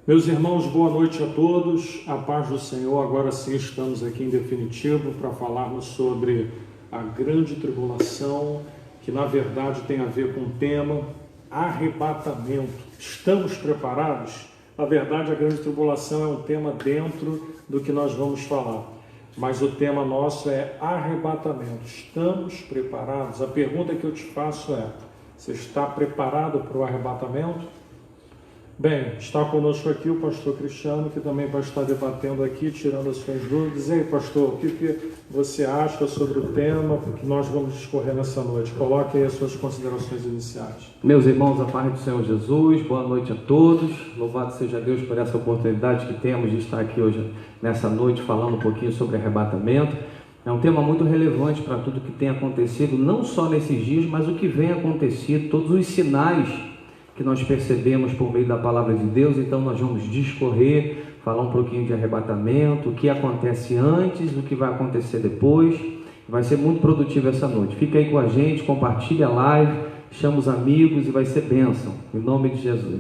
Meus irmãos, boa noite a todos, a paz do Senhor. Agora sim estamos aqui em definitivo para falarmos sobre a grande tribulação, que na verdade tem a ver com o tema arrebatamento. Estamos preparados? Na verdade, a grande tribulação é um tema dentro do que nós vamos falar, mas o tema nosso é arrebatamento. Estamos preparados? A pergunta que eu te faço é: você está preparado para o arrebatamento? Bem, está conosco aqui o pastor Cristiano, que também vai estar debatendo aqui, tirando as suas dúvidas. E aí, pastor, o que você acha sobre o tema que nós vamos discorrer nessa noite? Coloque aí as suas considerações iniciais. Meus irmãos, a paz do Senhor Jesus, boa noite a todos. Louvado seja Deus por essa oportunidade que temos de estar aqui hoje, nessa noite, falando um pouquinho sobre arrebatamento. É um tema muito relevante para tudo que tem acontecido, não só nesses dias, mas o que vem acontecido, todos os sinais que nós percebemos por meio da palavra de Deus. Então nós vamos discorrer, falar um pouquinho de arrebatamento, o que acontece antes, o que vai acontecer depois. Vai ser muito produtivo essa noite. Fica aí com a gente, compartilha a live, chama os amigos e vai ser bênção, em nome de Jesus.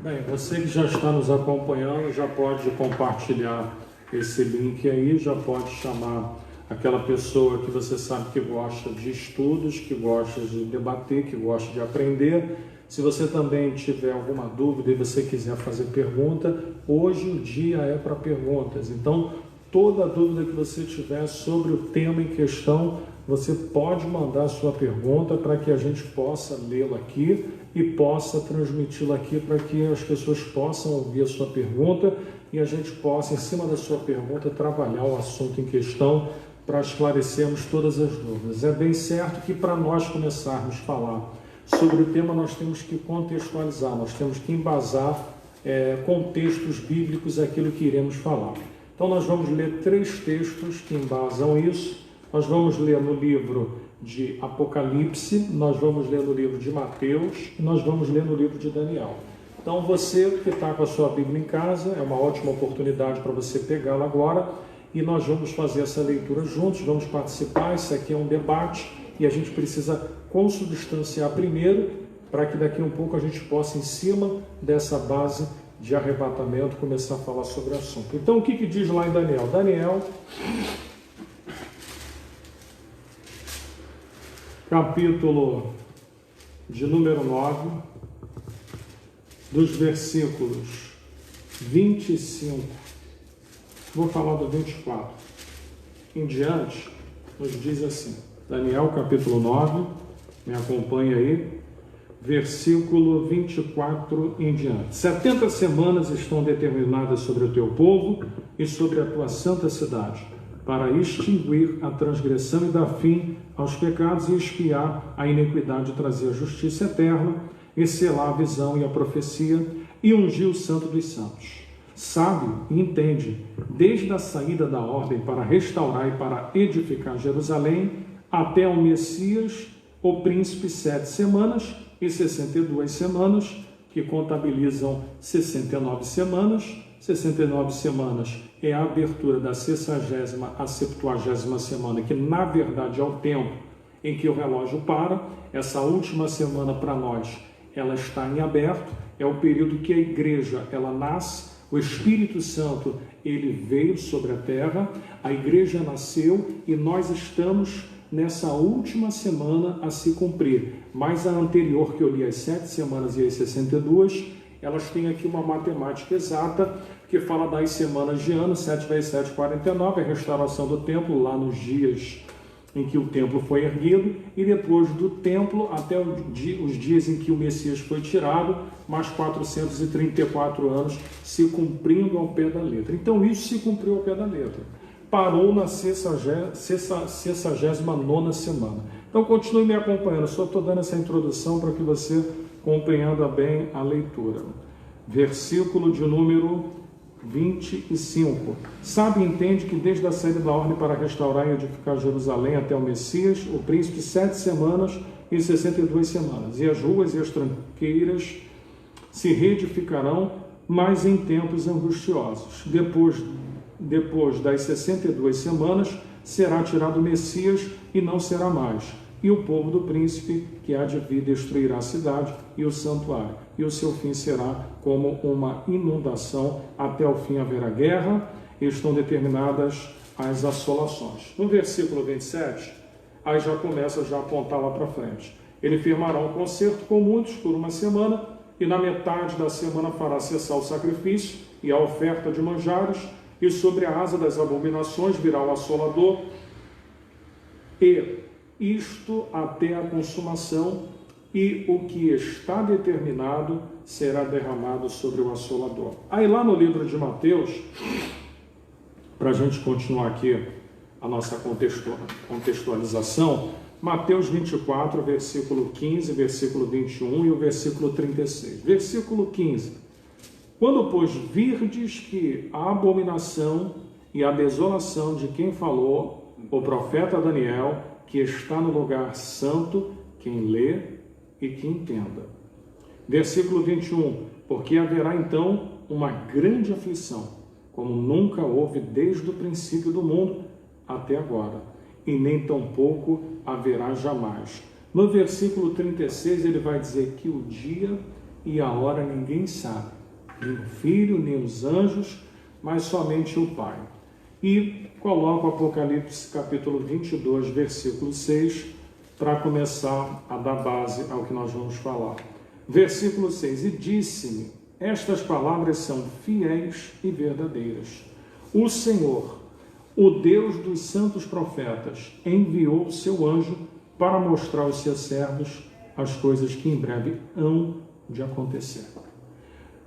Bem, você que já está nos acompanhando, já pode compartilhar esse link aí, já pode chamar aquela pessoa que você sabe que gosta de estudos, que gosta de debater, que gosta de aprender. Se você também tiver alguma dúvida e você quiser fazer pergunta, hoje o dia é para perguntas. Então, toda dúvida que você tiver sobre o tema em questão, você pode mandar a sua pergunta para que a gente possa lê-la aqui e possa transmiti-la aqui para que as pessoas possam ouvir a sua pergunta e a gente possa, em cima da sua pergunta, trabalhar o assunto em questão para esclarecermos todas as dúvidas. É bem certo que para nós começarmos a falar sobre o tema, nós temos que contextualizar, nós temos que embasar contextos bíblicos aquilo que iremos falar. Então nós vamos ler 3 textos que embasam isso. Nós vamos ler no livro de Apocalipse, nós vamos ler no livro de Mateus e nós vamos ler no livro de Daniel. Então você que está com a sua Bíblia em casa, é uma ótima oportunidade para você pegá-la agora e nós vamos fazer essa leitura juntos, vamos participar. Isso aqui é um debate e a gente precisa consubstanciar primeiro, para que daqui a um pouco a gente possa, em cima dessa base de arrebatamento, começar a falar sobre o assunto. Então, o que diz lá em Daniel? Daniel, capítulo de número 9, dos versículos 25, vou falar do 24 em diante, nos diz assim. Daniel capítulo 9, me acompanha aí, versículo 24 em diante. 70 semanas estão determinadas sobre o teu povo e sobre a tua santa cidade, para extinguir a transgressão e dar fim aos pecados e expiar a iniquidade, trazer a justiça eterna, e selar a visão e a profecia, e ungir o santo dos santos. Sabe e entende, desde a saída da ordem para restaurar e para edificar Jerusalém, até o Messias, o príncipe, 7 semanas e 62 semanas, que contabilizam 69 semanas. 69 semanas é a abertura da 60ª à 70ª semana, que na verdade é o tempo em que o relógio para. Essa última semana para nós, ela está em aberto, é o período que a igreja, ela nasce, o Espírito Santo, ele veio sobre a terra, a igreja nasceu e nós estamos nessa última semana a se cumprir. Mas a anterior, que eu li as 7 semanas e as 62, elas têm aqui uma matemática exata, que fala das semanas de ano. 7 vezes 7, 49, a restauração do templo, lá nos dias em que o templo foi erguido, e depois do templo até os dias em que o Messias foi tirado, mais 434 anos se cumprindo ao pé da letra. Então isso se cumpriu ao pé da letra. Parou na 69ª semana. Então continue me acompanhando, só estou dando essa introdução para que você compreenda bem a leitura. Versículo de número 25. Sabe e entende que desde a saída da ordem para restaurar e edificar Jerusalém até o Messias, o príncipe, 7 semanas e 62 semanas, e as ruas e as tranqueiras se reedificarão, mas em tempos angustiosos. Depois das 62 semanas, será tirado o Messias e não será mais. e o povo do príncipe que há de vir destruirá a cidade e o santuário, e o seu fim será como uma inundação, até o fim haverá guerra, e estão determinadas as assolações. No versículo 27, aí já começa a apontar lá para frente. Ele firmará um concerto com muitos por uma semana, e na metade da semana fará cessar o sacrifício e a oferta de manjares, e sobre a asa das abominações virá o assolador, e isto até a consumação, e o que está determinado será derramado sobre o assolador. Aí lá no livro de Mateus, para a gente continuar aqui a nossa contextualização, Mateus 24, versículo 15, versículo 21 e o versículo 36. Versículo 15. Quando, pois, virdes que a abominação e a desolação de quem falou o profeta Daniel, que está no lugar santo, quem lê e que entenda. Versículo 21. Porque haverá então uma grande aflição, como nunca houve desde o princípio do mundo até agora, e nem tampouco haverá jamais. No versículo 36 ele vai dizer que o dia e a hora ninguém sabe, nem o Filho, nem os anjos, mas somente o Pai. E coloca o Apocalipse capítulo 22, versículo 6, para começar a dar base ao que nós vamos falar. Versículo 6, e disse-me, estas palavras são fiéis e verdadeiras. O Senhor, o Deus dos santos profetas, enviou o seu anjo para mostrar aos seus servos as coisas que em breve hão de acontecer.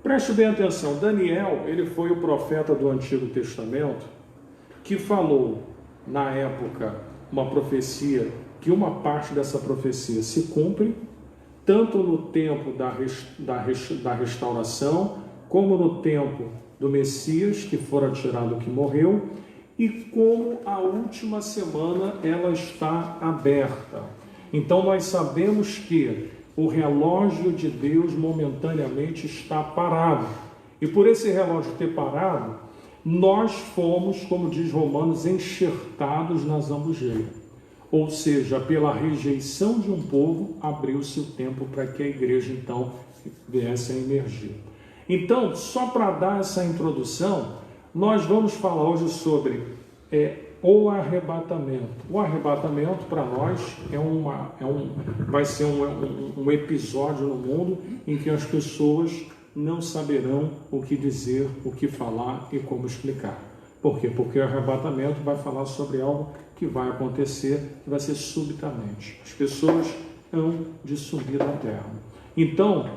Preste bem atenção, Daniel, ele foi o profeta do Antigo Testamento que falou, na época, uma profecia, que uma parte dessa profecia se cumpre, tanto no tempo da restauração, como no tempo do Messias, que fora tirado, que morreu, e como a última semana ela está aberta. Então nós sabemos que o relógio de Deus momentaneamente está parado. E por esse relógio ter parado, nós fomos, como diz Romanos, enxertados na zambujeira. Ou seja, pela rejeição de um povo, abriu-se o tempo para que a igreja, então, viesse a emergir. Então, só para dar essa introdução, nós vamos falar hoje sobre o arrebatamento. O arrebatamento, para nós, vai ser um episódio no mundo em que as pessoas não saberão o que dizer, o que falar e como explicar. Por quê? Porque o arrebatamento vai falar sobre algo que vai acontecer, que vai ser subitamente. As pessoas hão de subir da terra. Então,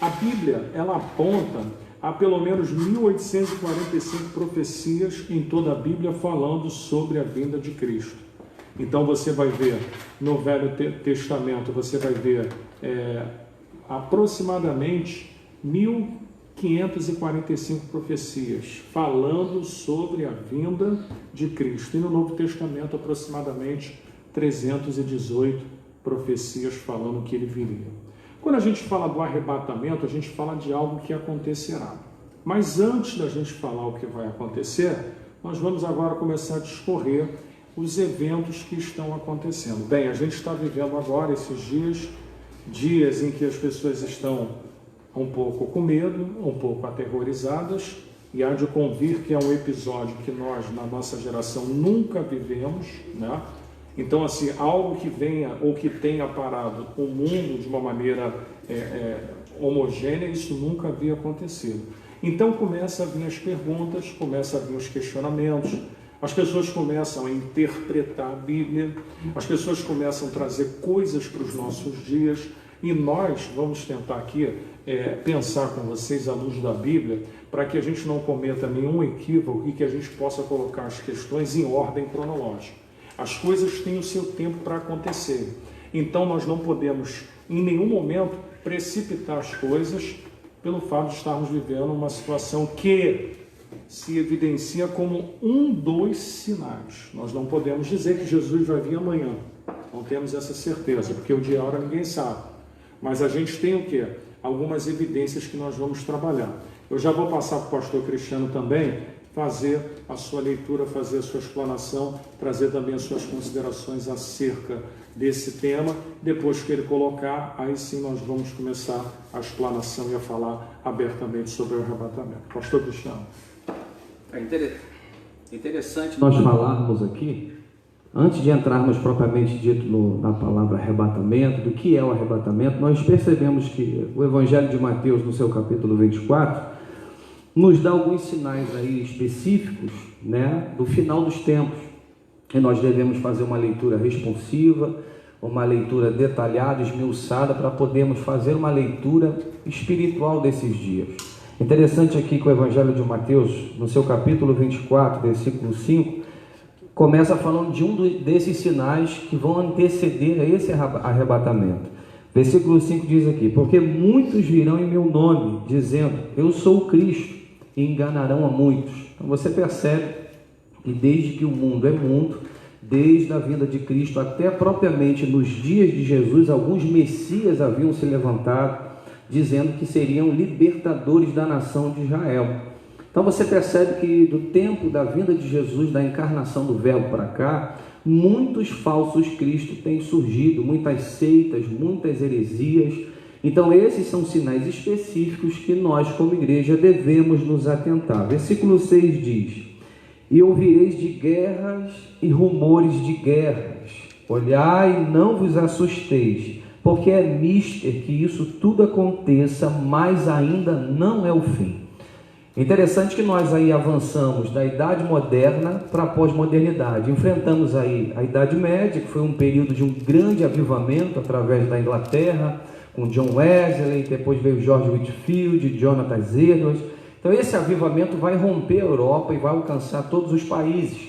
a Bíblia, ela aponta a pelo menos 1845 profecias em toda a Bíblia falando sobre a vinda de Cristo. Então você vai ver no Velho Testamento, você vai ver aproximadamente 1545 profecias falando sobre a vinda de Cristo. E no Novo Testamento, aproximadamente 318 profecias falando que ele viria. Quando a gente fala do arrebatamento, a gente fala de algo que acontecerá. Mas antes da gente falar o que vai acontecer, nós vamos agora começar a discorrer os eventos que estão acontecendo. Bem, a gente está vivendo agora esses dias em que as pessoas estão um pouco com medo, um pouco aterrorizadas, e há de convir que é um episódio que nós, na nossa geração, nunca vivemos, né? Então, assim, algo que venha ou que tenha parado o mundo de uma maneira homogênea, isso nunca havia acontecido. Então, começa a vir as perguntas, começa a vir os questionamentos, as pessoas começam a interpretar a Bíblia, as pessoas começam a trazer coisas para os nossos dias, e nós vamos tentar aqui pensar com vocês à luz da Bíblia, para que a gente não cometa nenhum equívoco e que a gente possa colocar as questões em ordem cronológica. As coisas têm o seu tempo para acontecer. Então nós não podemos, em nenhum momento, precipitar as coisas pelo fato de estarmos vivendo uma situação que se evidencia como um dos sinais. Nós não podemos dizer que Jesus vai vir amanhã. Não temos essa certeza, porque o dia e a hora ninguém sabe. Mas a gente tem o quê? Algumas evidências que nós vamos trabalhar. Eu já vou passar para o pastor Cristiano também fazer a sua leitura, fazer a sua explanação, trazer também as suas considerações acerca desse tema. Depois que ele colocar, aí sim nós vamos começar a explanação e a falar abertamente sobre o arrebatamento. Pastor Cristiano. É interessante nós falarmos aqui, antes de entrarmos propriamente dito na palavra arrebatamento, do que é o arrebatamento, nós percebemos que o Evangelho de Mateus, no seu capítulo 24, nos dá alguns sinais aí específicos, né, do final dos tempos. E nós devemos fazer uma leitura responsiva, uma leitura detalhada, esmiuçada, para podermos fazer uma leitura espiritual desses dias. Interessante aqui que o Evangelho de Mateus, no seu capítulo 24, versículo 5, começa falando de um desses sinais que vão anteceder a esse arrebatamento. Versículo 5 diz aqui: porque muitos virão em meu nome, dizendo, eu sou o Cristo, e enganarão a muitos. Então você percebe que desde que o mundo é mundo, desde a vinda de Cristo até propriamente nos dias de Jesus, alguns messias haviam se levantado, dizendo que seriam libertadores da nação de Israel. Então você percebe que do tempo da vinda de Jesus, da encarnação do Verbo para cá, muitos falsos cristos têm surgido, muitas seitas, muitas heresias. Então esses são sinais específicos que nós como igreja devemos nos atentar. Versículo 6 diz: e ouvireis de guerras e rumores de guerras, olhai e não vos assusteis, porque é mister que isso tudo aconteça, mas ainda não é o fim. Interessante que nós aí avançamos da Idade Moderna para a pós-modernidade. Enfrentamos aí a Idade Média, que foi um período de um grande avivamento através da Inglaterra, com John Wesley, depois veio George Whitefield, Jonathan Edwards. Então esse avivamento vai romper a Europa e vai alcançar todos os países.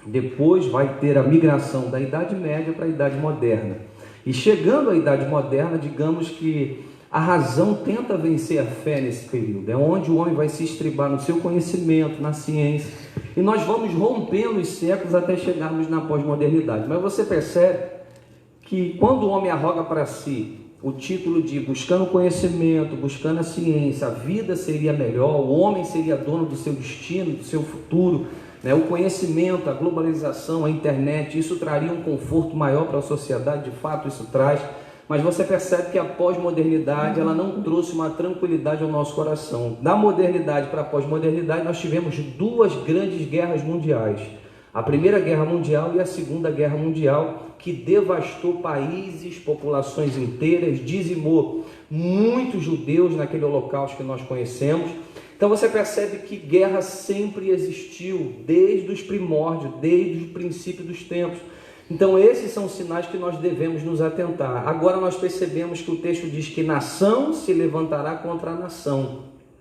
Depois vai ter a migração da Idade Média para a Idade Moderna. E chegando à Idade Moderna, digamos que a razão tenta vencer a fé nesse período. É onde o homem vai se estribar no seu conhecimento, na ciência. E nós vamos rompendo os séculos até chegarmos na pós-modernidade. Mas você percebe que quando o homem arroga para si o título de buscando conhecimento, buscando a ciência, a vida seria melhor, o homem seria dono do seu destino, do seu futuro, né? O conhecimento, a globalização, a internet, isso traria um conforto maior para a sociedade, de fato isso traz. Mas você percebe que a pós-modernidade, ela não trouxe uma tranquilidade ao nosso coração. Da modernidade para a pós-modernidade, nós tivemos duas grandes guerras mundiais. A Primeira Guerra Mundial e a Segunda Guerra Mundial, que devastou países, populações inteiras, dizimou muitos judeus naquele holocausto que nós conhecemos. Então você percebe que guerra sempre existiu, desde os primórdios, desde o princípio dos tempos. Então esses são os sinais que nós devemos nos atentar. Agora nós percebemos que o texto diz que nação se levantará contra a nação.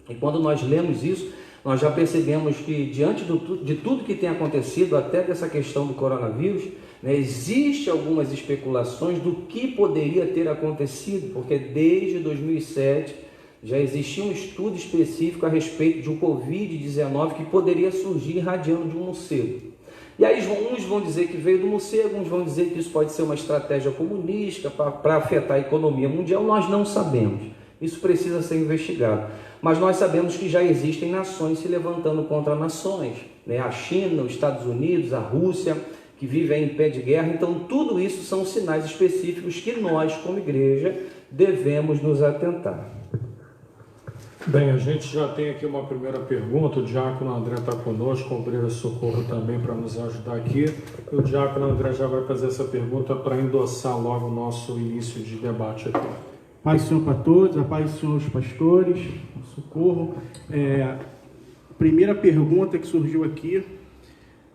E quando nós lemos isso, nós já percebemos que diante de tudo que tem acontecido, até dessa questão do coronavírus, né, existe algumas especulações do que poderia ter acontecido, porque desde 2007 já existia um estudo específico a respeito de um Covid-19 que poderia surgir irradiando de um morcego. E aí uns vão dizer que veio do morcego, uns vão dizer que isso pode ser uma estratégia comunista para afetar a economia mundial. Nós não sabemos, isso precisa ser investigado. Mas nós sabemos que já existem nações se levantando contra nações, né? A China, os Estados Unidos, a Rússia, que vivem em pé de guerra. Então tudo isso são sinais específicos que nós como igreja devemos nos atentar. Bem, a gente já tem aqui uma primeira pergunta. O diácono André está conosco, o obreiro Socorro também para nos ajudar aqui. E o diácono André já vai fazer essa pergunta para endossar logo o nosso início de debate aqui. Paz do Senhor para todos, a paz do Senhor aos pastores, Socorro. A primeira pergunta que surgiu aqui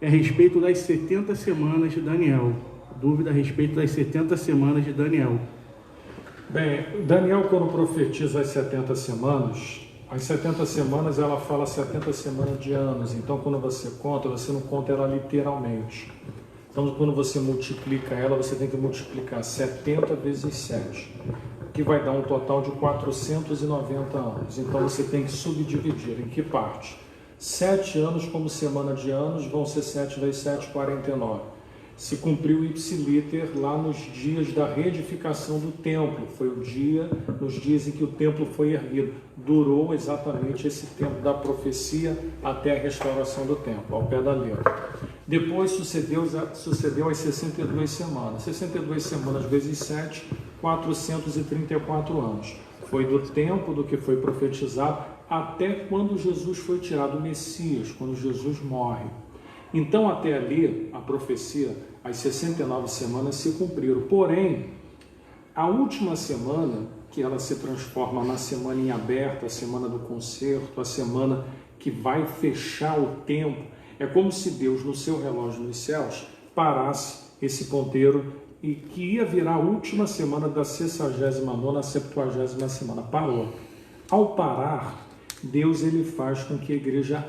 é a respeito das 70 semanas de Daniel. Dúvida a respeito das 70 semanas de Daniel. Bem, Daniel, quando profetiza as 70 semanas, ela fala 70 semanas de anos. Então, quando você conta, você não conta ela literalmente. Então, quando você multiplica ela, você tem que multiplicar 70 vezes 7, que vai dar um total de 490 anos. Então, você tem que subdividir. Em que parte? 7 anos como semana de anos vão ser 7 vezes 7, 49. se cumpriu ipsiliter lá nos dias da reedificação do templo. Foi nos dias em que o templo foi erguido. Durou exatamente esse tempo da profecia até a restauração do templo, ao pé da letra. Depois sucedeu as 62 semanas. 62 semanas vezes 7, 434 anos. Foi do tempo do que foi profetizado até quando Jesus foi tirado, o Messias, quando Jesus morre. Então, até ali, a profecia, as 69 semanas se cumpriram. Porém, a última semana, que ela se transforma na semana em aberto, a semana do concerto, a semana que vai fechar o tempo, é como se Deus, no seu relógio nos céus, parasse esse ponteiro e que ia virar a última semana da 69ª, a 70ª semana. Parou. Ao parar, Deus ele faz com que a igreja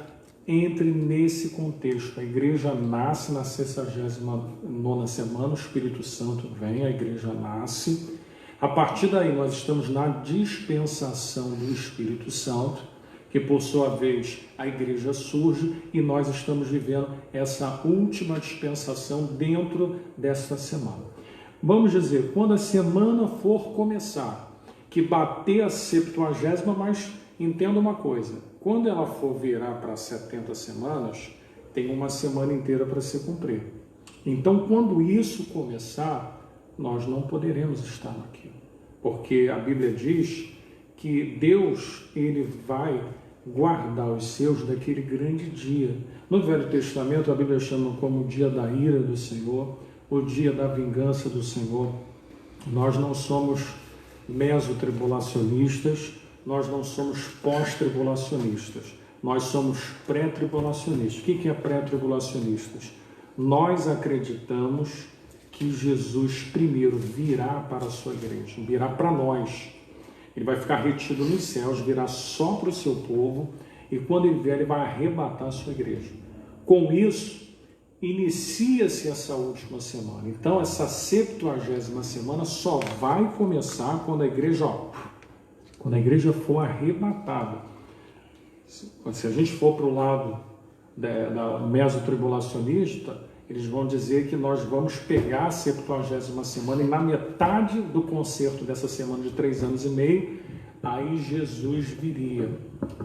entre nesse contexto. A igreja nasce na 69ª semana, o Espírito Santo vem, a igreja nasce. A partir daí nós estamos na dispensação do Espírito Santo, que por sua vez a igreja surge e nós estamos vivendo essa última dispensação dentro desta semana. Vamos dizer, quando a semana for começar, que bater a 70ª, mas entenda uma coisa, quando ela for virar para 70 semanas, tem uma semana inteira para se cumprir. Então, quando isso começar, nós não poderemos estar naquilo, porque a Bíblia diz que Deus ele vai guardar os seus daquele grande dia. No Velho Testamento, a Bíblia chama como o dia da ira do Senhor, o dia da vingança do Senhor. Nós não somos mesotribulacionistas, nós não somos pós-tribulacionistas, nós somos pré-tribulacionistas. O que é pré-tribulacionistas? Nós acreditamos que Jesus primeiro virá para a sua igreja, virá para nós. Ele vai ficar retido nos céus, virá só para o seu povo, e quando ele vier, ele vai arrebatar a sua igreja. Com isso, inicia-se essa última semana. Então, essa 70ª semana só vai começar quando a igreja, quando a igreja for arrebatada. Se a gente for para o lado da mesotribulacionista, eles vão dizer que nós vamos pegar a 70ª semana e na metade do concerto dessa semana de 3 anos e meio, aí Jesus viria.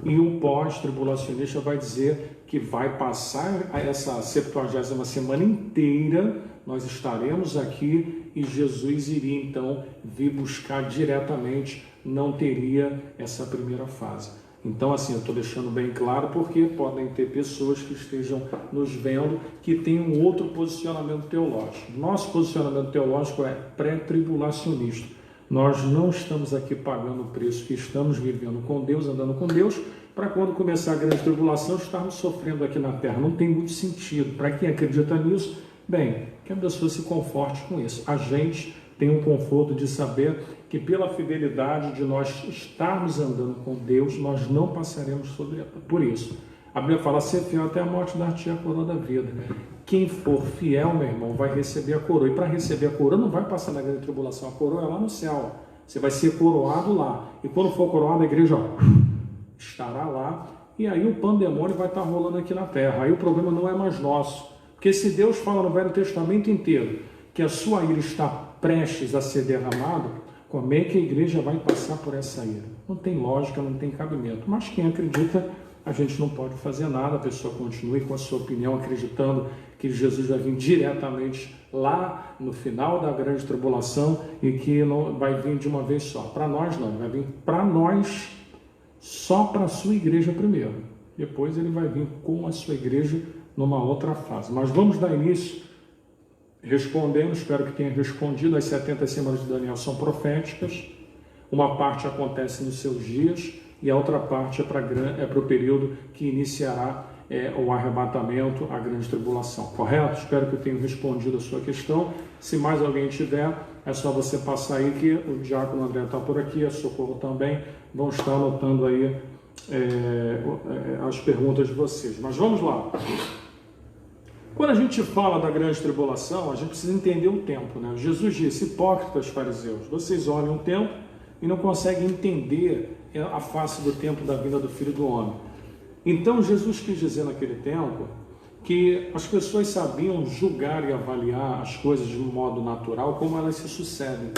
E o pós-tribulacionista vai dizer que vai passar essa 70ª semana inteira, nós estaremos aqui e Jesus iria então vir buscar diretamente, não teria essa primeira fase. Então, assim, eu estou deixando bem claro porque podem ter pessoas que estejam nos vendo que têm um outro posicionamento teológico. Nosso posicionamento teológico é pré-tribulacionista. Nós não estamos aqui pagando o preço, que estamos vivendo com Deus, andando com Deus, para quando começar a grande tribulação estarmos sofrendo aqui na terra. Não tem muito sentido. Para quem acredita nisso, bem, que a pessoa se conforte com isso. A gente tem um conforto de saber que pela fidelidade de nós estarmos andando com Deus, nós não passaremos por isso. A Bíblia fala, ser fiel até a morte, dar-te a coroa da vida. Quem for fiel, meu irmão, vai receber a coroa. E para receber a coroa, não vai passar na grande tribulação. A coroa é lá no céu. Você vai ser coroado lá. E quando for coroado, a igreja estará lá. E aí o pandemônio vai estar rolando aqui na terra. Aí o problema não é mais nosso. Porque se Deus fala no Velho Testamento inteiro que a sua ira está prestes a ser derramada, como é que a igreja vai passar por essa ira? Não tem lógica, não tem cabimento. Mas quem acredita, a gente não pode fazer nada. A pessoa continue com a sua opinião, acreditando que Jesus vai vir diretamente lá no final da grande tribulação e que não vai vir de uma vez só. Para nós não, vai vir para nós só para a sua igreja primeiro. Depois ele vai vir com a sua igreja numa outra fase. Mas vamos dar início respondendo, espero que tenha respondido. As 70 semanas de Daniel são proféticas, uma parte acontece nos seus dias e a outra parte é para o período que iniciará o arrebatamento, a grande tribulação, correto? Espero que eu tenha respondido a sua questão. Se mais alguém tiver, é só você passar aí que o diácono André está por aqui, a Socorro também, vão estar anotando aí as perguntas de vocês. Mas vamos lá. Quando a gente fala da grande tribulação, a gente precisa entender o tempo, né? Jesus disse, hipócritas fariseus, vocês olham o tempo e não conseguem entender a face do tempo da vinda do Filho do Homem. Então Jesus quis dizer naquele tempo que as pessoas sabiam julgar e avaliar as coisas de um modo natural, como elas se sucedem.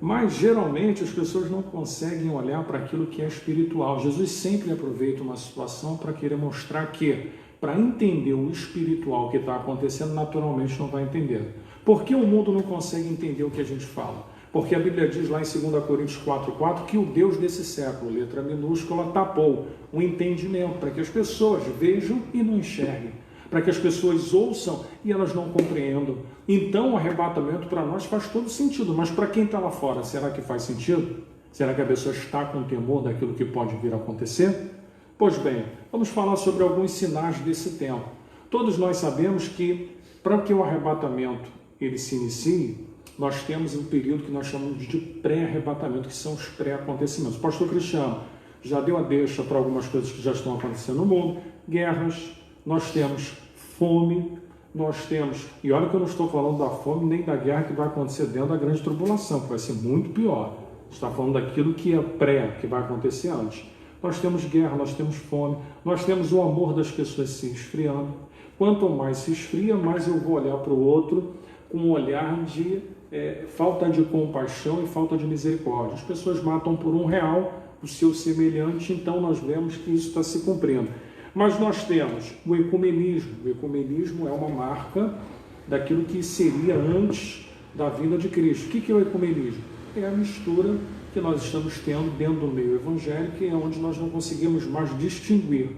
Mas, geralmente, as pessoas não conseguem olhar para aquilo que é espiritual. Jesus sempre aproveita uma situação para querer mostrar que, para entender o espiritual que está acontecendo, naturalmente não vai entender. Por que o mundo não consegue entender o que a gente fala? Porque a Bíblia diz lá em 2 Coríntios 4,4 que o Deus desse século, letra minúscula, tapou o entendimento para que as pessoas vejam e não enxerguem, para que as pessoas ouçam e elas não compreendam. Então o arrebatamento para nós faz todo sentido, mas para quem está lá fora, será que faz sentido? Será que a pessoa está com temor daquilo que pode vir a acontecer? Pois bem, vamos falar sobre alguns sinais desse tempo. Todos nós sabemos que para que o arrebatamento ele se inicie, nós temos um período que nós chamamos de pré-arrebatamento, que são os pré-acontecimentos. O pastor Cristiano já deu a deixa para algumas coisas que já estão acontecendo no mundo, guerras, nós temos fome, nós temos, e olha que eu não estou falando da fome nem da guerra que vai acontecer dentro da grande tribulação, que vai ser muito pior. Está falando daquilo que é pré, que vai acontecer antes. Nós temos guerra, nós temos fome, nós temos o amor das pessoas se esfriando. Quanto mais se esfria, mais eu vou olhar para o outro com um olhar de falta de compaixão e falta de misericórdia. As pessoas matam por R$1 o seu semelhante, então nós vemos que isso está se cumprindo. Mas nós temos o ecumenismo. O ecumenismo é uma marca daquilo que seria antes da vinda de Cristo. O que é o ecumenismo? É a mistura que nós estamos tendo dentro do meio evangélico, é onde nós não conseguimos mais distinguir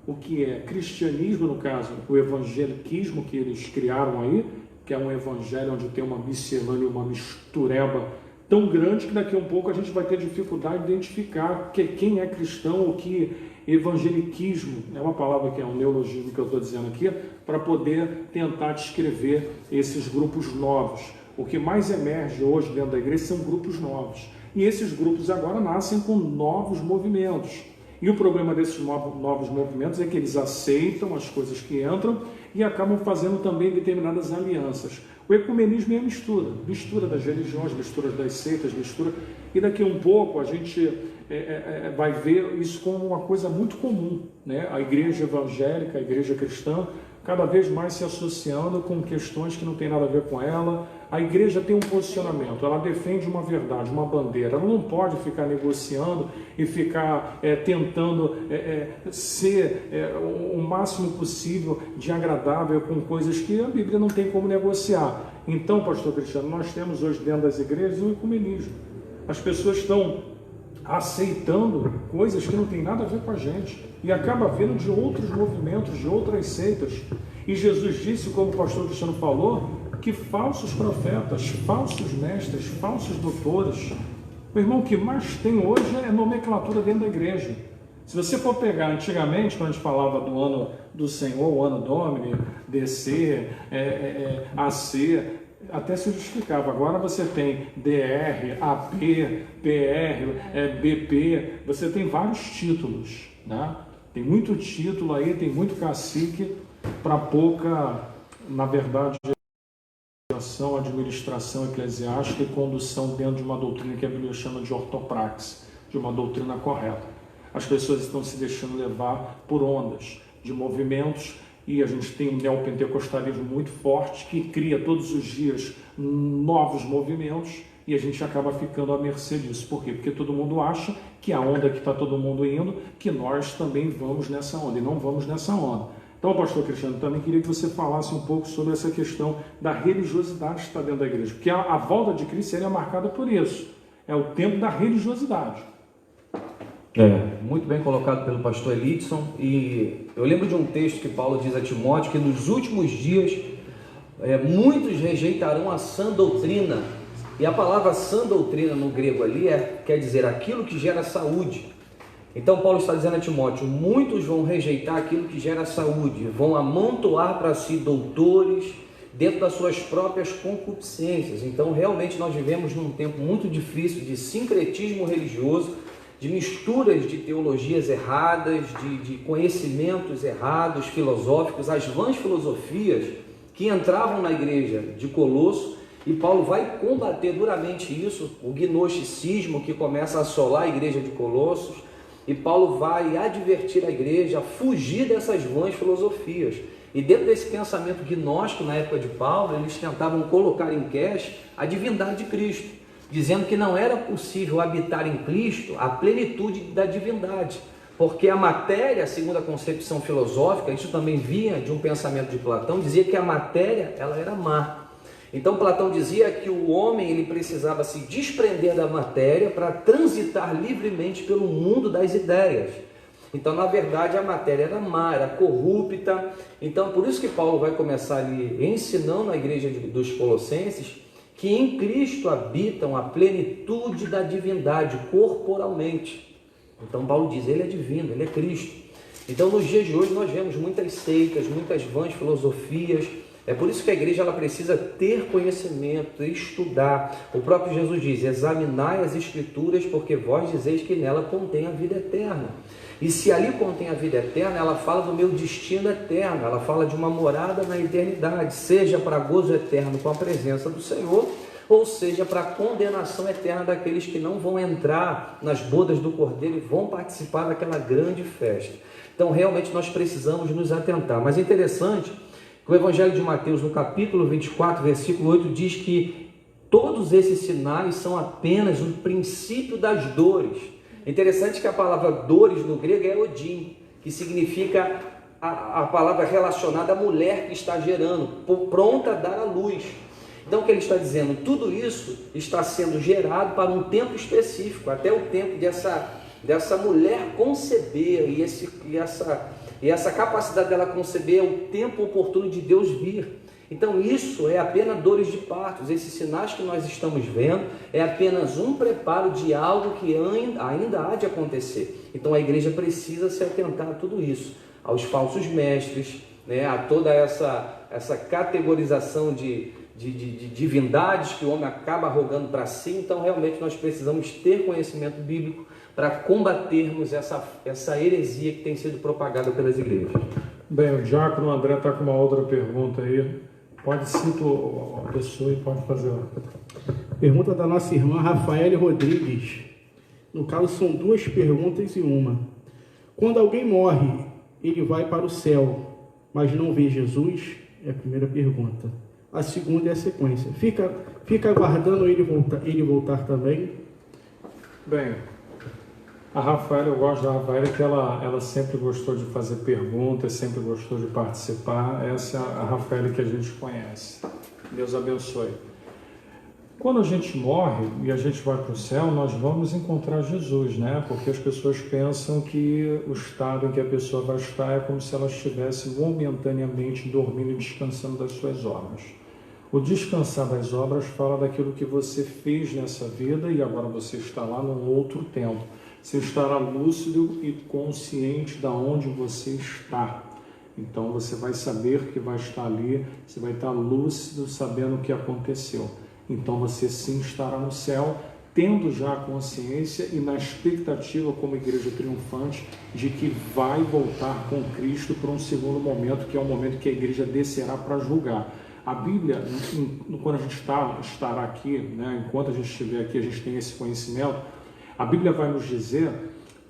o que é cristianismo, no caso, o evangeliquismo que eles criaram aí, que é um evangelho onde tem uma miscelânea, uma mistureba tão grande que daqui a um pouco a gente vai ter dificuldade de identificar quem é cristão ou que evangeliquismo, é uma palavra que é um neologismo que eu estou dizendo aqui, para poder tentar descrever esses grupos novos. O que mais emerge hoje dentro da igreja são grupos novos. E esses grupos agora nascem com novos movimentos. E o problema desses novos movimentos é que eles aceitam as coisas que entram e acabam fazendo também determinadas alianças. O ecumenismo é a mistura das religiões, mistura das seitas, mistura... E daqui a um pouco a gente vai ver isso como uma coisa muito comum, né? A igreja evangélica, a igreja cristã, cada vez mais se associando com questões que não tem nada a ver com ela. A igreja tem um posicionamento, ela defende uma verdade, uma bandeira. Ela não pode ficar negociando e ficar tentando ser o máximo possível de agradável com coisas que a Bíblia não tem como negociar. Então, pastor Cristiano, nós temos hoje dentro das igrejas o ecumenismo. As pessoas estão aceitando coisas que não tem nada a ver com a gente e acaba vindo de outros movimentos, de outras seitas. E Jesus disse, como o pastor Cristiano falou, que falsos profetas, falsos mestres, falsos doutores, o irmão, o que mais tem hoje é nomenclatura dentro da igreja. Se você for pegar antigamente, quando a gente falava do ano do Senhor, o ano Domini, DC, AC, até se justificava. Agora você tem DR, AP, PR, BP, você tem vários títulos, né? Tem muito título aí, tem muito cacique para pouca, na verdade, administração eclesiástica e condução dentro de uma doutrina que a Bíblia chama de ortopraxis, de uma doutrina correta. As pessoas estão se deixando levar por ondas de movimentos e a gente tem um neopentecostalismo muito forte que cria todos os dias novos movimentos e a gente acaba ficando à mercê disso. Por quê? Porque todo mundo acha que a onda que está todo mundo indo, que nós também vamos nessa onda e não vamos nessa onda. Então, pastor Cristiano, também queria que você falasse um pouco sobre essa questão da religiosidade que está dentro da igreja, porque a volta de Cristo seria marcada por isso, é o tempo da religiosidade. Muito bem colocado pelo pastor Elidson, e eu lembro de um texto que Paulo diz a Timóteo, que nos últimos dias muitos rejeitarão a sã doutrina, e a palavra sã doutrina no grego ali quer dizer aquilo que gera saúde. Então Paulo está dizendo a Timóteo, muitos vão rejeitar aquilo que gera saúde, vão amontoar para si doutores dentro das suas próprias concupiscências. Então realmente nós vivemos num tempo muito difícil de sincretismo religioso, de misturas de teologias erradas, de conhecimentos errados, filosóficos, as vãs filosofias que entravam na igreja de Colosso, e Paulo vai combater duramente isso, o gnosticismo que começa a assolar a igreja de Colossos. E Paulo vai advertir a igreja a fugir dessas vãs filosofias. E dentro desse pensamento gnóstico na época de Paulo, eles tentavam colocar em questão a divindade de Cristo, dizendo que não era possível habitar em Cristo a plenitude da divindade, porque a matéria, segundo a concepção filosófica, isso também vinha de um pensamento de Platão, dizia que a matéria ela era má. Então Platão dizia que o homem ele precisava se desprender da matéria para transitar livremente pelo mundo das ideias. Então, na verdade, a matéria era má, era corrupta. Então, por isso que Paulo vai começar ali ensinando a igreja dos Colossenses que em Cristo habitam a plenitude da divindade corporalmente. Então, Paulo diz, ele é divino, ele é Cristo. Então, nos dias de hoje, nós vemos muitas seitas, muitas vãs filosofias. É por isso que a igreja ela precisa ter conhecimento, estudar. O próprio Jesus diz, examinai as Escrituras, porque vós dizeis que nela contém a vida eterna. E se ali contém a vida eterna, ela fala do meu destino eterno, ela fala de uma morada na eternidade, seja para gozo eterno com a presença do Senhor, ou seja para a condenação eterna daqueles que não vão entrar nas bodas do Cordeiro e vão participar daquela grande festa. Então, realmente, nós precisamos nos atentar. Mas é interessante que o Evangelho de Mateus, no capítulo 24, versículo 8, diz que todos esses sinais são apenas o princípio das dores. Interessante que a palavra dores no grego é odim, que significa a palavra relacionada à mulher que está gerando, pronta a dar à luz. Então o que ele está dizendo? Tudo isso está sendo gerado para um tempo específico, até o tempo dessa mulher conceber, e essa capacidade dela conceber é o tempo oportuno de Deus vir. Então isso é apenas dores de partos, esses sinais que nós estamos vendo é apenas um preparo de algo que ainda há de acontecer. Então a igreja precisa se atentar a tudo isso, aos falsos mestres, né, a toda essa categorização de divindades que o homem acaba arrogando para si. Então realmente nós precisamos ter conhecimento bíblico para combatermos essa heresia que tem sido propagada pelas igrejas. Bem, o diácono André está com uma outra pergunta aí. Pode citar a pessoa e pode fazer. Pergunta da nossa irmã Rafaele Rodrigues. No caso, são duas perguntas e uma. Quando alguém morre, ele vai para o céu, mas não vê Jesus? É a primeira pergunta. A segunda é a sequência. Fica aguardando ele voltar também? Bem, a Rafaela, eu gosto da Rafaela que ela sempre gostou de fazer perguntas, sempre gostou de participar. Essa é a Rafaela que a gente conhece. Deus abençoe. Quando a gente morre e a gente vai para o céu, nós vamos encontrar Jesus, né? Porque as pessoas pensam que o estado em que a pessoa vai estar é como se ela estivesse momentaneamente dormindo e descansando das suas obras. O descansar das obras fala daquilo que você fez nessa vida e agora você está lá num outro tempo. Você estará lúcido e consciente de onde você está. Então você vai saber que vai estar ali, você vai estar lúcido sabendo o que aconteceu. Então você sim estará no céu, tendo já a consciência e na expectativa como igreja triunfante de que vai voltar com Cristo para um segundo momento, que é o momento que a igreja descerá para julgar. A Bíblia, quando a gente estará aqui, né, enquanto a gente estiver aqui, a gente tem esse conhecimento, a Bíblia vai nos dizer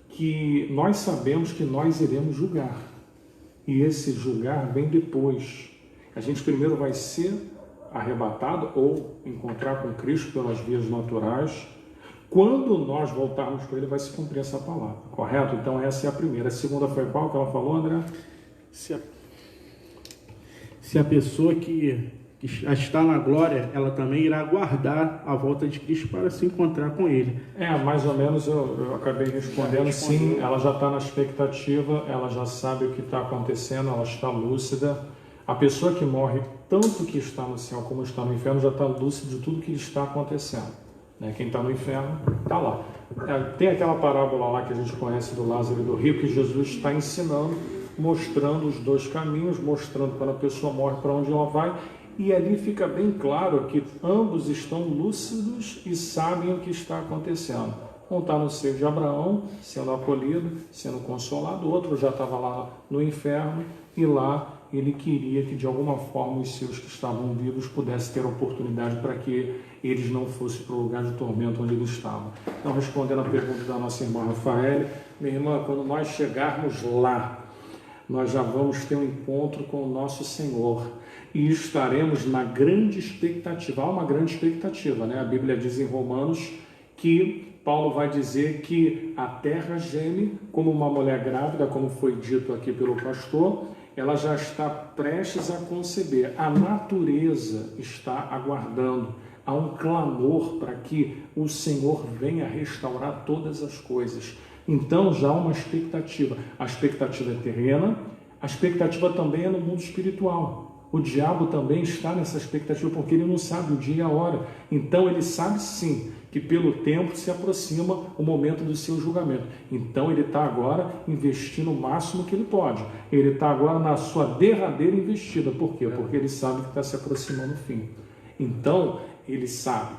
que nós sabemos que nós iremos julgar. E esse julgar vem depois. A gente primeiro vai ser arrebatado ou encontrar com Cristo pelas vias naturais. Quando nós voltarmos para Ele, vai se cumprir essa palavra, correto? Então essa é a primeira. A segunda foi qual que ela falou, André? Se a pessoa que está na glória, ela também irá aguardar a volta de Cristo para se encontrar com Ele. Mais ou menos eu acabei respondendo. Sim, ela já está na expectativa, ela já sabe o que está acontecendo, ela está lúcida. A pessoa que morre, tanto que está no céu como está no inferno, já está lúcida de tudo que está acontecendo. Quem está no inferno está lá. Tem aquela parábola lá que a gente conhece do Lázaro e do rico, que Jesus está ensinando, mostrando os dois caminhos, mostrando quando a pessoa morre para onde ela vai. E ali fica bem claro que ambos estão lúcidos e sabem o que está acontecendo. Um está no seio de Abraão, sendo acolhido, sendo consolado. O outro já estava lá no inferno e lá ele queria que de alguma forma os seus que estavam vivos pudessem ter oportunidade para que eles não fossem para o lugar de tormento onde eles estavam. Então, respondendo a pergunta da nossa irmã Rafael, minha irmã, quando nós chegarmos lá, nós já vamos ter um encontro com o nosso Senhor e estaremos na grande expectativa. Há uma grande expectativa, né? A Bíblia diz em Romanos que Paulo vai dizer que a terra geme como uma mulher grávida, como foi dito aqui pelo pastor, ela já está prestes a conceber. A natureza está aguardando. Há um clamor para que o Senhor venha restaurar todas as coisas. Então já há uma expectativa. A expectativa é terrena, a expectativa também é no mundo espiritual. O diabo também está nessa expectativa, porque ele não sabe o dia e a hora. Então ele sabe sim que pelo tempo se aproxima o momento do seu julgamento. Então ele está agora investindo o máximo que ele pode. Ele está agora na sua derradeira investida. Por quê? Porque ele sabe que está se aproximando o fim. Então ele sabe.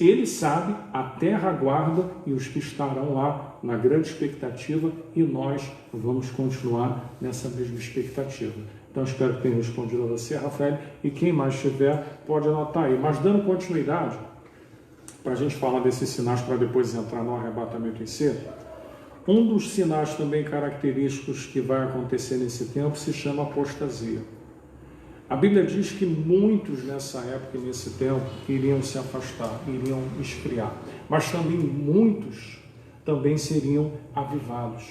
Ele sabe, a terra aguarda e os que estarão lá na grande expectativa, e nós vamos continuar nessa mesma expectativa. Então espero que tenha respondido a você, Rafael, e quem mais tiver pode anotar aí. Mas dando continuidade, para a gente falar desses sinais para depois entrar no arrebatamento em si, um dos sinais também característicos que vai acontecer nesse tempo se chama apostasia. A Bíblia diz que muitos nessa época e nesse tempo iriam se afastar, iriam esfriar, mas também muitos também seriam avivados.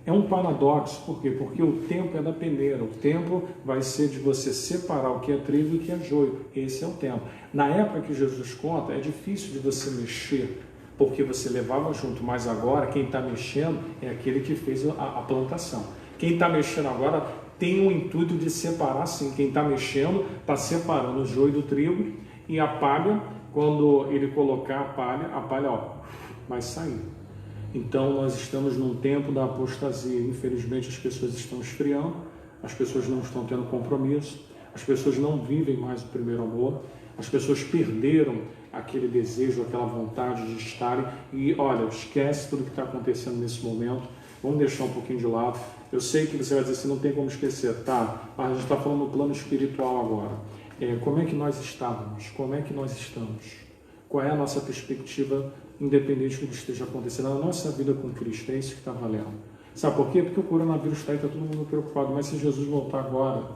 É um paradoxo, por quê? Porque o tempo é da peneira, o tempo vai ser de você separar o que é trigo e o que é joio. Esse é o tempo. Na época que Jesus conta, é difícil de você mexer, porque você levava junto, mas agora quem está mexendo é aquele que fez a plantação. Quem está mexendo agora tem o intuito de separar, sim. Quem está mexendo está separando o joio do trigo, e a palha, quando ele colocar a palha ó, vai sair. Então nós estamos num tempo da apostasia. Infelizmente as pessoas estão esfriando, as pessoas não estão tendo compromisso, as pessoas não vivem mais o primeiro amor, as pessoas perderam aquele desejo, aquela vontade de estarem, e olha, esquece tudo que está acontecendo nesse momento, vamos deixar um pouquinho de lado. Eu sei que você vai dizer assim, não tem como esquecer, tá? Mas a gente está falando no plano espiritual agora. Como é que nós estávamos? Como é que nós estamos? Qual é a nossa perspectiva, independente do que esteja acontecendo na nossa vida com Cristo? É isso que está valendo. Sabe por quê? Porque o coronavírus está aí, está todo mundo preocupado, mas se Jesus voltar agora,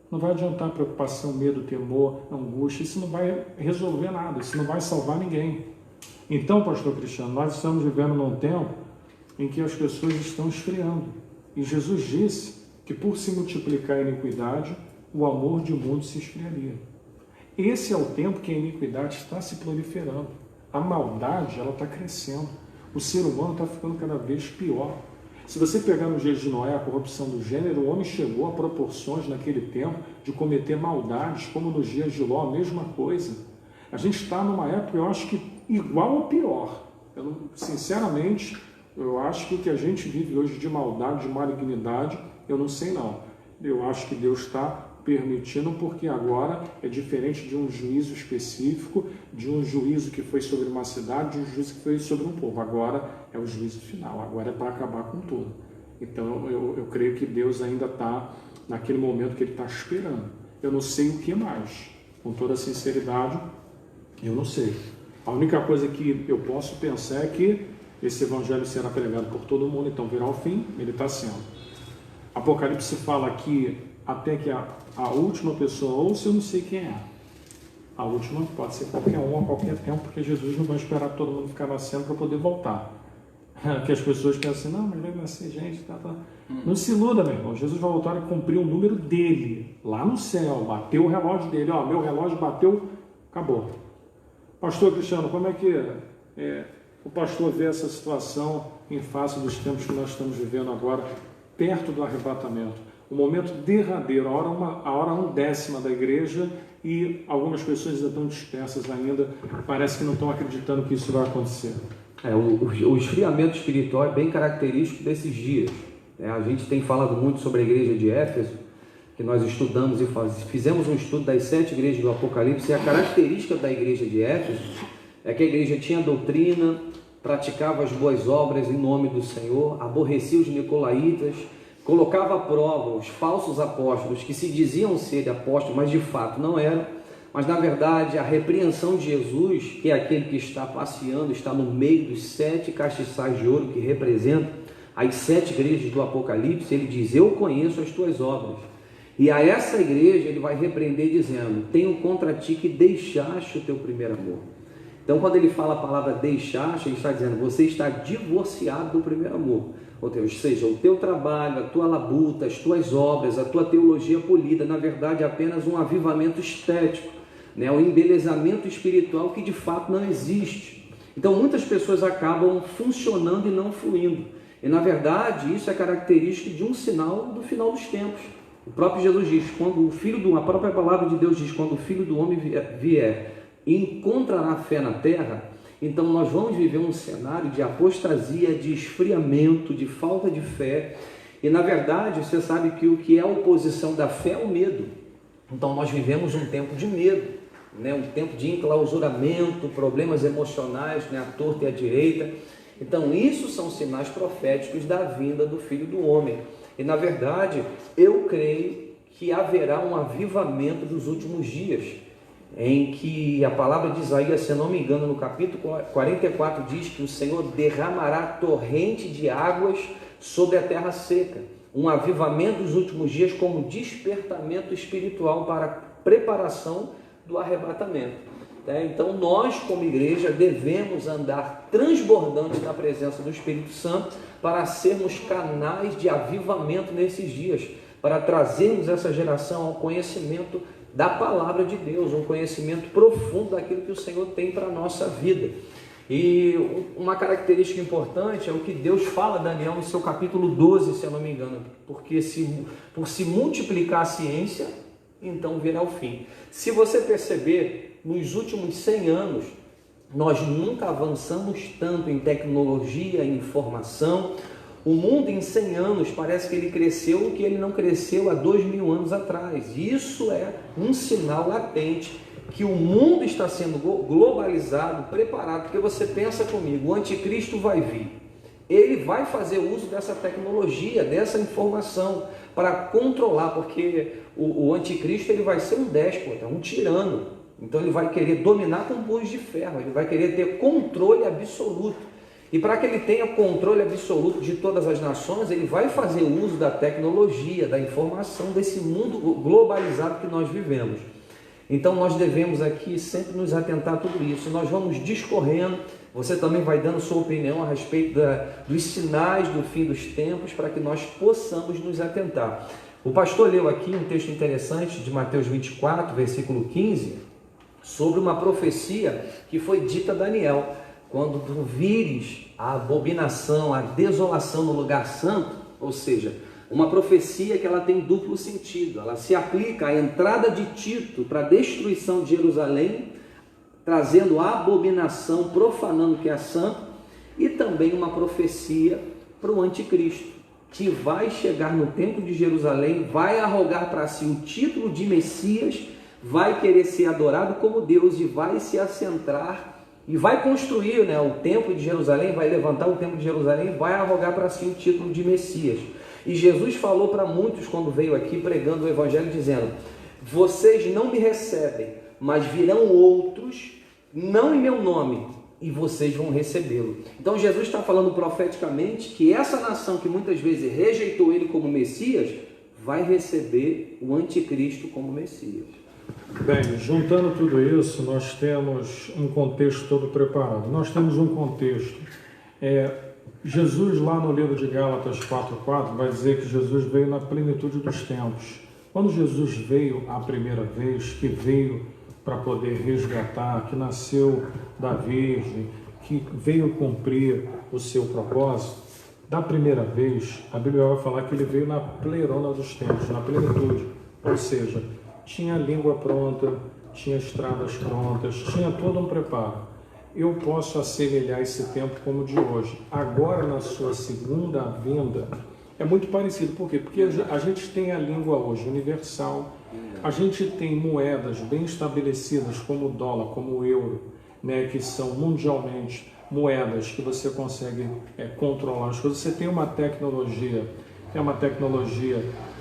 não vai adiantar preocupação, medo, temor, angústia, isso não vai resolver nada, isso não vai salvar ninguém. Então, pastor Cristiano, nós estamos vivendo num tempo em que as pessoas estão esfriando. E Jesus disse que por se multiplicar a iniquidade, o amor de mundo se esfriaria. Esse é o tempo que a iniquidade está se proliferando. A maldade, ela está crescendo. O ser humano está ficando cada vez pior. Se você pegar nos dias de Noé a corrupção do gênero, o homem chegou a proporções naquele tempo de cometer maldades, como nos dias de Ló, a mesma coisa. A gente está numa época, eu acho que igual ou pior. Sinceramente, eu acho que o que a gente vive hoje de maldade, de malignidade, eu não sei não. Eu acho que Deus está permitindo, porque agora é diferente de um juízo específico, de um juízo que foi sobre uma cidade, de um juízo que foi sobre um povo. Agora é o juízo final, agora é para acabar com tudo. Então eu creio que Deus ainda está naquele momento que Ele está esperando. Eu não sei o que mais, com toda sinceridade, eu não sei. A única coisa que eu posso pensar é que esse evangelho será pregado por todo mundo, então virá o fim, ele está sendo. Apocalipse fala que até que a última pessoa ouça, eu não sei quem é. A última pode ser qualquer um a qualquer tempo, porque Jesus não vai esperar todo mundo ficar nascendo para poder voltar. Que as pessoas pensam assim, não, mas vai nascer gente, tá. Não se iluda, meu irmão. Jesus vai voltar e cumprir o número dele, lá no céu, bateu o relógio dele, ó, meu relógio bateu, acabou. Pastor Cristiano, como é que o pastor vê essa situação em face dos tempos que nós estamos vivendo agora, perto do arrebatamento? O momento derradeiro, a hora 1/10 da igreja, e algumas pessoas ainda estão dispersas ainda, parece que não estão acreditando que isso vai acontecer. O esfriamento espiritual é bem característico desses dias. A gente tem falado muito sobre a igreja de Éfeso, que nós estudamos e fizemos um estudo das 7 igrejas do Apocalipse, e a característica da igreja de Éfeso é que a igreja tinha doutrina, praticava as boas obras em nome do Senhor, aborrecia os nicolaítas, colocava à prova os falsos apóstolos que se diziam ser apóstolos, mas de fato não eram. Mas na verdade a repreensão de Jesus, que é aquele que está passeando, está no meio dos 7 castiçais de ouro que representa às 7 igrejas do Apocalipse, ele diz: eu conheço as tuas obras. E a essa igreja ele vai repreender dizendo: tenho contra ti que deixaste o teu primeiro amor. Então, quando ele fala a palavra deixaste, ele está dizendo: você está divorciado do primeiro amor. Ou seja, o teu trabalho, a tua labuta, as tuas obras, a tua teologia polida, na verdade é apenas um avivamento estético, né? Um embelezamento espiritual que de fato não existe. Então, muitas pessoas acabam funcionando e não fluindo. E na verdade, isso é característica de um sinal do final dos tempos. O próprio Jesus diz, a própria palavra de Deus diz, quando o Filho do Homem vier e encontrará fé na terra, então nós vamos viver um cenário de apostasia, de esfriamento, de falta de fé. E na verdade, você sabe que o que é a oposição da fé é o medo. Então nós vivemos um tempo de medo, né? Um tempo de enclausuramento, problemas emocionais, né? À torta e à direita. Então isso são sinais proféticos da vinda do Filho do Homem. E na verdade, eu creio que haverá um avivamento dos últimos dias, em que a palavra de Isaías, se eu não me engano, no capítulo 44, diz que o Senhor derramará torrente de águas sobre a terra seca. Um avivamento dos últimos dias como despertamento espiritual para a preparação do arrebatamento. Então nós, como igreja, devemos andar transbordantes na presença do Espírito Santo para sermos canais de avivamento nesses dias, para trazermos essa geração ao conhecimento da palavra de Deus, um conhecimento profundo daquilo que o Senhor tem para a nossa vida. E uma característica importante é o que Deus fala a Daniel no seu capítulo 12, se eu não me engano, porque por se multiplicar a ciência, então virá o fim. Se você perceber, nos últimos 100 anos, nós nunca avançamos tanto em tecnologia, em informação. O mundo em 100 anos parece que ele cresceu o que ele não cresceu há 2000 anos atrás. Isso é um sinal latente que o mundo está sendo globalizado, preparado, porque você pensa comigo, o anticristo vai vir. Ele vai fazer uso dessa tecnologia, dessa informação para controlar, porque o anticristo ele vai ser um déspota, um tirano. Então ele vai querer dominar com punhos de ferro, ele vai querer ter controle absoluto. E para que ele tenha controle absoluto de todas as nações, ele vai fazer uso da tecnologia, da informação, desse mundo globalizado que nós vivemos. Então nós devemos aqui sempre nos atentar a tudo isso. Nós vamos discorrendo, você também vai dando sua opinião a respeito dos sinais do fim dos tempos, para que nós possamos nos atentar. O pastor leu aqui um texto interessante de Mateus 24, versículo 15, sobre uma profecia que foi dita a Daniel. Quando tu vires a abominação, a desolação no lugar santo, ou seja, uma profecia que ela tem duplo sentido, ela se aplica à entrada de Tito para a destruição de Jerusalém, trazendo a abominação, profanando o que é santo, e também uma profecia para o anticristo, que vai chegar no templo de Jerusalém, vai arrogar para si o título de Messias, vai querer ser adorado como Deus e vai se assentar e vai construir, o templo de Jerusalém, vai levantar o templo de Jerusalém e vai arrogar para si o título de Messias. E Jesus falou para muitos quando veio aqui pregando o evangelho, dizendo: vocês não me recebem, mas virão outros, não em meu nome, e vocês vão recebê-lo. Então Jesus está falando profeticamente que essa nação que muitas vezes rejeitou ele como Messias, vai receber o anticristo como Messias. Bem, juntando tudo isso, nós temos um contexto todo preparado. Nós temos um contexto. Jesus, lá no livro de Gálatas 4,4, vai dizer que Jesus veio na plenitude dos tempos. Quando Jesus veio a primeira vez, que veio para poder resgatar, que nasceu da Virgem, que veio cumprir o seu propósito, da primeira vez, a Bíblia vai falar que ele veio na plerona dos tempos, na plenitude, ou seja, tinha a língua pronta, tinha estradas prontas, tinha todo um preparo. Eu posso assemelhar esse tempo como o de hoje. Agora, na sua segunda vinda, é muito parecido. Por quê? Porque a gente tem a língua hoje universal, a gente tem moedas bem estabelecidas, como o dólar, como o euro, que são mundialmente moedas que você consegue controlar as coisas. Você tem uma tecnologia,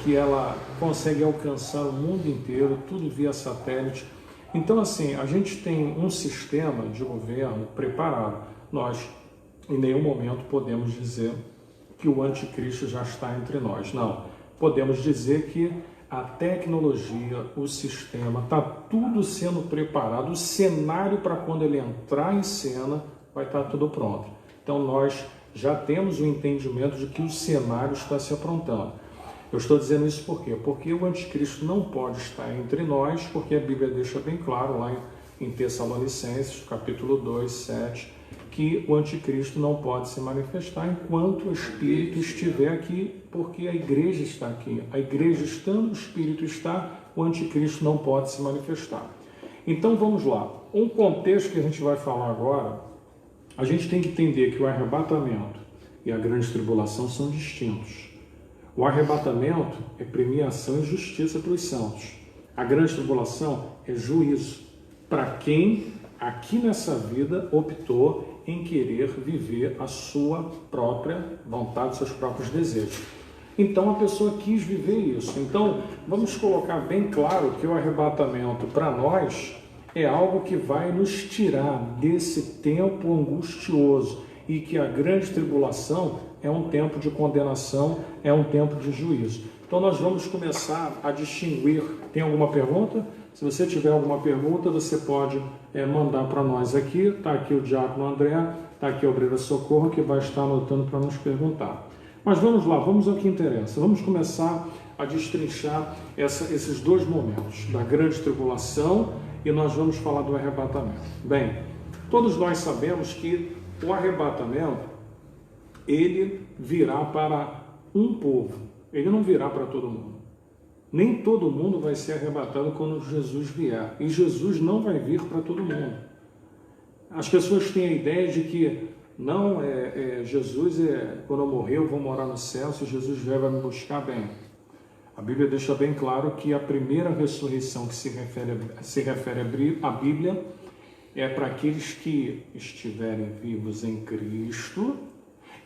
que ela consegue alcançar o mundo inteiro, tudo via satélite. Então, assim, a gente tem um sistema de governo preparado. Nós, em nenhum momento, podemos dizer que o anticristo já está entre nós. Não. Podemos dizer que a tecnologia, o sistema, está tudo sendo preparado, o cenário para quando ele entrar em cena vai estar tudo pronto. Então nós já temos o entendimento de que o cenário está se aprontando. Eu estou dizendo isso por quê? Porque o anticristo não pode estar entre nós, porque a Bíblia deixa bem claro lá em Tessalonicenses, capítulo 2, 7, que o anticristo não pode se manifestar enquanto o Espírito estiver aqui, porque a igreja está aqui. A igreja estando, o Espírito está, o anticristo não pode se manifestar. Então vamos lá. Um contexto que a gente vai falar agora, a gente tem que entender que o arrebatamento e a grande tribulação são distintos. O arrebatamento é premiação e justiça para os santos. A grande tribulação é juízo para quem aqui nessa vida optou em querer viver a sua própria vontade, seus próprios desejos. Então a pessoa quis viver isso. Então vamos colocar bem claro que o arrebatamento para nós é algo que vai nos tirar desse tempo angustioso e que a grande tribulação é um tempo de condenação, é um tempo de juízo. Então nós vamos começar a distinguir. Tem alguma pergunta? Se você tiver alguma pergunta, você pode mandar para nós aqui. Está aqui o diácono André, está aqui a obreira Socorro, que vai estar anotando para nos perguntar. Mas vamos lá, vamos ao que interessa. Vamos começar a destrinchar esses dois momentos, da grande tribulação, e nós vamos falar do arrebatamento. Bem, todos nós sabemos que o arrebatamento, ele virá para um povo, ele não virá para todo mundo. Nem todo mundo vai ser arrebatado quando Jesus vier. E Jesus não vai vir para todo mundo. As pessoas têm a ideia de que não, Jesus, quando eu morrer, eu vou morar no céu, se Jesus vier, vai me buscar bem. A Bíblia deixa bem claro que a primeira ressurreição que se refere à Bíblia é para aqueles que estiverem vivos em Cristo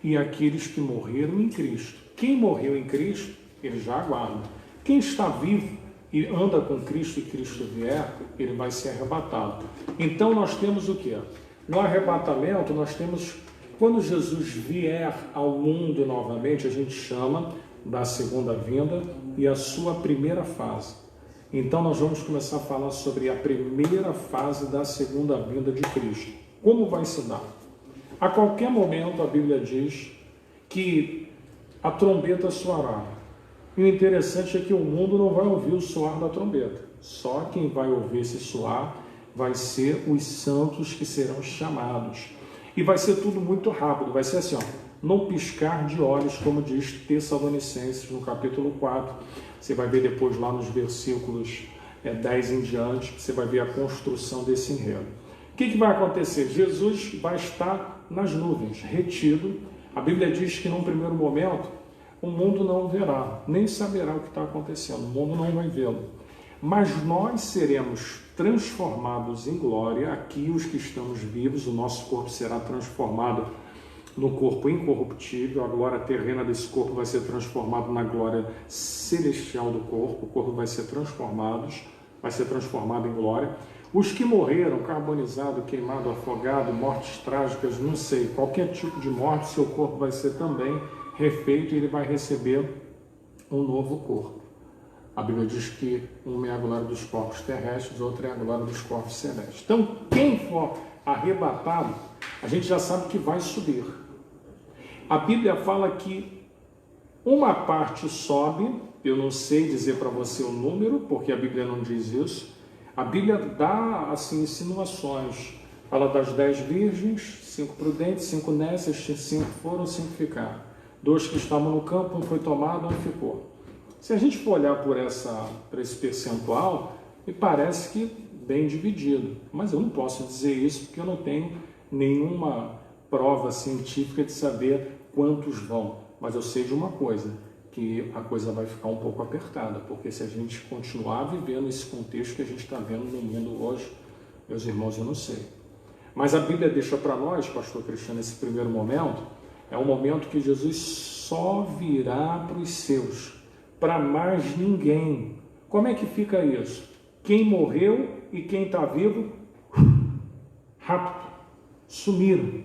e aqueles que morreram em Cristo. Quem morreu em Cristo, ele já aguarda. Quem está vivo e anda com Cristo e Cristo vier, ele vai ser arrebatado. Então nós temos o quê? No arrebatamento nós temos, quando Jesus vier ao mundo novamente, a gente chama da segunda vinda e a sua primeira fase. Então nós vamos começar a falar sobre a primeira fase da segunda vinda de Cristo. Como vai se dar? A qualquer momento a Bíblia diz que a trombeta soará. E o interessante é que o mundo não vai ouvir o soar da trombeta. Só quem vai ouvir esse soar vai ser os santos que serão chamados. E vai ser tudo muito rápido, vai ser assim, no piscar de olhos, como diz Tessalonicenses no capítulo 4. Você vai ver depois lá nos versículos 10 em diante, você vai ver a construção desse enredo. O que vai acontecer? Jesus vai estar nas nuvens, retido. A Bíblia diz que num primeiro momento o mundo não o verá, nem saberá o que está acontecendo, o mundo não vai vê-lo. Mas nós seremos transformados em glória, aqui os que estamos vivos, o nosso corpo será transformado no corpo incorruptível, a glória terrena desse corpo vai ser transformado na glória celestial do corpo, o corpo vai ser transformado em glória. Os que morreram, carbonizado, queimado, afogado, mortes trágicas, não sei, qualquer tipo de morte, seu corpo vai ser também refeito e ele vai receber um novo corpo. A Bíblia diz que uma é a glória dos corpos terrestres, outra é a glória dos corpos celestes. Então, quem for arrebatado, a gente já sabe que vai subir. A Bíblia fala que uma parte sobe, eu não sei dizer para você o número, porque a Bíblia não diz isso. A Bíblia dá assim, insinuações. Fala das 10 virgens, 5 prudentes, 5 nécias, 5 foram, 5 ficaram. 2 que estavam no campo, um foi tomado, um ficou. Se a gente for olhar por esse percentual, me parece que bem dividido. Mas eu não posso dizer isso porque eu não tenho nenhuma prova científica de saber quantos vão. Mas eu sei de uma coisa, que a coisa vai ficar um pouco apertada, porque se a gente continuar vivendo esse contexto que a gente está vendo no mundo hoje, meus irmãos, eu não sei. Mas a Bíblia deixa para nós, pastor Cristiano, esse primeiro momento, é um momento que Jesus só virá para os seus, para mais ninguém. Como é que fica isso? Quem morreu e quem está vivo, rápido, sumiram.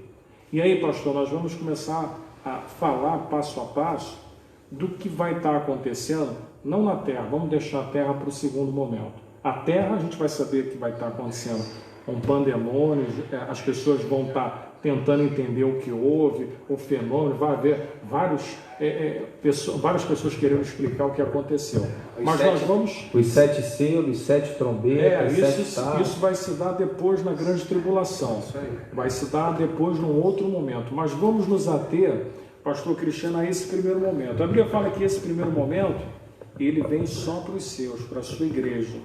E aí, pastor, nós vamos começar a falar passo a passo do que vai estar acontecendo, não na Terra, vamos deixar a Terra para o segundo momento. A Terra a gente vai saber que vai estar acontecendo um pandemônio, as pessoas vão estar tentando entender o que houve, o fenômeno, vai haver várias pessoas querendo explicar o que aconteceu. Nós vamos... Os 7 selos, 7 trombetas, 7 taças. Isso vai se dar depois na grande tribulação. Vai se dar depois num outro momento. Mas vamos nos ater, pastor Cristiano, a esse primeiro momento. A Bíblia fala que esse primeiro momento, ele vem só para os seus, para a sua igreja.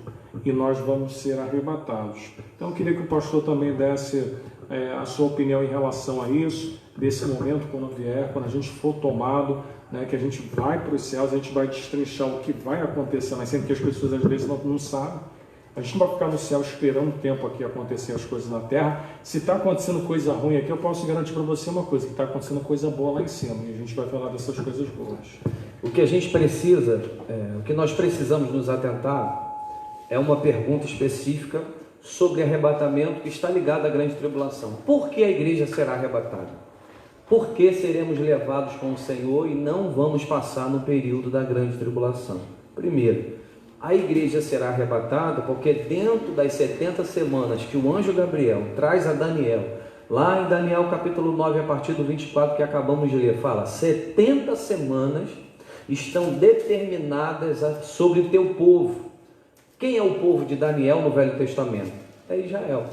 E nós vamos ser arrebatados. Então eu queria que o pastor também desse a sua opinião em relação a isso, desse momento quando vier, quando a gente for tomado, né, que a gente vai para os céus, a gente vai destrinchar o que vai acontecer, mas sendo que as pessoas às vezes não sabem. A gente não vai ficar no céu esperando um tempo aqui acontecer as coisas na terra. Se está acontecendo coisa ruim aqui, eu posso garantir para você uma coisa, que está acontecendo coisa boa lá em cima, e a gente vai falar dessas coisas boas. O que a gente precisa, o que nós precisamos nos atentar é uma pergunta específica sobre arrebatamento que está ligada à grande tribulação. Por que a igreja será arrebatada? Por que seremos levados com o Senhor e não vamos passar no período da grande tribulação? Primeiro, a igreja será arrebatada porque dentro das 70 semanas que o anjo Gabriel traz a Daniel, lá em Daniel capítulo 9, a partir do 24 que acabamos de ler, fala: 70 semanas estão determinadas sobre o teu povo. Quem é o povo de Daniel no Velho Testamento? É Israel.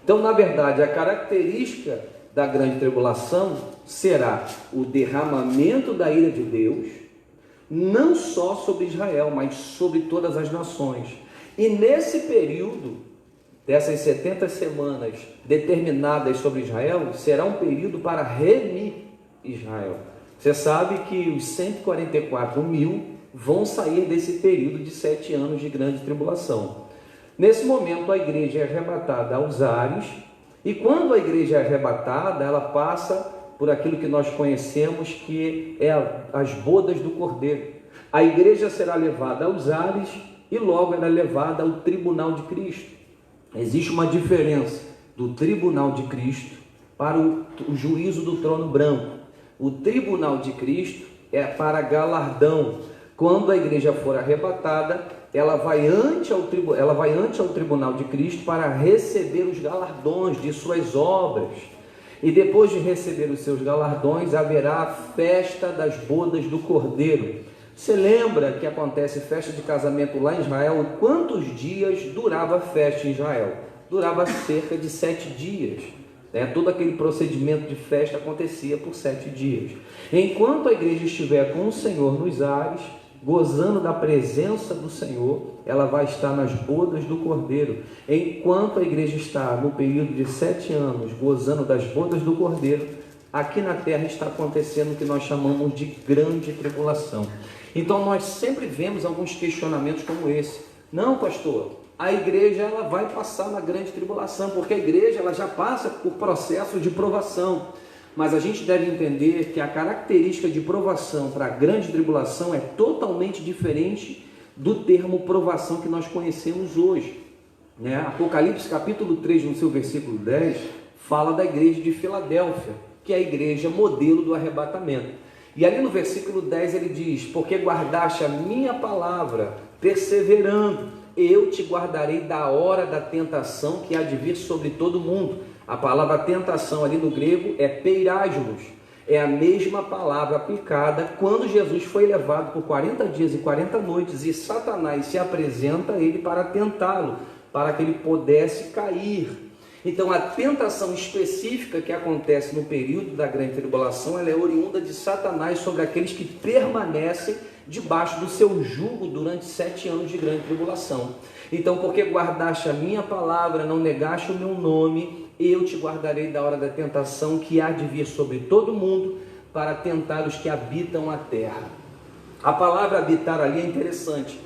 Então, na verdade, a característica da grande tribulação será o derramamento da ira de Deus, não só sobre Israel, mas sobre todas as nações. E nesse período, dessas 70 semanas determinadas sobre Israel, será um período para remir Israel. Você sabe que os 144 mil vão sair desse período de 7 anos de grande tribulação. Nesse momento, a igreja é arrebatada aos ares, e quando a igreja é arrebatada, ela passa por aquilo que nós conhecemos, que é as bodas do Cordeiro. A igreja será levada aos ares e logo ela é levada ao tribunal de Cristo. Existe uma diferença do tribunal de Cristo para o juízo do trono branco. O tribunal de Cristo é para galardão. Quando a igreja for arrebatada, ela vai ante ao tribunal de Cristo para receber os galardões de suas obras. E depois de receber os seus galardões, haverá a festa das bodas do Cordeiro. Você lembra que acontece festa de casamento lá em Israel? Quantos dias durava a festa em Israel? Durava cerca de 7 dias. Todo aquele procedimento de festa acontecia por 7 dias. Enquanto a igreja estiver com o Senhor nos ares, gozando da presença do Senhor, ela vai estar nas bodas do Cordeiro. Enquanto a igreja está no período de 7 anos, gozando das bodas do Cordeiro, aqui na terra está acontecendo o que nós chamamos de grande tribulação. Então nós sempre vemos alguns questionamentos como esse. Não, pastor, a igreja ela vai passar na grande tribulação, porque a igreja ela já passa por processo de provação. Mas a gente deve entender que a característica de provação para a grande tribulação é totalmente diferente do termo provação que nós conhecemos hoje. Apocalipse capítulo 3, no seu versículo 10, fala da igreja de Filadélfia, que é a igreja modelo do arrebatamento. E ali no versículo 10 ele diz: porque guardaste a minha palavra, perseverando, eu te guardarei da hora da tentação que há de vir sobre todo mundo. A palavra tentação ali no grego é peirasmos, é a mesma palavra aplicada quando Jesus foi levado por 40 dias e 40 noites e Satanás se apresenta a ele para tentá-lo, para que ele pudesse cair. Então a tentação específica que acontece no período da grande tribulação, ela é oriunda de Satanás sobre aqueles que permanecem debaixo do seu jugo durante 7 anos de grande tribulação. Então, porque guardaste a minha palavra, não negaste o meu nome, eu te guardarei da hora da tentação que há de vir sobre todo mundo para tentar os que habitam a terra. A palavra habitar ali é interessante.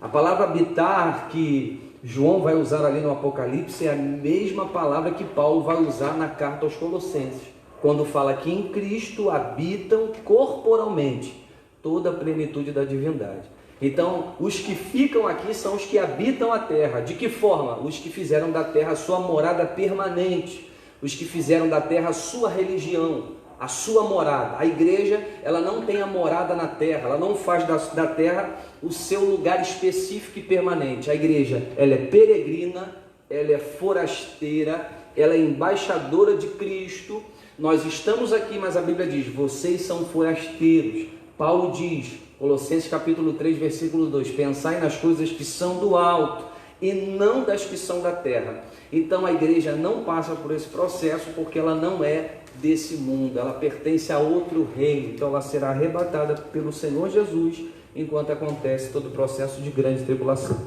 A palavra habitar que João vai usar ali no Apocalipse é a mesma palavra que Paulo vai usar na carta aos Colossenses, quando fala que em Cristo habitam corporalmente toda a plenitude da divindade. Então, os que ficam aqui são os que habitam a terra. De que forma? Os que fizeram da terra sua morada permanente, os que fizeram da terra sua religião. a sua morada. A igreja, ela não tem a morada na terra, ela não faz da terra o seu lugar específico e permanente. A igreja, ela é peregrina, ela é forasteira, ela é embaixadora de Cristo. Nós estamos aqui, mas a Bíblia diz, vocês são forasteiros. Paulo diz, Colossenses capítulo 3, versículo 2, pensai nas coisas que são do alto e não das que são da terra. Então a igreja não passa por esse processo porque ela não é desse mundo, ela pertence a outro reino. Então ela será arrebatada pelo Senhor Jesus enquanto acontece todo o processo de grande tribulação.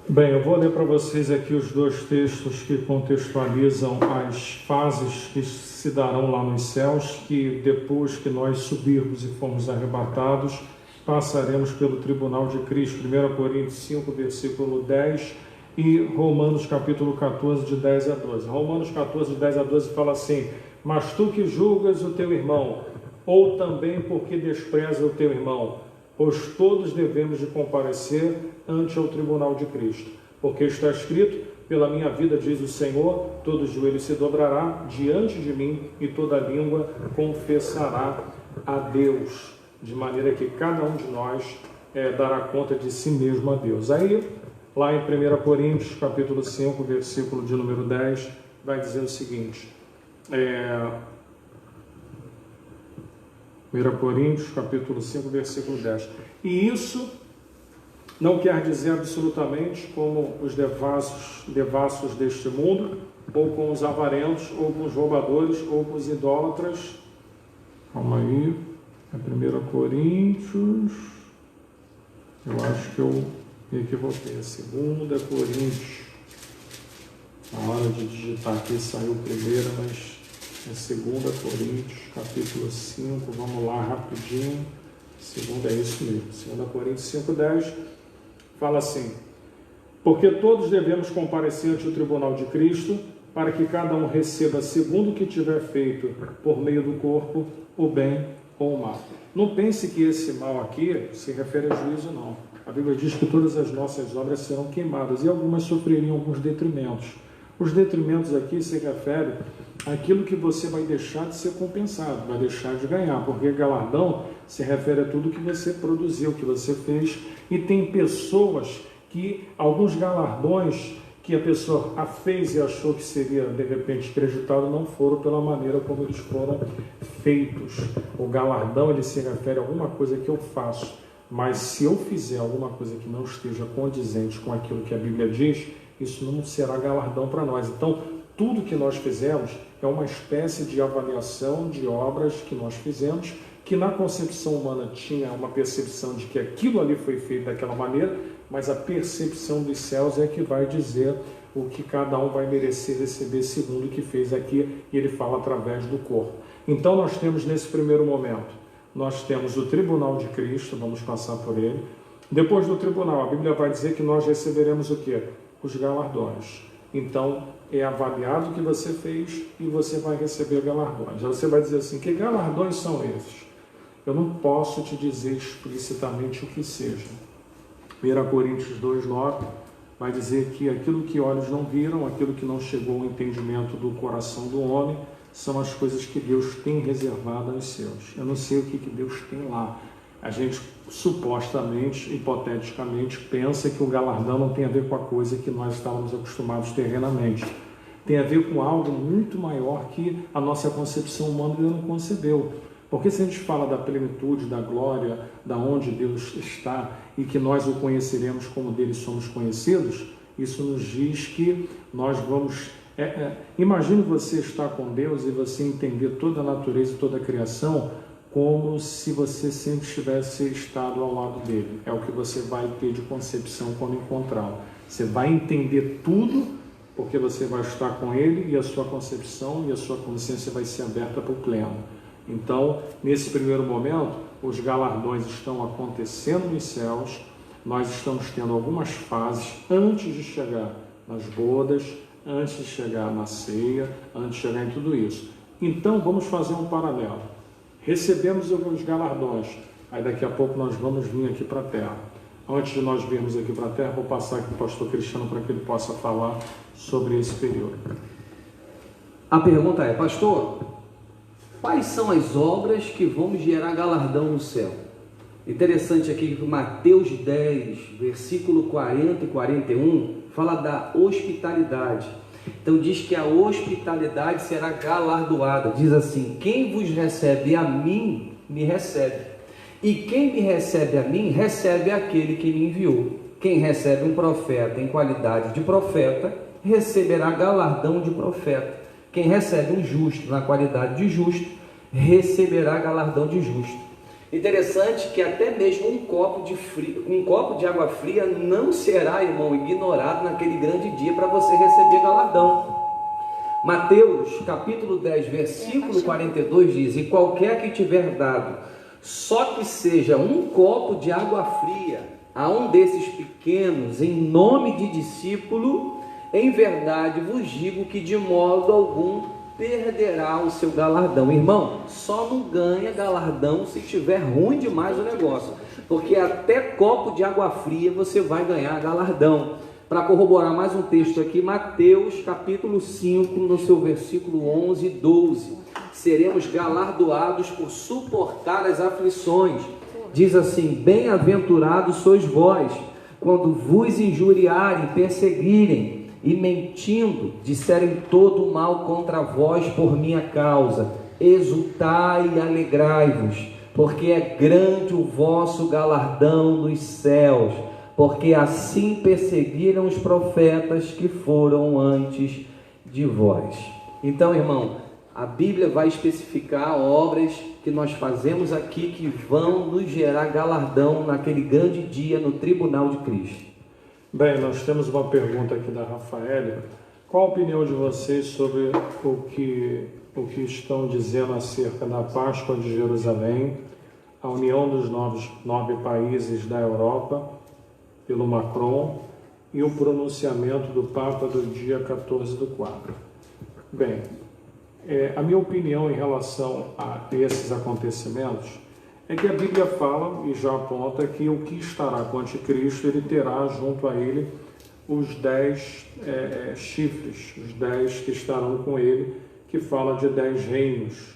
Bem, eu vou ler para vocês aqui os dois textos que contextualizam as fases que se darão lá nos céus, que depois que nós subirmos e formos arrebatados, passaremos pelo tribunal de Cristo. 1 Coríntios 5, versículo 10 e Romanos capítulo 14, de 10 a 12. Romanos 14, de 10 a 12 fala assim: mas tu que julgas o teu irmão, ou também porque despreza o teu irmão, pois todos devemos de comparecer ante o tribunal de Cristo. Porque está escrito, pela minha vida, diz o Senhor, todo joelho se dobrará diante de mim e toda língua confessará a Deus. De maneira que cada um de nós dará conta de si mesmo a Deus. Aí, lá em 1 Coríntios, capítulo 5, versículo de número 10, vai dizer o seguinte... 1 Coríntios, capítulo 5, versículo 10. E isso não quer dizer absolutamente como os devassos deste mundo, ou com os avarentos, ou com os roubadores, ou com os idólatras. Calma aí. É 1 Coríntios. Eu acho que eu me equivoquei. É 2 Coríntios. Na hora de digitar aqui saiu primeira, mas... é 2 Coríntios, capítulo 5, vamos lá rapidinho, é isso mesmo, 2 Coríntios 5, 10, fala assim: porque todos devemos comparecer ante o tribunal de Cristo, para que cada um receba segundo o que tiver feito por meio do corpo, o bem ou o mal. Não pense que esse mal aqui se refere a juízo, não. A Bíblia diz que todas as nossas obras serão queimadas, e algumas sofreriam alguns detrimentos. Os detrimentos aqui se referem àquilo que você vai deixar de ser compensado, vai deixar de ganhar, porque galardão se refere a tudo que você produziu, que você fez, e tem pessoas que, alguns galardões que a pessoa a fez e achou que seria de repente acreditado, não foram pela maneira como eles foram feitos. O galardão, ele se refere a alguma coisa que eu faço, mas se eu fizer alguma coisa que não esteja condizente com aquilo que a Bíblia diz, isso não será galardão para nós. Então, tudo que nós fizemos é uma espécie de avaliação de obras que nós fizemos, que na concepção humana tinha uma percepção de que aquilo ali foi feito daquela maneira, mas a percepção dos céus é que vai dizer o que cada um vai merecer receber segundo o que fez aqui, e ele fala através do corpo. Então, nós temos nesse primeiro momento, nós temos o tribunal de Cristo, vamos passar por ele. Depois do tribunal, a Bíblia vai dizer que nós receberemos o quê? Os galardões. Então, é avaliado o que você fez e você vai receber galardões. Aí você vai dizer assim: que galardões são esses? Eu não posso te dizer explicitamente o que seja. 1 Coríntios 2,9 vai dizer que aquilo que olhos não viram, aquilo que não chegou ao entendimento do coração do homem, são as coisas que Deus tem reservado aos seus. Eu não sei o que Deus tem lá. A gente supostamente, hipoteticamente, pensa que o galardão não tem a ver com a coisa que nós estávamos acostumados terrenamente. Tem a ver com algo muito maior que a nossa concepção humana ainda não concebeu. Porque se a gente fala da plenitude, da glória, da onde Deus está e que nós o conheceremos como dele somos conhecidos, isso nos diz que nós vamos... imagine você estar com Deus e você entender toda a natureza e toda a criação como se você sempre tivesse estado ao lado dele. É o que você vai ter de concepção quando encontrá-lo. Você vai entender tudo, porque você vai estar com ele, e a sua concepção e a sua consciência vai ser aberta para o pleno. Então, nesse primeiro momento, os galardões estão acontecendo nos céus, nós estamos tendo algumas fases antes de chegar nas bodas, antes de chegar na ceia, antes de chegar em tudo isso. Então, vamos fazer um paralelo. Recebemos alguns galardões, aí daqui a pouco nós vamos vir aqui para a terra. Antes de nós virmos aqui para a terra, vou passar aqui para o pastor Cristiano para que ele possa falar sobre esse período. A pergunta é: pastor, Quais são as obras que vão gerar galardão no céu? Interessante aqui que Mateus 10, versículo 40 e 41, fala da hospitalidade. Então diz que a hospitalidade será galardoada. Diz assim: quem vos recebe a mim, me recebe. E quem me recebe a mim, recebe aquele que me enviou. Quem recebe um profeta em qualidade de profeta, receberá galardão de profeta. Quem recebe um justo na qualidade de justo, receberá galardão de justo. Interessante que até mesmo um copo de água fria não será, irmão, ignorado naquele grande dia para você receber galardão. Mateus capítulo 10, versículo 42 diz: e qualquer que tiver dado, só que seja um copo de água fria, a um desses pequenos, em nome de discípulo, em verdade vos digo que de modo algum perderá o seu galardão. Irmão, só não ganha galardão se estiver ruim demais o negócio, porque até copo de água fria você vai ganhar galardão. Para corroborar mais um texto aqui, Mateus capítulo 5, no seu versículo 11 e 12, seremos galardoados por suportar as aflições. Diz assim: bem-aventurados sois vós, quando vos injuriarem, perseguirem, e mentindo, disserem todo o mal contra vós por minha causa. Exultai e alegrai-vos, porque é grande o vosso galardão nos céus, porque assim perseguiram os profetas que foram antes de vós. Então, irmão, a Bíblia vai especificar obras que nós fazemos aqui que vão nos gerar galardão naquele grande dia no tribunal de Cristo. Bem, nós temos uma pergunta aqui da Rafaela. Qual a opinião de vocês sobre o que estão dizendo acerca da Páscoa de Jerusalém, a união dos nove países da Europa pelo Macron e o pronunciamento do Papa do dia 14/4? Bem, a minha opinião em relação a esses acontecimentos é que a Bíblia fala e já aponta que o que estará com o anticristo, ele terá junto a ele os 10 chifres, os 10 que estarão com ele, que fala de 10 reinos.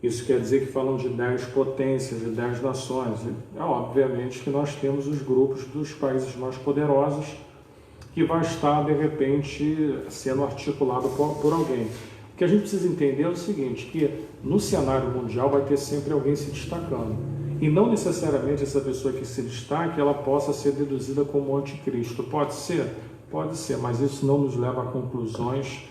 Isso quer dizer que falam de 10 potências, de 10 nações. E, obviamente que nós temos os grupos dos países mais poderosos, que vai estar, de repente, sendo articulado por alguém. O que a gente precisa entender é o seguinte, que no cenário mundial vai ter sempre alguém se destacando. E não necessariamente essa pessoa que se destaque, ela possa ser deduzida como anticristo. Pode ser? Pode ser, mas isso não nos leva a conclusões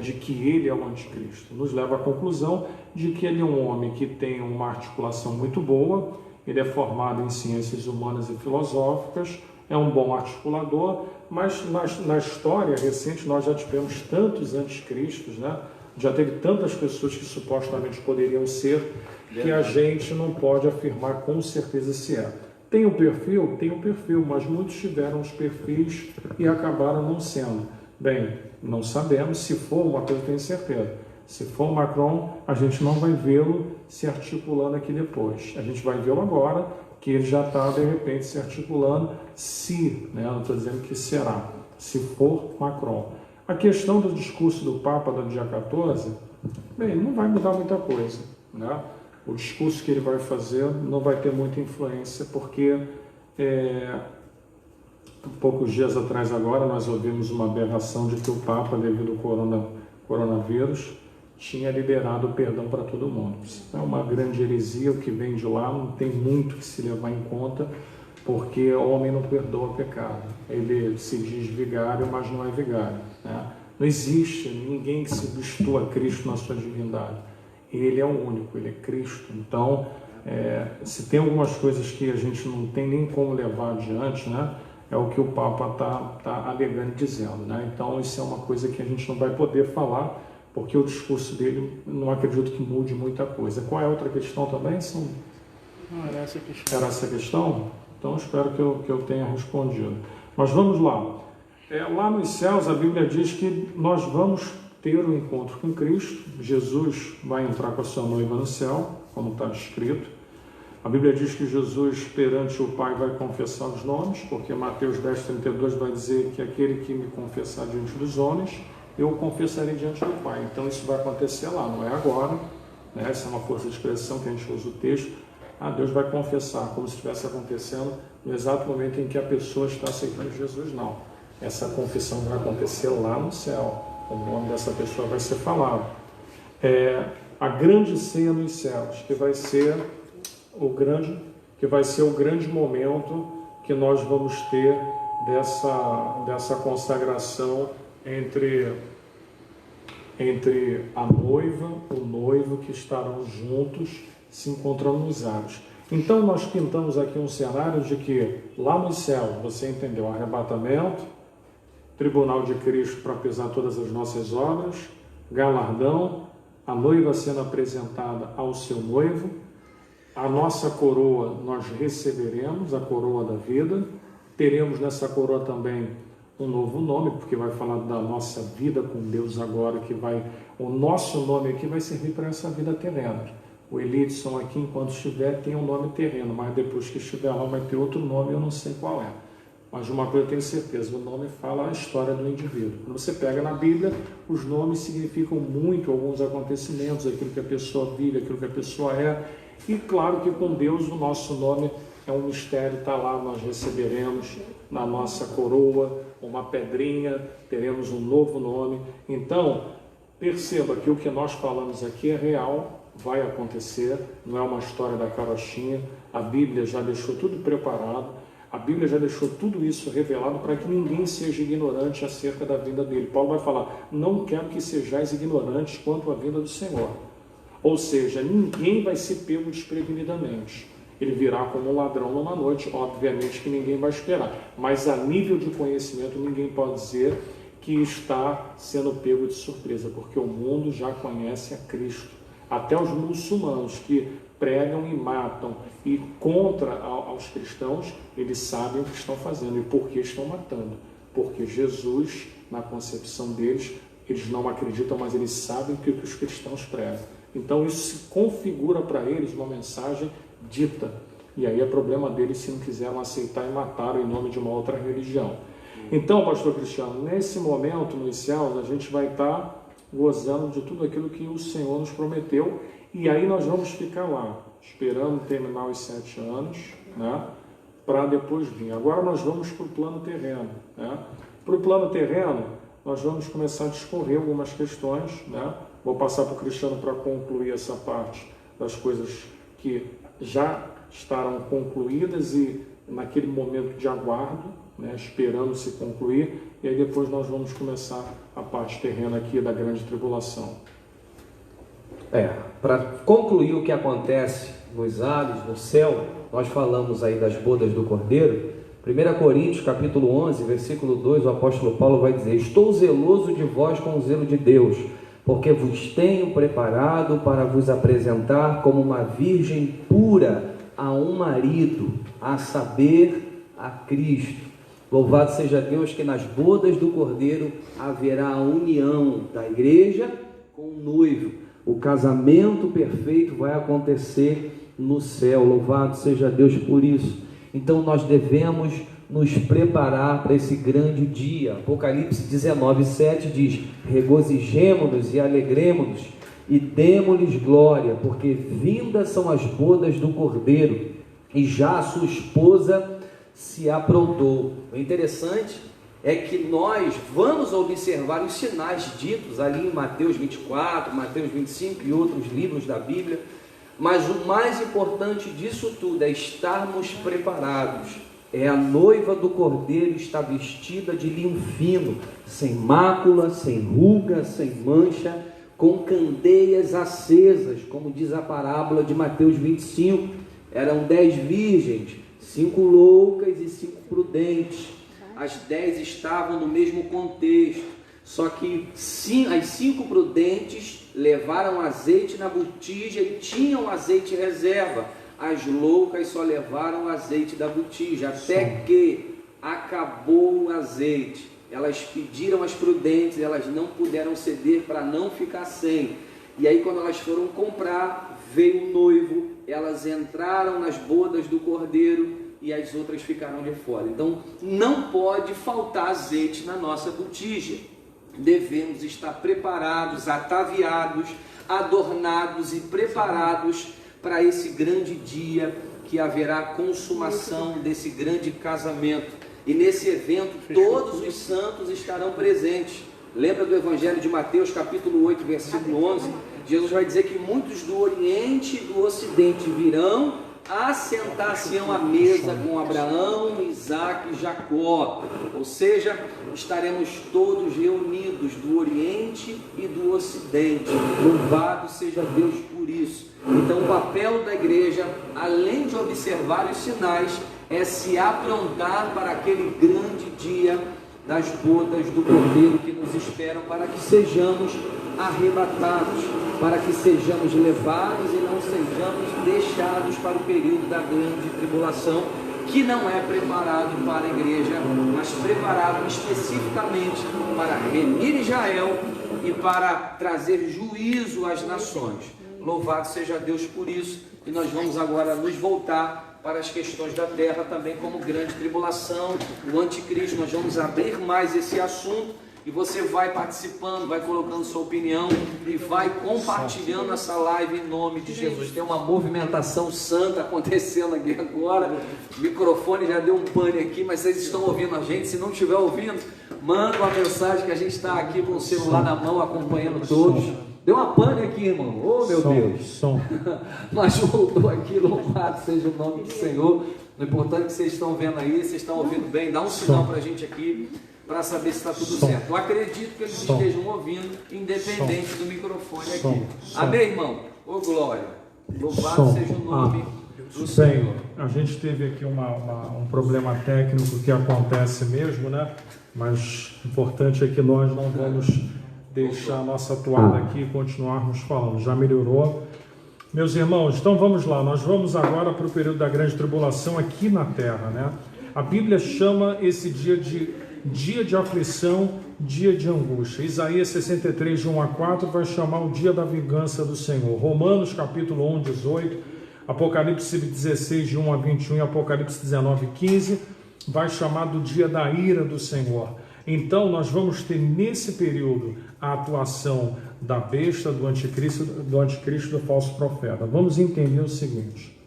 de que ele é o anticristo. Nos leva à conclusão de que ele é um homem que tem uma articulação muito boa, ele é formado em ciências humanas e filosóficas, é um bom articulador, mas na história recente nós já tivemos tantos anticristos, né? Já teve tantas pessoas que supostamente poderiam ser, que a gente não pode afirmar com certeza se é. Tem um perfil? Tem um perfil, mas muitos tiveram os perfis e acabaram não sendo. Bem, não sabemos. Se for, uma coisa eu tenho certeza. Se for o Macron, a gente não vai vê-lo se articulando aqui depois. A gente vai vê-lo agora, que ele já está, de repente, se articulando, se, né? Não estou dizendo que será, se for Macron. A questão do discurso do Papa do dia 14, bem, não vai mudar muita coisa, né? O discurso que ele vai fazer não vai ter muita influência, porque poucos dias atrás agora nós ouvimos uma aberração de que o Papa, devido ao coronavírus, tinha liberado o perdão para todo mundo. Isso é uma grande heresia, o que vem de lá não tem muito que se levar em conta, porque o homem não perdoa pecado. Ele se diz vigário, mas não é vigário, né? Não existe ninguém que substitua a Cristo na sua divindade. Ele é o único, ele é Cristo. Então, se tem algumas coisas que a gente não tem nem como levar adiante, né? É o que o Papa está alegando e dizendo, né? Então, isso é uma coisa que a gente não vai poder falar, porque o discurso dele, não acredito que mude muita coisa. Qual é a outra questão também? Era essa questão. Era essa questão? Então, espero que eu tenha respondido. Mas vamos lá. Lá nos céus, a Bíblia diz que nós vamos ter um encontro com Cristo. Jesus vai entrar com a sua noiva no céu, como está escrito. A Bíblia diz que Jesus, perante o Pai, vai confessar os nomes, porque Mateus 10:32 vai dizer que aquele que me confessar diante dos homens, eu o confessarei diante do Pai. Então, isso vai acontecer lá, não é agora, né? Essa é uma força de expressão que a gente usa o texto. Deus vai confessar, como se estivesse acontecendo no exato momento em que a pessoa está aceitando Jesus. Não. Essa confissão vai acontecer lá no céu. O nome dessa pessoa vai ser falado. A grande ceia nos céus, que vai ser o grande momento que nós vamos ter dessa consagração entre a noiva, o noivo, que estarão juntos se encontrando nos ares. Então nós pintamos aqui um cenário de que lá no céu, você entendeu, arrebatamento, tribunal de Cristo para pesar todas as nossas obras, galardão, a noiva sendo apresentada ao seu noivo, a nossa coroa nós receberemos, a coroa da vida, teremos nessa coroa também um novo nome, porque vai falar da nossa vida com Deus agora, o nosso nome aqui vai servir para essa vida terrena. O Elidson aqui, enquanto estiver, tem um nome terreno, mas depois que estiver lá vai ter outro nome, eu não sei qual é. Mas de uma coisa eu tenho certeza, o nome fala a história do indivíduo. Quando você pega na Bíblia, os nomes significam muito alguns acontecimentos, aquilo que a pessoa vive, aquilo que a pessoa é. E claro que com Deus o nosso nome é um mistério, está lá, nós receberemos na nossa coroa uma pedrinha, teremos um novo nome. Então, perceba que o que nós falamos aqui é real, vai acontecer, não é uma história da carochinha. A Bíblia já deixou tudo preparado, a Bíblia já deixou tudo isso revelado para que ninguém seja ignorante acerca da vinda dele. Paulo vai falar, não quero que sejais ignorantes quanto à vinda do Senhor. Ou seja, ninguém vai ser pego desprevenidamente. Ele virá como um ladrão numa noite, obviamente que ninguém vai esperar. Mas a nível de conhecimento, ninguém pode dizer que está sendo pego de surpresa, porque o mundo já conhece a Cristo. Até os muçulmanos que pregam e matam e contra aos cristãos, eles sabem o que estão fazendo e por que estão matando. Porque Jesus, na concepção deles, eles não acreditam, mas eles sabem o que os cristãos pregam. Então isso se configura para eles uma mensagem dita. E aí é problema deles se não quiseram aceitar e mataram em nome de uma outra religião. Então, pastor Cristiano, nesse momento nos céus, a gente vai estar gozando de tudo aquilo que o Senhor nos prometeu. E aí nós vamos ficar lá, esperando terminar os 7 anos, né, para depois vir. Agora nós vamos para o plano terreno. Né? Para o plano terreno, nós vamos começar a discorrer algumas questões. Né? Vou passar para o Cristiano para concluir essa parte das coisas que já estarão concluídas e naquele momento de aguardo, né, esperando se concluir, e aí depois nós vamos começar a parte terrena aqui da grande tribulação. Para concluir o que acontece nos ares, no céu, nós falamos aí das bodas do Cordeiro. 1 Coríntios capítulo 11, versículo 2, o apóstolo Paulo vai dizer: estou zeloso de vós com o zelo de Deus, porque vos tenho preparado para vos apresentar como uma virgem pura a um marido, a saber, a Cristo. Louvado seja Deus que nas bodas do Cordeiro haverá a união da igreja com o noivo. O casamento perfeito vai acontecer no céu. Louvado seja Deus por isso. Então nós devemos nos preparar para esse grande dia. Apocalipse 19:7 diz: regozijemo-nos e alegremo-nos e demo-lhes glória, porque vindas são as bodas do Cordeiro e já a sua esposa se aprontou. O interessante é que nós vamos observar os sinais ditos ali em Mateus 24, Mateus 25 e outros livros da Bíblia, mas o mais importante disso tudo é estarmos preparados. É a noiva do Cordeiro está vestida de linho fino, sem mácula, sem ruga, sem mancha, com candeias acesas, como diz a parábola de Mateus 25. Eram 10 virgens, 5 loucas e 5 prudentes. As 10 estavam no mesmo contexto, só que as 5 prudentes levaram azeite na botija e tinham azeite reserva. As loucas só levaram o azeite da botija, até que acabou o azeite. Elas pediram às prudentes, elas não puderam ceder para não ficar sem. E aí quando elas foram comprar, veio o noivo, elas entraram nas bodas do Cordeiro e as outras ficaram de fora. Então não pode faltar azeite na nossa botija. Devemos estar preparados, ataviados, adornados e preparados para esse grande dia que haverá consumação desse grande casamento. E nesse evento todos os santos estarão presentes. Lembra do Evangelho de Mateus, capítulo 8, versículo 11? Jesus vai dizer que muitos do Oriente e do Ocidente virão assentar-se à mesa com Abraão, Isaac e Jacó. Ou seja, estaremos todos reunidos do Oriente e do Ocidente. Louvado seja Deus por isso. Então o papel da igreja, além de observar os sinais, é se aprontar para aquele grande dia das bodas do Cordeiro que nos esperam, para que sejamos arrebatados, para que sejamos levados e não sejamos deixados para o período da grande tribulação, que não é preparado para a igreja, mas preparado especificamente para remir Israel e para trazer juízo às nações. Louvado seja Deus por isso. E nós vamos agora nos voltar para as questões da terra também, como grande tribulação, o anticristo. Nós vamos abrir mais esse assunto e você vai participando, vai colocando sua opinião e vai compartilhando essa live em nome de Jesus. Tem uma movimentação santa acontecendo aqui agora. O microfone já deu um pane aqui, mas vocês estão ouvindo a gente. Se não estiver ouvindo, manda uma mensagem que a gente está aqui com o celular na mão acompanhando todos. Deu uma pane aqui, irmão. Oh, meu Deus. Mas voltou aqui, louvado seja o nome do Senhor. O importante é que vocês estão vendo aí, vocês estão ouvindo bem. Dá um sinal para a gente aqui, para saber se está tudo certo. Eu acredito que eles estejam ouvindo, independente do microfone aqui. Amém, irmão? Ô, glória. Louvado seja o nome do Senhor. A gente teve aqui um problema técnico que acontece mesmo, né? Mas o importante é que nós não vamos deixar a nossa toada aqui e continuarmos falando. Já melhorou. Meus irmãos, então vamos lá. Nós vamos agora para o período da grande tribulação aqui na terra, né? A Bíblia chama esse dia de aflição, dia de angústia. Isaías 63, de 1 a 4, vai chamar o dia da vingança do Senhor. Romanos, capítulo 1, 18, Apocalipse 16, de 1 a 21 e Apocalipse 19, 15, vai chamar do dia da ira do Senhor. Então, nós vamos ter nesse período a atuação da besta, do anticristo e do falso profeta. Vamos entender o seguinte: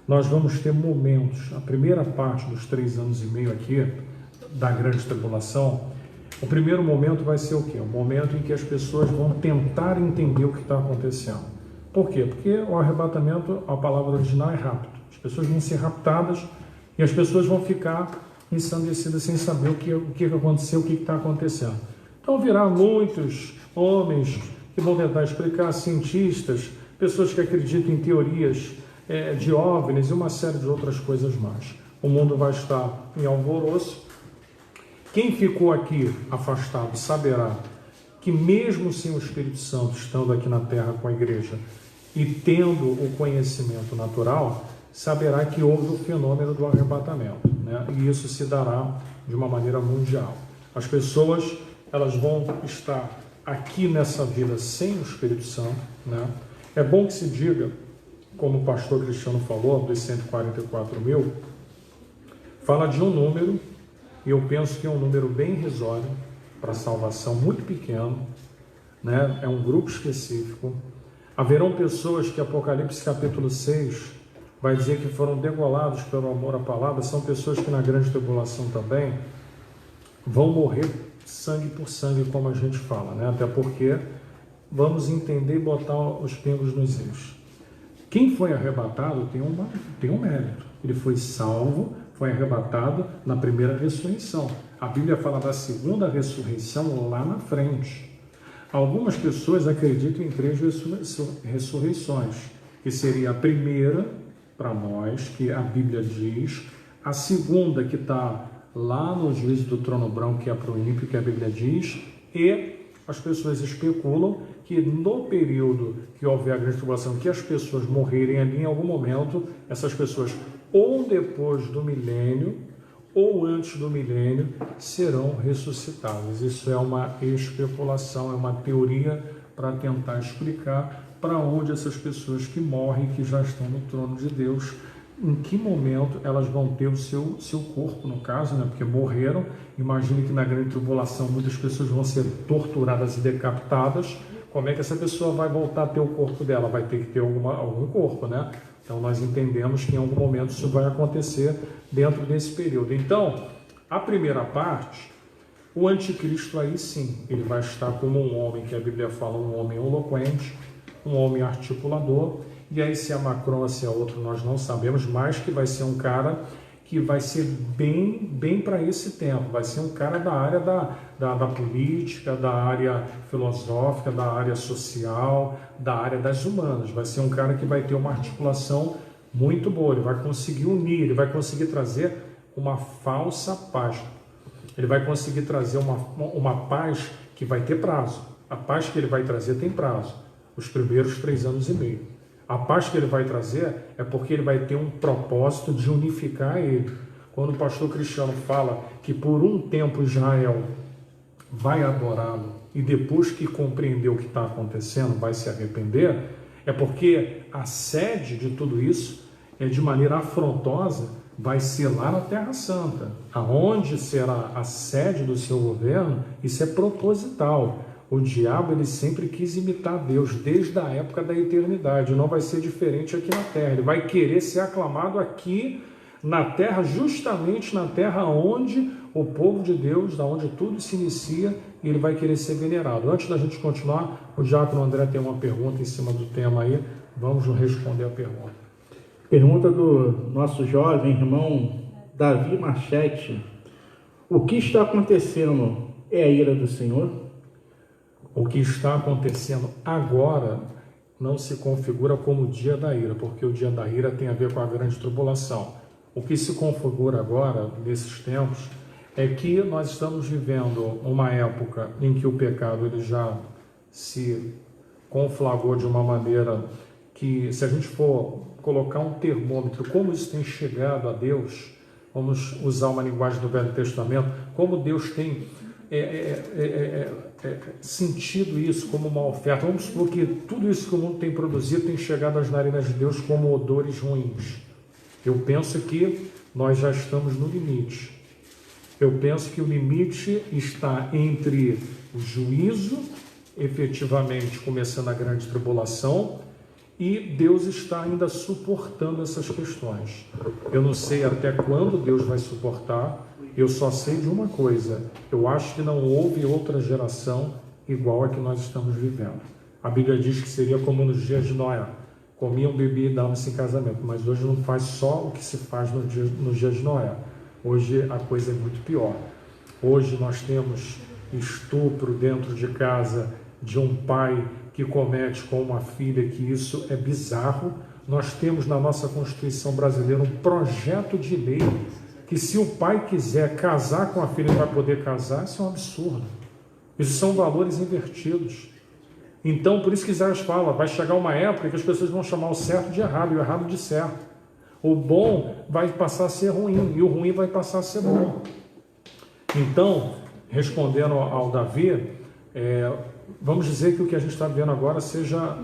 nós vamos ter momentos, a primeira parte dos 3 anos e meio aqui, da grande tribulação, o primeiro momento vai ser o quê? O momento em que as pessoas vão tentar entender o que está acontecendo. Por quê? Porque o arrebatamento, a palavra original é rápido. As pessoas vão ser raptadas e as pessoas vão ficar ensandecidas sem saber o que aconteceu, o que está acontecendo. Então virá muitos homens que vão tentar explicar, cientistas, pessoas que acreditam em teorias de OVNIs e uma série de outras coisas mais. O mundo vai estar em alvoroço. Quem ficou aqui afastado saberá que mesmo sem o Espírito Santo estando aqui na terra com a igreja e tendo o conhecimento natural, saberá que houve o fenômeno do arrebatamento, né? E isso se dará de uma maneira mundial. As pessoas, elas vão estar aqui nessa vida sem o Espírito Santo, né? É bom que se diga, como o pastor Cristiano falou, dos 144 mil, fala de um número, e eu penso que é um número bem irrisório para a salvação, muito pequeno, né? É um grupo específico. Haverão pessoas que Apocalipse capítulo 6 vai dizer que foram degolados pelo amor à palavra, são pessoas que na grande tribulação também vão morrer sangue por sangue, como a gente fala, né? Até porque vamos entender e botar os pingos nos is. Quem foi arrebatado tem um mérito. Ele foi salvo, foi arrebatado na primeira ressurreição. A Bíblia fala da segunda ressurreição lá na frente. Algumas pessoas acreditam em 3 ressurreições, que seria a primeira, para nós, que a Bíblia diz, a segunda, que está lá no juízo do trono branco, que é para o ímpio, que a Bíblia diz, e as pessoas especulam que no período que houver a grande tribulação, que as pessoas morrerem ali em algum momento, essas pessoas, ou depois do milênio, ou antes do milênio, serão ressuscitadas. Isso é uma especulação, é uma teoria para tentar explicar para onde essas pessoas que morrem, que já estão no trono de Deus, em que momento elas vão ter o seu corpo, no caso, né? Porque morreram. Imagine que na grande tribulação muitas pessoas vão ser torturadas e decapitadas, como é que essa pessoa vai voltar a ter o corpo dela? Vai ter que ter algum corpo, né? Então nós entendemos que em algum momento isso vai acontecer dentro desse período. Então, a primeira parte, o anticristo aí sim, ele vai estar como um homem, que a Bíblia fala, um homem eloquente, um homem articulador, e aí se é Macron ou se é outro nós não sabemos, mas que vai ser um cara que vai ser bem para esse tempo, vai ser um cara da área da política, da área filosófica, da área social, da área das humanas, vai ser um cara que vai ter uma articulação muito boa, ele vai conseguir unir, ele vai conseguir trazer uma falsa paz, ele vai conseguir trazer uma paz que vai ter prazo, a paz que ele vai trazer tem prazo, os primeiros 3 anos e meio. A paz que ele vai trazer é porque ele vai ter um propósito de unificar ele. Quando o pastor Cristiano fala que por um tempo Israel vai adorá-lo e depois que compreender o que está acontecendo vai se arrepender, é porque a sede de tudo isso é de maneira afrontosa, vai ser lá na Terra Santa. Aonde será a sede do seu governo, isso é proposital. O diabo ele sempre quis imitar Deus desde a época da eternidade. Não vai ser diferente aqui na terra. Ele vai querer ser aclamado aqui na terra, justamente na terra onde o povo de Deus, da onde tudo se inicia, e ele vai querer ser venerado. Antes da gente continuar, o diácono André tem uma pergunta em cima do tema aí. Vamos responder a pergunta. Pergunta do nosso jovem irmão Davi Machete. O que está acontecendo é a ira do Senhor? O que está acontecendo agora não se configura como o dia da ira, porque o dia da ira tem a ver com a grande tribulação. O que se configura agora, nesses tempos, é que nós estamos vivendo uma época em que o pecado ele já se conflagrou de uma maneira que, se a gente for colocar um termômetro, como isso tem chegado a Deus, vamos usar uma linguagem do Velho Testamento, como Deus tem sentido isso como uma oferta. Vamos supor que tudo isso que o mundo tem produzido tem chegado às narinas de Deus como odores ruins. Eu penso que nós já estamos no limite. Eu penso que o limite está entre o juízo, efetivamente começando a grande tribulação, e Deus está ainda suportando essas questões. Eu não sei até quando Deus vai suportar. Eu só sei de uma coisa, eu acho que não houve outra geração igual a que nós estamos vivendo. A Bíblia diz que seria como nos dias de Noé, comiam, bebiam e davam-se em casamento, mas hoje não faz só o que se faz nos dias de Noé. Hoje a coisa é muito pior. Hoje nós temos estupro dentro de casa de um pai que comete com uma filha, que isso é bizarro. Nós temos na nossa Constituição brasileira um projeto de lei que se o pai quiser casar com a filha, ele vai poder casar. Isso é um absurdo. Isso são valores invertidos. Então, por isso que Isaías fala, vai chegar uma época que as pessoas vão chamar o certo de errado e o errado de certo. O bom vai passar a ser ruim e o ruim vai passar a ser bom. Então, respondendo ao Davi, vamos dizer que o que a gente está vendo agora seja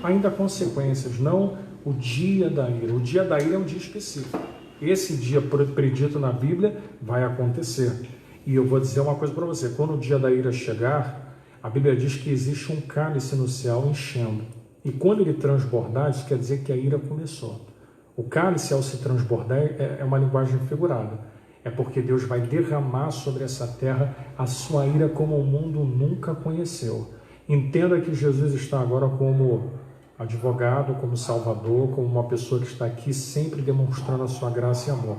ainda consequências, não o dia da ira. O dia da ira é um dia específico. Esse dia predito na Bíblia vai acontecer. E eu vou dizer uma coisa para você, quando o dia da ira chegar, a Bíblia diz que existe um cálice no céu enchendo. E quando ele transbordar, isso quer dizer que a ira começou. O cálice, ao se transbordar, é uma linguagem figurada. É porque Deus vai derramar sobre essa terra a sua ira como o mundo nunca conheceu. Entenda que Jesus está agora como advogado, como salvador, como uma pessoa que está aqui sempre demonstrando a sua graça e amor.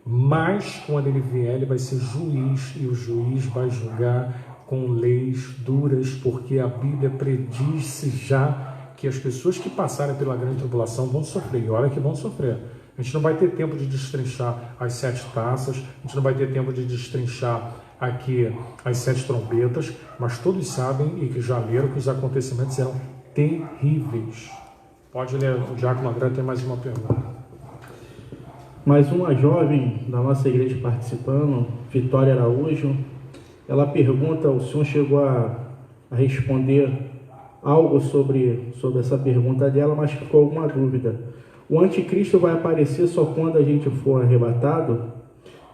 Mas, quando ele vier, ele vai ser juiz, e o juiz vai julgar com leis duras, porque a Bíblia prediz já que as pessoas que passarem pela grande tribulação vão sofrer, e olha que vão sofrer. A gente não vai ter tempo de destrinchar as 7 taças, a gente não vai ter tempo de destrinchar aqui as 7 trombetas, mas todos sabem e que já leram que os acontecimentos serão terríveis. Pode ler, o diácono André tem mais uma pergunta. Mais uma jovem da nossa igreja participando, Vitória Araújo, ela pergunta, o senhor chegou a responder algo sobre essa pergunta dela, mas ficou alguma dúvida. O anticristo vai aparecer só quando a gente for arrebatado?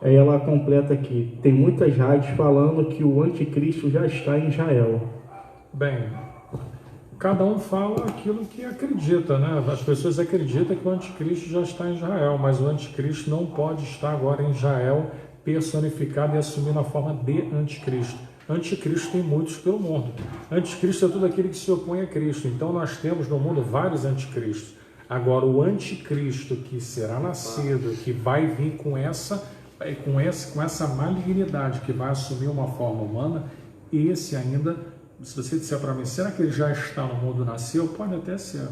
Aí ela completa aqui, tem muitas rádios falando que o anticristo já está em Israel. Bem, cada um fala aquilo que acredita, né? As pessoas acreditam que o anticristo já está em Israel, mas o anticristo não pode estar agora em Israel personificado e assumindo a forma de anticristo. Anticristo tem muitos pelo mundo. Anticristo é tudo aquele que se opõe a Cristo. Então nós temos no mundo vários anticristos. Agora o anticristo que será nascido, que vai vir com essa malignidade, que vai assumir uma forma humana, esse ainda, se você disser para mim, será que ele já está no mundo, nasceu? Pode até ser.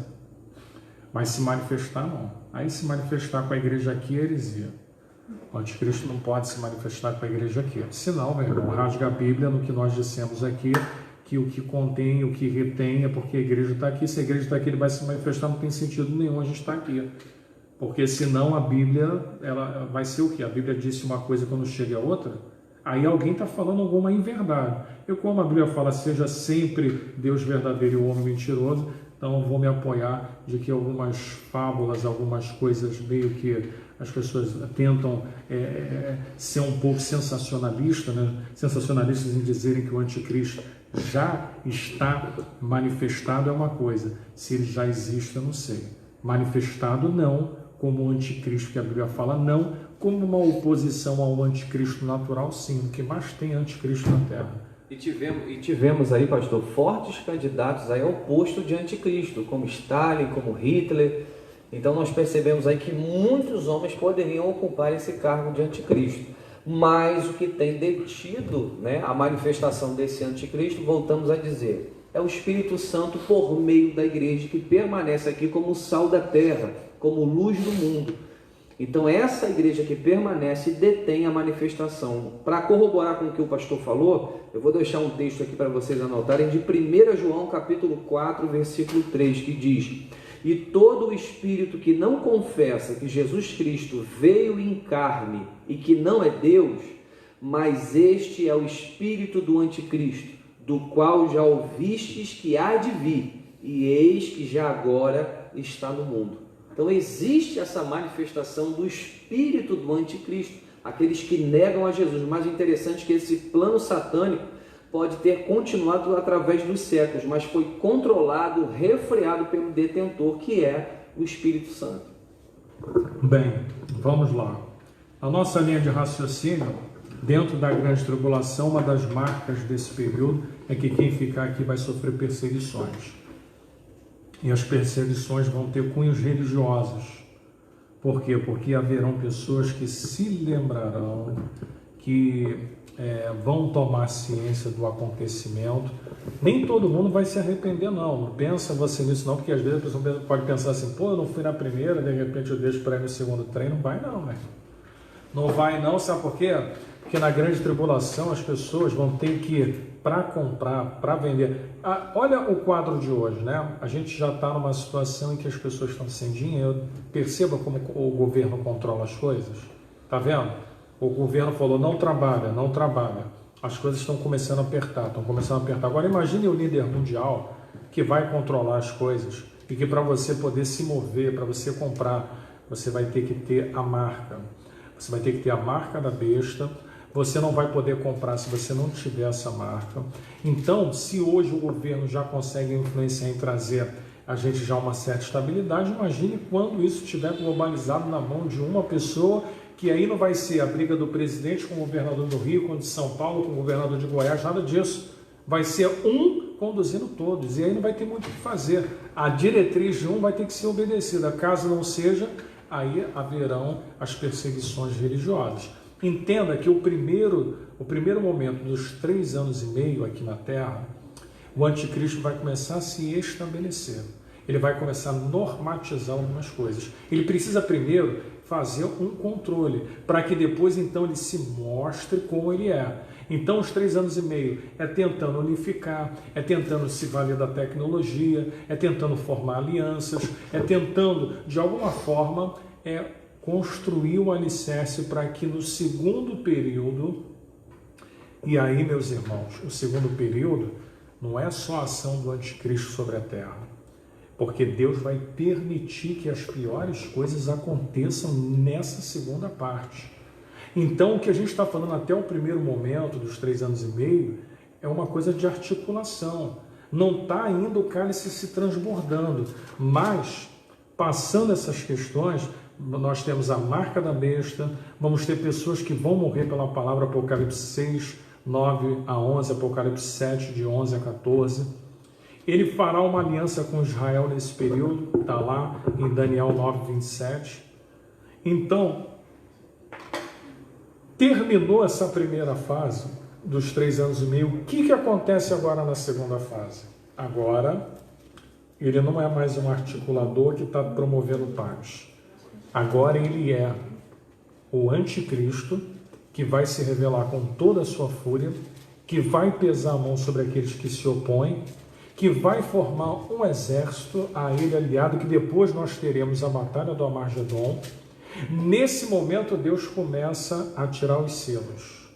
Mas se manifestar, não. Aí se manifestar com a igreja aqui é heresia. O anticristo não pode se manifestar com a igreja aqui. Senão, meu irmão, rasga a Bíblia no que nós dissemos aqui, que o que contém, o que retém é porque a igreja está aqui. Se a igreja está aqui, ele vai se manifestar, não tem sentido nenhum a gente estar aqui. Porque senão a Bíblia, ela vai ser o quê? A Bíblia disse uma coisa quando chega a outra, aí alguém está falando alguma inverdade. Eu, como a Bíblia fala, seja sempre Deus verdadeiro e o homem mentiroso, então vou me apoiar de que algumas fábulas, algumas coisas meio que as pessoas tentam ser um pouco sensacionalistas, né? Sensacionalistas em dizerem que o anticristo já está manifestado é uma coisa, se ele já existe eu não sei. Manifestado não, como o anticristo que a Bíblia fala, não, como uma oposição ao anticristo natural, sim, o que mais tem anticristo na Terra. E tivemos aí, pastor, fortes candidatos aí ao posto de anticristo, como Stalin, como Hitler. Então nós percebemos aí que muitos homens poderiam ocupar esse cargo de anticristo. Mas o que tem detido, né, a manifestação desse anticristo, voltamos a dizer, é o Espírito Santo por meio da igreja que permanece aqui como sal da terra, como luz do mundo. Então essa igreja que permanece detém a manifestação. Para corroborar com o que o pastor falou, eu vou deixar um texto aqui para vocês anotarem de 1 João capítulo 4, versículo 3, que diz: e todo o espírito que não confessa que Jesus Cristo veio em carne e que não é Deus, mas este é o espírito do anticristo, do qual já ouvistes que há de vir, e eis que já agora está no mundo. Então existe essa manifestação do espírito do anticristo, aqueles que negam a Jesus. Mas o interessante é que esse plano satânico pode ter continuado através dos séculos, mas foi controlado, refreado pelo detentor, que é o Espírito Santo. Bem, vamos lá. A nossa linha de raciocínio, dentro da grande tribulação, uma das marcas desse período é que quem ficar aqui vai sofrer perseguições. E as perseguições vão ter cunhos religiosos. Por quê? Porque haverão pessoas que se lembrarão, que vão tomar ciência do acontecimento. Nem todo mundo vai se arrepender, não. Não pensa você nisso, não, porque às vezes a pessoa pode pensar assim, pô, eu não fui na primeira, de repente eu deixo para ir no segundo trem. Não vai não, né? Não vai não, sabe por quê? Porque na grande tribulação as pessoas vão ter que, para comprar, para vender. Olha o quadro de hoje, né? A gente já está numa situação em que as pessoas estão sem dinheiro. Perceba como o governo controla as coisas. Tá vendo? O governo falou, não trabalha, não trabalha. As coisas estão começando a apertar, Agora imagine o líder mundial que vai controlar as coisas e que para você poder se mover, para você comprar, você vai ter que ter a marca. Você vai ter que ter a marca da besta. Você não vai poder comprar se você não tiver essa marca. Então, se hoje o governo já consegue influenciar em trazer a gente já uma certa estabilidade, imagine quando isso estiver globalizado na mão de uma pessoa, que aí não vai ser a briga do presidente com o governador do Rio, com o de São Paulo, com o governador de Goiás, nada disso. Vai ser um conduzindo todos, e aí não vai ter muito o que fazer. A diretriz de um vai ter que ser obedecida. Caso não seja, aí haverão as perseguições religiosas. Entenda que o primeiro momento dos 3 anos e meio aqui na Terra, o anticristo vai começar a se estabelecer. Ele vai começar a normatizar algumas coisas. Ele precisa primeiro fazer um controle, para que depois então ele se mostre como ele é. Então os 3 anos e meio é tentando unificar, é tentando se valer da tecnologia, é tentando formar alianças, é tentando de alguma forma construir o alicerce para que no segundo período, e aí meus irmãos, o segundo período não é só a ação do anticristo sobre a terra, porque Deus vai permitir que as piores coisas aconteçam nessa segunda parte. Então o que a gente está falando até o primeiro momento dos 3 anos e meio é uma coisa de articulação. Não está ainda o cálice se transbordando, mas passando essas questões, nós temos a marca da besta, vamos ter pessoas que vão morrer pela palavra, Apocalipse 6, 9 a 11, Apocalipse 7, de 11 a 14. Ele fará uma aliança com Israel nesse período, está lá em Daniel 9, 27. Então, terminou essa primeira fase dos 3 anos e meio. O que acontece agora na segunda fase? Agora, ele não é mais um articulador que está promovendo paz. Agora ele é o anticristo, que vai se revelar com toda a sua fúria, que vai pesar a mão sobre aqueles que se opõem, que vai formar um exército a ele aliado, que depois nós teremos a batalha do Armagedon. Nesse momento Deus começa a tirar os selos.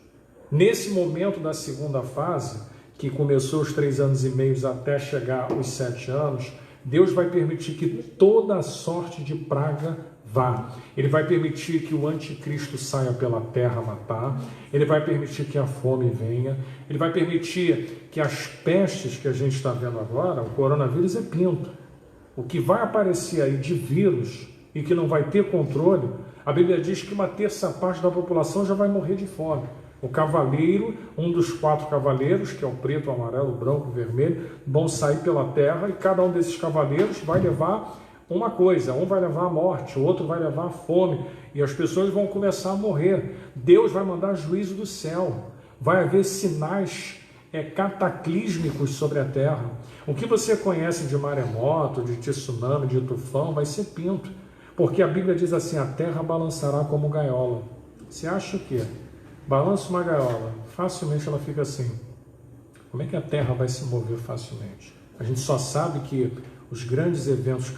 Nesse momento da segunda fase, que começou os 3 anos e meio até chegar aos 7 anos, Deus vai permitir que toda sorte de praga vá. Ele vai permitir que o anticristo saia pela terra matar. Ele vai permitir que a fome venha. Ele vai permitir que as pestes que a gente está vendo agora, o coronavírus é pinto. O que vai aparecer aí de vírus e que não vai ter controle, a Bíblia diz que uma terça parte da população já vai morrer de fome. O cavaleiro, um dos 4 cavaleiros, que é o preto, o amarelo, o branco, o vermelho, vão sair pela terra e cada um desses cavaleiros vai levar uma coisa. Um vai levar a morte, o outro vai levar a fome e as pessoas vão começar a morrer. Deus vai mandar juízo do céu. Vai haver sinais cataclísmicos sobre a terra. O que você conhece de maremoto, de tsunami, de tufão, vai ser pinto. Porque a Bíblia diz assim, a terra balançará como gaiola. Você acha o quê? Balança uma gaiola, facilmente ela fica assim. Como é que a terra vai se mover facilmente? A gente só sabe que os grandes eventos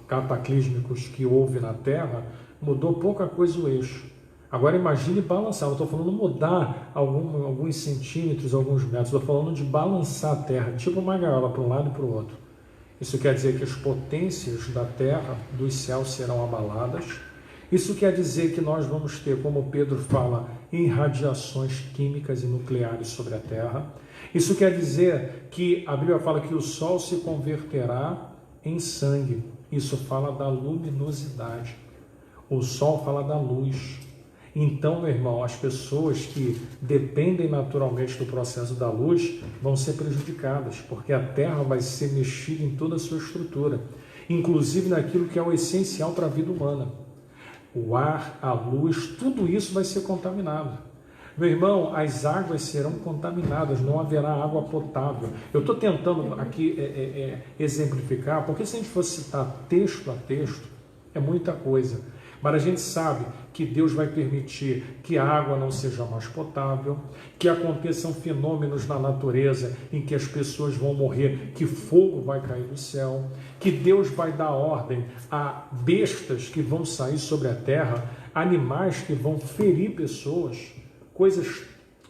cataclísmicos que houve na terra mudou pouca coisa o eixo. Agora imagine balançar, eu estou falando mudar alguns centímetros, alguns metros, estou falando de balançar a terra, tipo uma gaiola para um lado e para o outro. Isso quer dizer que as potências da terra, dos céus serão abaladas. Isso quer dizer que nós vamos ter, como Pedro fala, irradiações químicas e nucleares sobre a terra. Isso quer dizer que a Bíblia fala que o sol se converterá em sangue. Isso fala da luminosidade. O sol fala da luz. Então, meu irmão, as pessoas que dependem naturalmente do processo da luz vão ser prejudicadas, porque a terra vai ser mexida em toda a sua estrutura, inclusive naquilo que é o essencial para a vida humana. O ar, a luz, tudo isso vai ser contaminado. Meu irmão, as águas serão contaminadas, não haverá água potável. Eu estou tentando aqui exemplificar, porque se a gente fosse citar texto a texto, é muita coisa. Mas a gente sabe que Deus vai permitir que a água não seja mais potável, que aconteçam fenômenos na natureza em que as pessoas vão morrer, que fogo vai cair do céu, que Deus vai dar ordem a bestas que vão sair sobre a terra, animais que vão ferir pessoas, coisas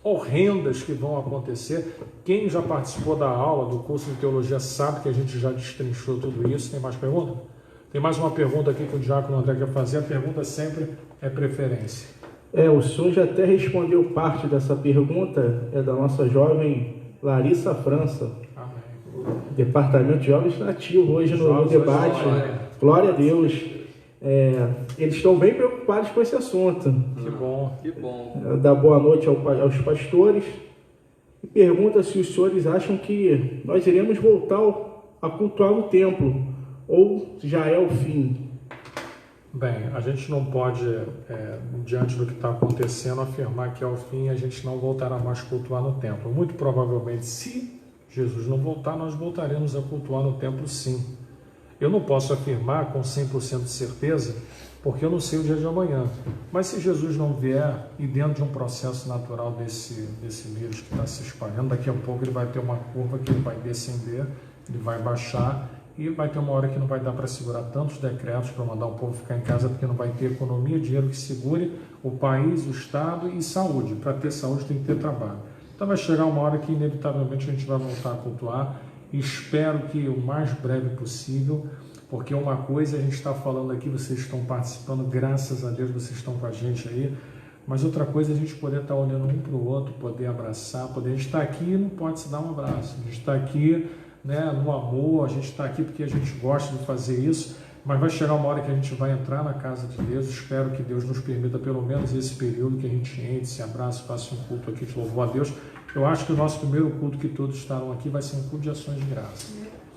horrendas que vão acontecer. Quem já participou da aula do curso de teologia sabe que a gente já destrinchou tudo isso. Tem mais pergunta? Tem mais uma pergunta aqui que o diácono André quer fazer. A pergunta sempre é preferência. O senhor já até respondeu parte dessa pergunta, é da nossa jovem Larissa França. Amém. Departamento de Jovens Nativo, hoje no debate. Glória a Deus. Eles estão bem preocupados com esse assunto. Que bom. Que bom. Dá boa noite aos pastores. E pergunta se os senhores acham que nós iremos voltar a cultuar no templo, ou já é o fim? Bem, a gente não pode, diante do que está acontecendo, afirmar que é o fim e a gente não voltará mais a cultuar no templo. Muito provavelmente, se Jesus não voltar, nós voltaremos a cultuar no templo sim. Eu não posso afirmar com 100% de certeza, porque eu não sei o dia de amanhã. Mas se Jesus não vier, e dentro de um processo natural desse vírus que está se espalhando, daqui a pouco ele vai ter uma curva que ele vai descender, ele vai baixar, e vai ter uma hora que não vai dar para segurar tantos decretos para mandar o povo ficar em casa, porque não vai ter economia, dinheiro que segure o país, o Estado e saúde. Para ter saúde tem que ter trabalho. Então vai chegar uma hora que inevitavelmente a gente vai voltar a cultuar, e espero que o mais breve possível, porque uma coisa a gente está falando aqui, vocês estão participando, graças a Deus vocês estão com a gente aí, Mas outra coisa é a gente poder estar olhando um para o outro, poder abraçar, poder estar aqui e não pode se dar um abraço. A gente está aqui, né, no amor, a gente está aqui porque a gente gosta de fazer isso, mas vai chegar uma hora que a gente vai entrar na casa de Deus. Espero que Deus nos permita pelo menos esse período que a gente entre, se abraça, faça um culto aqui de louvor a Deus. Eu acho que o nosso primeiro culto que todos estarão aqui vai ser um culto de ações de graça.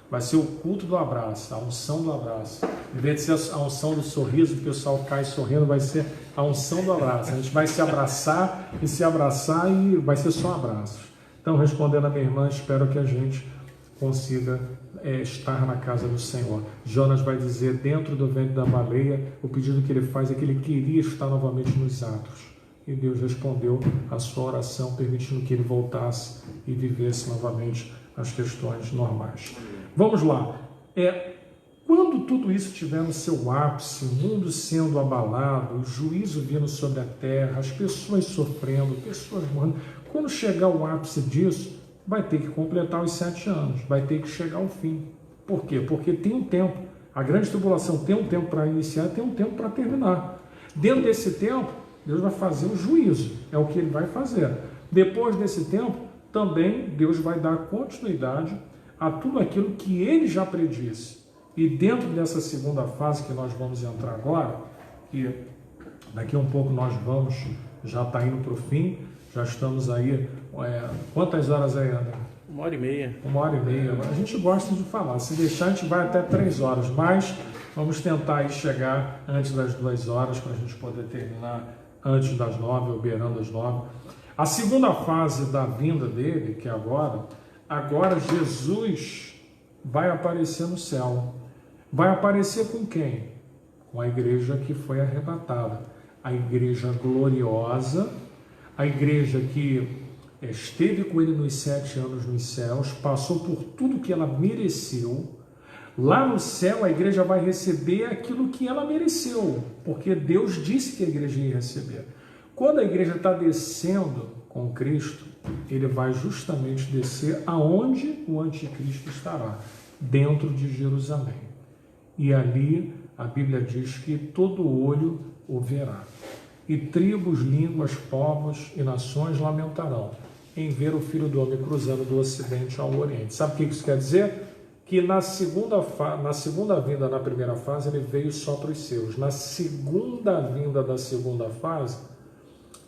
Vai ser o culto do abraço, a unção do abraço. Em vez de ser a unção do sorriso, que o pessoal cai sorrindo, vai ser a unção do abraço. A gente vai se abraçar e vai ser só abraços. Então, respondendo a minha irmã, espero que a gente consiga estar na casa do Senhor. Jonas vai dizer, dentro do ventre da baleia, o pedido que ele faz é que ele queria estar novamente nos atos. E Deus respondeu a sua oração, permitindo que ele voltasse e vivesse novamente as questões normais. Vamos lá. Quando tudo isso estiver no seu ápice, o mundo sendo abalado, o juízo vindo sobre a terra, as pessoas sofrendo, pessoas morrendo, quando chegar o ápice disso, vai ter que completar os 7 anos, vai ter que chegar ao fim. Por quê? Porque tem um tempo. A grande tribulação tem um tempo para iniciar e tem um tempo para terminar. Dentro desse tempo, Deus vai fazer o juízo, é o que Ele vai fazer. Depois desse tempo, também Deus vai dar continuidade a tudo aquilo que Ele já predisse. E dentro dessa segunda fase que nós vamos entrar agora, que daqui a um pouco nós vamos, já está indo para o fim, já estamos aí, quantas horas aí, André? 1h30. 1h30. A gente gosta de falar, se deixar a gente vai até 3 horas, mas vamos tentar aí chegar antes das 2 horas para a gente poder terminar antes das 9, ou beirando as 9. A segunda fase da vinda dele, que é agora Jesus vai aparecer no céu. Vai aparecer com quem? Com a igreja que foi arrebatada. A igreja gloriosa, a igreja que esteve com ele nos 7 anos nos céus, passou por tudo que ela mereceu. Lá no céu a igreja vai receber aquilo que ela mereceu, porque Deus disse que a igreja ia receber. Quando a igreja está descendo com Cristo, ele vai justamente descer aonde o anticristo estará, dentro de Jerusalém. E ali a Bíblia diz que todo olho o verá. E tribos, línguas, povos e nações lamentarão em ver o Filho do Homem cruzando do Ocidente ao Oriente. Sabe o que isso quer dizer? Que na segunda vinda, na primeira fase, ele veio só para os seus. Na segunda vinda da segunda fase,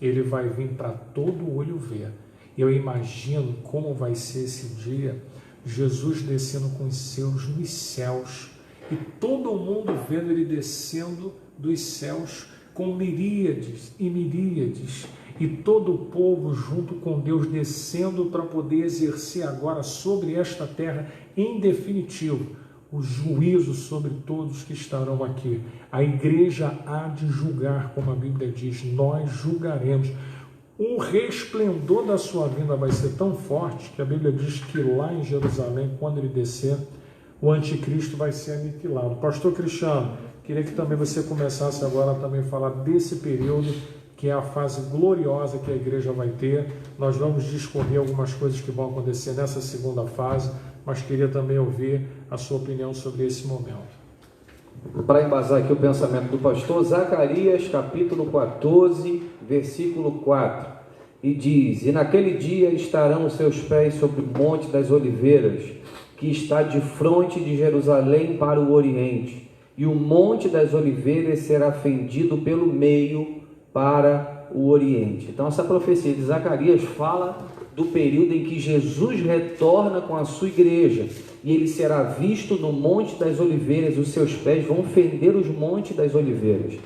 ele vai vir para todo olho ver. Eu imagino como vai ser esse dia, Jesus descendo com os seus nos céus, e todo mundo vendo ele descendo dos céus com miríades e miríades, e todo o povo junto com Deus descendo para poder exercer agora sobre esta terra, em definitivo, o juízo sobre todos que estarão aqui. A igreja há de julgar, como a Bíblia diz, nós julgaremos. O resplendor da sua vinda vai ser tão forte que a Bíblia diz que lá em Jerusalém, quando ele descer, o anticristo vai ser aniquilado. Pastor Cristiano, queria que também você começasse agora a também falar desse período, que é a fase gloriosa que a igreja vai ter. Nós vamos discorrer algumas coisas que vão acontecer nessa segunda fase, mas queria também ouvir a sua opinião sobre esse momento. Para embasar aqui o pensamento do pastor, Zacarias capítulo 14, versículo 4, e diz: E naquele dia estarão os seus pés sobre o Monte das Oliveiras, que está de fronte de Jerusalém para o Oriente, e o Monte das Oliveiras será fendido pelo meio para o Oriente. Então essa profecia de Zacarias fala do período em que Jesus retorna com a sua igreja, e ele será visto no Monte das Oliveiras, os seus pés vão fender os Montes das Oliveiras.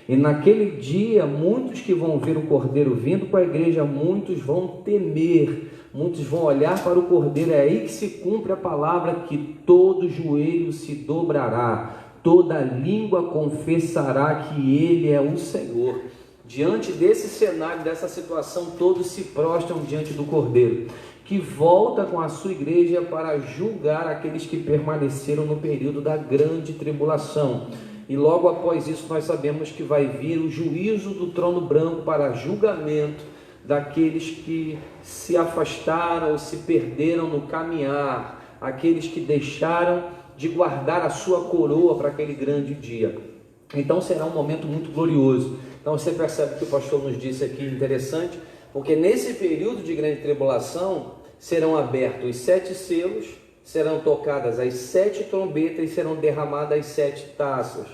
E naquele dia, muitos que vão ver o Cordeiro vindo com a igreja, muitos vão temer, muitos vão olhar para o Cordeiro. É aí que se cumpre a palavra que todo joelho se dobrará, toda língua confessará que Ele é o Senhor. Diante desse cenário, dessa situação, todos se prostram diante do Cordeiro, que volta com a sua igreja para julgar aqueles que permaneceram no período da grande tribulação. E logo após isso nós sabemos que vai vir o juízo do trono branco para julgamento daqueles que se afastaram, se perderam no caminhar, aqueles que deixaram de guardar a sua coroa para aquele grande dia. Então será um momento muito glorioso. Então você percebe que o pastor nos disse aqui interessante, porque nesse período de grande tribulação serão abertos os 7 selos, serão tocadas as 7 trombetas e serão derramadas as 7 taças.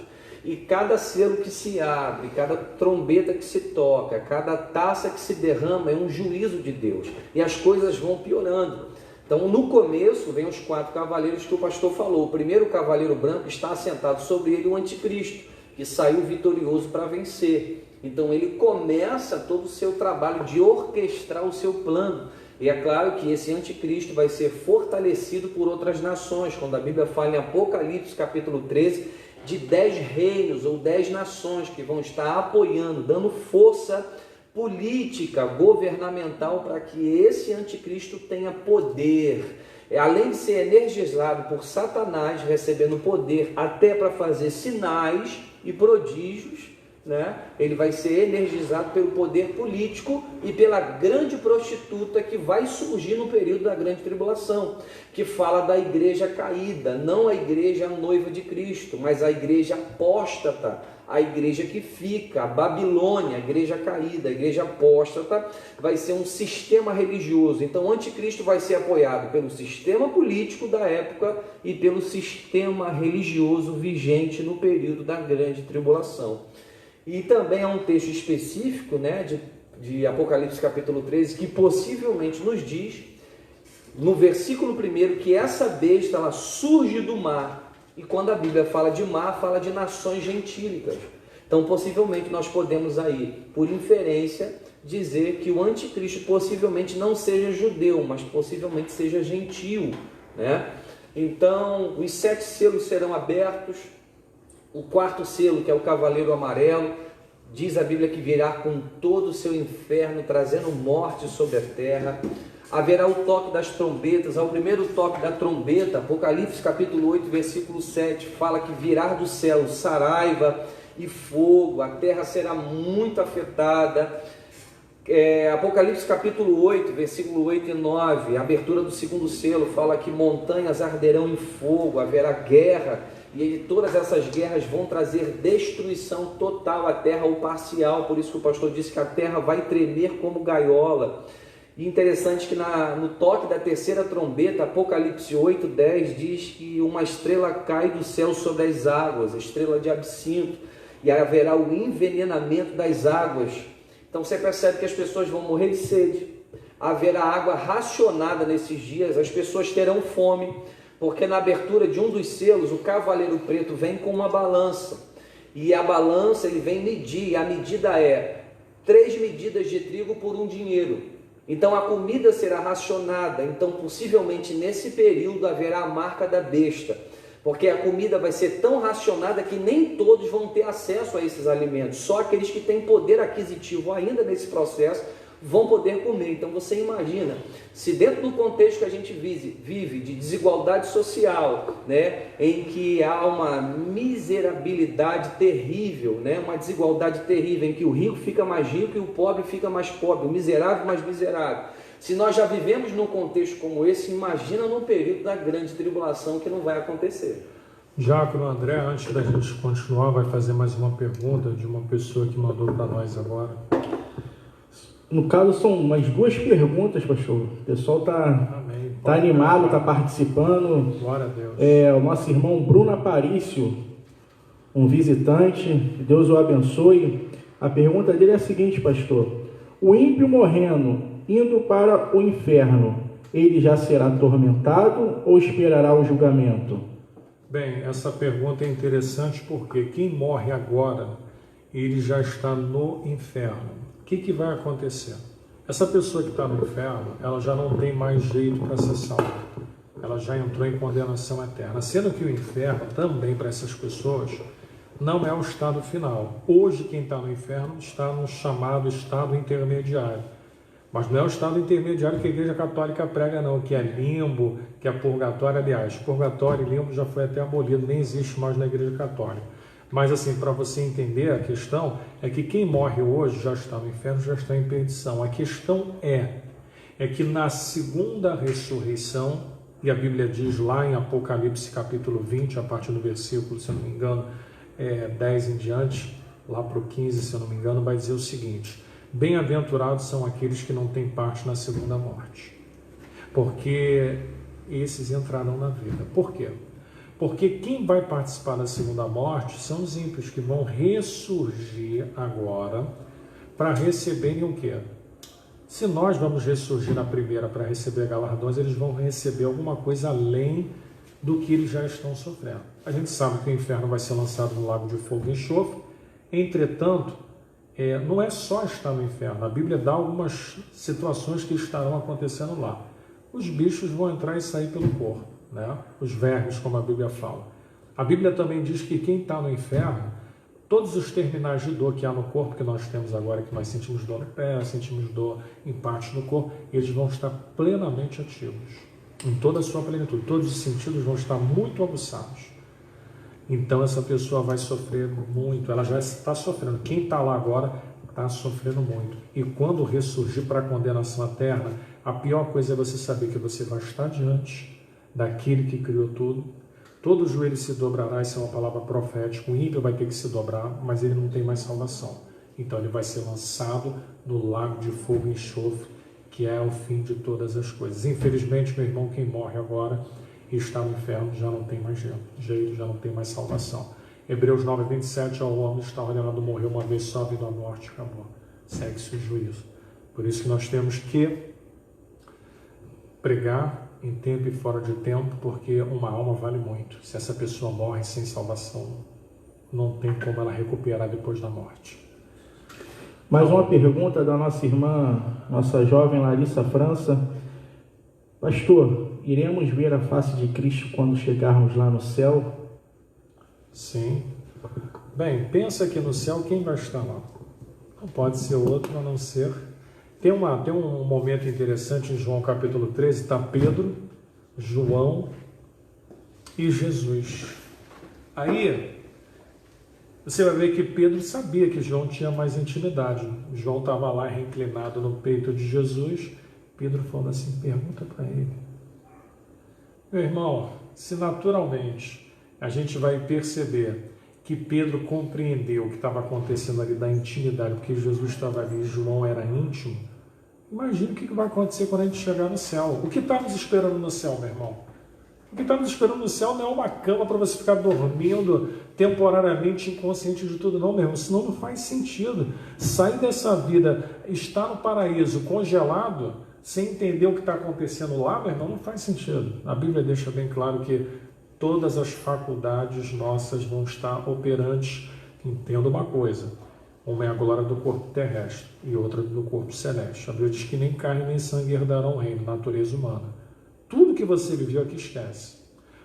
E cada selo que se abre, cada trombeta que se toca, cada taça que se derrama é um juízo de Deus. E as coisas vão piorando. Então, no começo, vem os 4 cavaleiros que o pastor falou. O primeiro cavaleiro branco está assentado sobre ele o anticristo, que saiu vitorioso para vencer. Então, ele começa todo o seu trabalho de orquestrar o seu plano. E é claro que esse anticristo vai ser fortalecido por outras nações. Quando a Bíblia fala em Apocalipse, capítulo 13, de 10 reinos ou 10 nações que vão estar apoiando, dando força política, governamental, para que esse anticristo tenha poder. Além de ser energizado por Satanás, recebendo poder até para fazer sinais e prodígios, né? Ele vai ser energizado pelo poder político e pela grande prostituta que vai surgir no período da grande tribulação, que fala da igreja caída, não a igreja noiva de Cristo, mas a igreja apóstata, a igreja que fica, a Babilônia, a igreja caída, a igreja apóstata, vai ser um sistema religioso. Então o anticristo vai ser apoiado pelo sistema político da época e pelo sistema religioso vigente no período da grande tribulação. E também há um texto específico, né, de Apocalipse capítulo 13, que possivelmente nos diz, no versículo 1, que essa besta ela surge do mar. E quando a Bíblia fala de mar, fala de nações gentílicas. Então, possivelmente, nós podemos aí, por inferência, dizer que o anticristo possivelmente não seja judeu, mas possivelmente seja gentio, né? Então, os 7 selos serão abertos. O 4º selo, que é o cavaleiro amarelo, diz a Bíblia que virá com todo o seu inferno, trazendo morte sobre a terra. Haverá o toque das trombetas. Ao primeiro toque da trombeta, Apocalipse capítulo 8, versículo 7, fala que virá do céu saraiva e fogo, a terra será muito afetada. Apocalipse capítulo 8, versículo 8 e 9, a abertura do 2º selo, fala que montanhas arderão em fogo, haverá guerra. E todas essas guerras vão trazer destruição total à terra ou parcial. Por isso que o pastor disse que a terra vai tremer como gaiola. E interessante que no toque da 3ª trombeta, Apocalipse 8, 10, diz que uma estrela cai do céu sobre as águas, a estrela de Absinto, e haverá o envenenamento das águas. Então você percebe que as pessoas vão morrer de sede, haverá água racionada nesses dias, as pessoas terão fome, porque na abertura de um dos selos, o cavaleiro preto vem com uma balança, e a balança ele vem medir, e a medida é 3 medidas de trigo por 1 dinheiro. Então a comida será racionada. Então possivelmente nesse período haverá a marca da besta, porque a comida vai ser tão racionada que nem todos vão ter acesso a esses alimentos, só aqueles que têm poder aquisitivo ainda nesse processo vão poder comer. Então você imagina, se dentro do contexto que a gente vive de desigualdade social, né, em que há uma miserabilidade terrível, né, uma desigualdade terrível, em que o rico fica mais rico e o pobre fica mais pobre, o miserável mais miserável. Se nós já vivemos num contexto como esse, imagina num período da grande tribulação que não vai acontecer. Diácono André, antes da gente continuar, vai fazer mais uma pergunta de uma pessoa que mandou para nós agora. No caso, são umas 2 perguntas, pastor. O pessoal está animado, está participando. Glória a Deus. O nosso irmão Bruno Aparício, um visitante, Deus o abençoe. A pergunta dele é a seguinte, pastor: o ímpio morrendo, indo para o inferno, ele já será atormentado ou esperará o julgamento? Bem, essa pergunta é interessante porque quem morre agora, ele já está no inferno. O que vai acontecer? Essa pessoa que está no inferno, ela já não tem mais jeito para ser salva. Ela já entrou em condenação eterna. Sendo que o inferno também para essas pessoas não é o estado final. Hoje quem está no inferno está no chamado estado intermediário. Mas não é o estado intermediário que a Igreja Católica prega não, que é limbo, que é purgatório. Aliás, purgatório e limbo já foi até abolido, nem existe mais na Igreja Católica. Mas assim, para você entender a questão, é que quem morre hoje já está no inferno, já está em perdição. A questão é que na segunda ressurreição, e a Bíblia diz lá em Apocalipse capítulo 20, a partir do versículo, se eu não me engano, 10 em diante, lá para o 15, se eu não me engano, vai dizer o seguinte: bem-aventurados são aqueles que não têm parte na segunda morte, porque esses entrarão na vida. Por quê? Porque quem vai participar da segunda morte são os ímpios, que vão ressurgir agora para receberem o quê? Se nós vamos ressurgir na primeira para receber galardões, eles vão receber alguma coisa além do que eles já estão sofrendo. A gente sabe que o inferno vai ser lançado no lago de fogo e enxofre. Entretanto, não é só estar no inferno. A Bíblia dá algumas situações que estarão acontecendo lá. Os bichos vão entrar e sair pelo corpo, né? Os vermes, como a Bíblia fala. A Bíblia também diz que quem está no inferno, todos os terminais de dor que há no corpo, que nós temos agora, que nós sentimos dor no pé, sentimos dor em partes do corpo, eles vão estar plenamente ativos, em toda a sua plenitude. Todos os sentidos vão estar muito aguçados. Então essa pessoa vai sofrer muito, ela já está sofrendo. Quem está lá agora está sofrendo muito. E quando ressurgir para a condenação eterna, a pior coisa é você saber que você vai estar diante daquele que criou tudo. Todo joelho se dobrará, isso é uma palavra profética. O ímpio vai ter que se dobrar, mas ele não tem mais salvação. Então ele vai ser lançado no lago de fogo e enxofre, que é o fim de todas as coisas. Infelizmente, meu irmão, quem morre agora e está no inferno já não tem mais jeito, já não tem mais salvação. Hebreus 9, 27, ao homem está ordenado morrer uma vez só, vindo a morte, acabou. Segue-se o juízo. Por isso que nós temos que pregar em tempo e fora de tempo, porque uma alma vale muito. Se essa pessoa morre sem salvação, não tem como ela recuperar depois da morte. Mais uma pergunta da nossa irmã, nossa jovem Larissa França. Pastor, iremos ver a face de Cristo quando chegarmos lá no céu? Sim. Bem, pensa que no céu quem vai estar lá? Não pode ser outro a não ser... Tem um momento interessante em João capítulo 13, está Pedro, João e Jesus. Aí você vai ver que Pedro sabia que João tinha mais intimidade. João estava lá reclinado no peito de Jesus. Pedro falou assim, pergunta para ele. Meu irmão, se naturalmente a gente vai perceber que Pedro compreendeu o que estava acontecendo ali da intimidade, porque Jesus estava ali e João era íntimo, imagina o que vai acontecer quando a gente chegar no céu. O que está nos esperando no céu, meu irmão? O que está nos esperando no céu não é uma cama para você ficar dormindo temporariamente inconsciente de tudo, não, meu irmão. Senão não faz sentido. Sair dessa vida, estar no paraíso congelado, sem entender o que está acontecendo lá, meu irmão, não faz sentido. A Bíblia deixa bem claro que todas as faculdades nossas vão estar operantes. Entenda uma coisa, uma é a glória do corpo terrestre e outra do corpo celeste. A Bíblia diz que nem carne nem sangue herdarão o reino, natureza humana. Tudo que você viveu aqui esquece.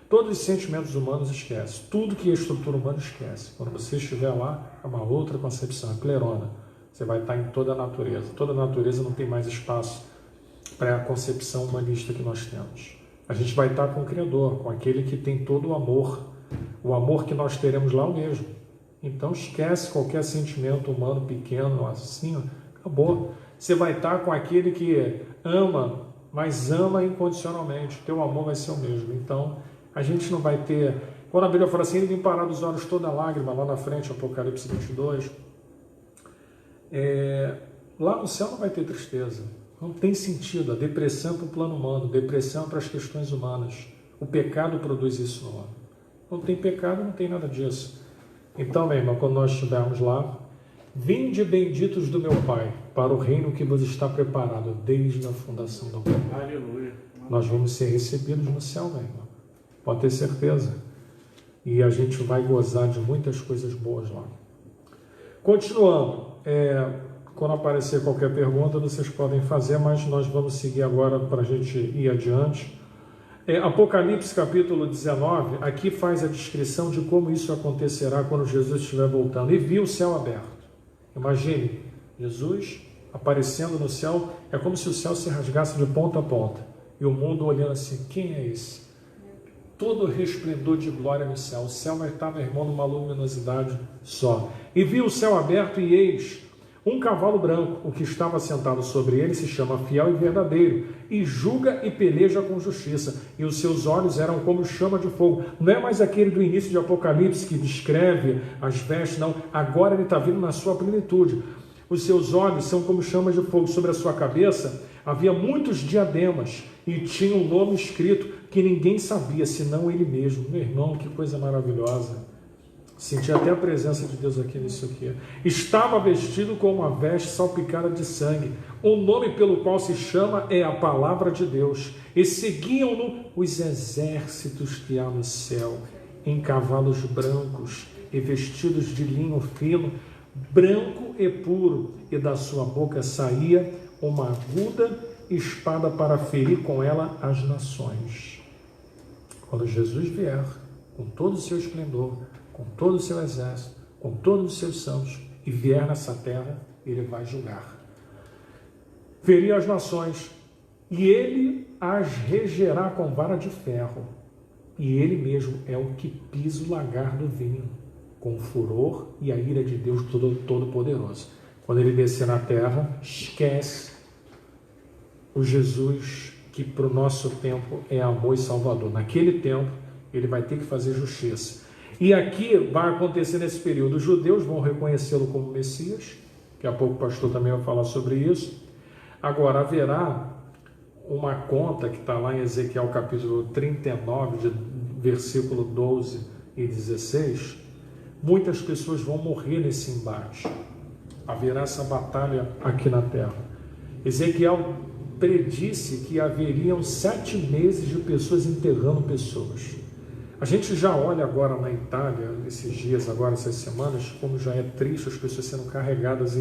Todos os sentimentos humanos esquece. Tudo que é estrutura humana esquece. Quando você estiver lá, é uma outra concepção, é plerona. Você vai estar em toda a natureza. Toda a natureza não tem mais espaço para a concepção humanista que nós temos. A gente vai estar com o Criador, com aquele que tem todo o amor que nós teremos lá o mesmo. Então esquece qualquer sentimento humano pequeno, assim, acabou. Você vai estar com aquele que ama, mas ama incondicionalmente. O teu amor vai ser o mesmo. Então a gente não vai ter... Quando a Bíblia fala assim, ele limpará dos olhos toda lágrima, lá na frente, Apocalipse 22, lá no céu não vai ter tristeza. Não tem sentido. A depressão é para o plano humano, depressão é para as questões humanas. O pecado produz isso no homem. Não tem pecado, não tem nada disso. Então, meu irmão, quando nós estivermos lá, vinde benditos do meu Pai, para o reino que vos está preparado desde a fundação do mundo. Aleluia. Nós vamos ser recebidos no céu, meu irmão. Pode ter certeza. E a gente vai gozar de muitas coisas boas lá. Continuando. Quando aparecer qualquer pergunta, vocês podem fazer, mas nós vamos seguir agora para a gente ir adiante. Apocalipse capítulo 19, aqui faz a descrição de como isso acontecerá quando Jesus estiver voltando. E viu o céu aberto. Imagine, Jesus aparecendo no céu, é como se o céu se rasgasse de ponta a ponta. E o mundo olhando assim, quem é esse? Todo resplendor de glória no céu. O céu vai estar, meu irmão, numa luminosidade só. E viu o céu aberto e eis Um cavalo branco, o que estava sentado sobre ele se chama Fiel e Verdadeiro, e julga e peleja com justiça, e os seus olhos eram como chama de fogo. Não é mais aquele do início de Apocalipse que descreve as vestes, não. Agora ele está vindo na sua plenitude. Os seus olhos são como chama de fogo. Sobre a sua cabeça havia muitos diademas, e tinha um nome escrito que ninguém sabia, senão ele mesmo. Meu irmão, que coisa maravilhosa. Senti até a presença de Deus aqui nisso aqui. Estava vestido com uma veste salpicada de sangue. O nome pelo qual se chama é a Palavra de Deus. E seguiam-no os exércitos que há no céu, em cavalos brancos e vestidos de linho fino, branco e puro. E da sua boca saía uma aguda espada para ferir com ela as nações. Quando Jesus vier, com todo o seu esplendor, com todo o seu exército, com todos os seus santos, e vier nessa terra, ele vai julgar. Ferir as nações, e ele as regerá com vara de ferro, e ele mesmo é o que pisa o lagar do vinho, com o furor e a ira de Deus Todo-Poderoso. Quando ele descer na terra, esquece o Jesus que para o nosso tempo é amor e salvador. Naquele tempo, ele vai ter que fazer justiça. E aqui vai acontecer nesse período, os judeus vão reconhecê-lo como Messias, daqui a pouco o pastor também vai falar sobre isso. Agora, haverá uma conta que está lá em Ezequiel capítulo 39, de versículo 12 e 16, muitas pessoas vão morrer nesse embate. Haverá essa batalha aqui na terra. Ezequiel predisse que haveriam 7 meses de pessoas enterrando pessoas. A gente já olha agora na Itália, esses dias, agora essas semanas, como já é triste as pessoas sendo carregadas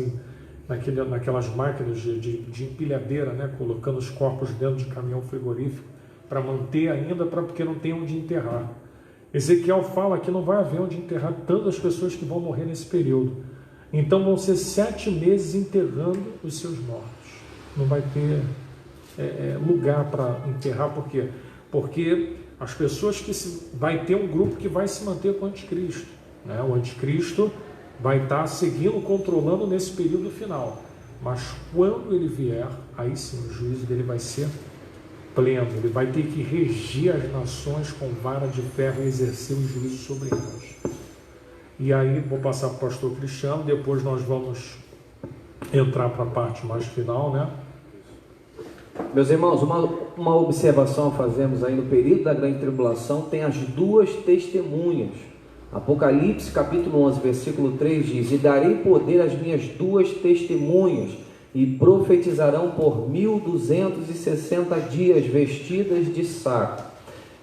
naquelas máquinas de empilhadeira, né, colocando os corpos dentro de caminhão frigorífico para manter ainda, porque não tem onde enterrar. Ezequiel fala que não vai haver onde enterrar tantas pessoas que vão morrer nesse período. Então vão ser 7 meses enterrando os seus mortos. Não vai ter lugar para enterrar, por quê? Porque as pessoas vai ter um grupo que vai se manter com o anticristo, né? O anticristo vai estar seguindo, controlando nesse período final. Mas quando ele vier, aí sim o juízo dele vai ser pleno. Ele vai ter que regir as nações com vara de ferro e exercer o juízo sobre elas. E aí vou passar para o pastor Cristiano, depois nós vamos entrar para a parte mais final, né? Meus irmãos, uma observação fazemos aí no período da grande tribulação, tem as 2 testemunhas. Apocalipse capítulo 11, versículo 3 diz: e darei poder às minhas 2 testemunhas, e profetizarão por 1260 dias vestidas de saco.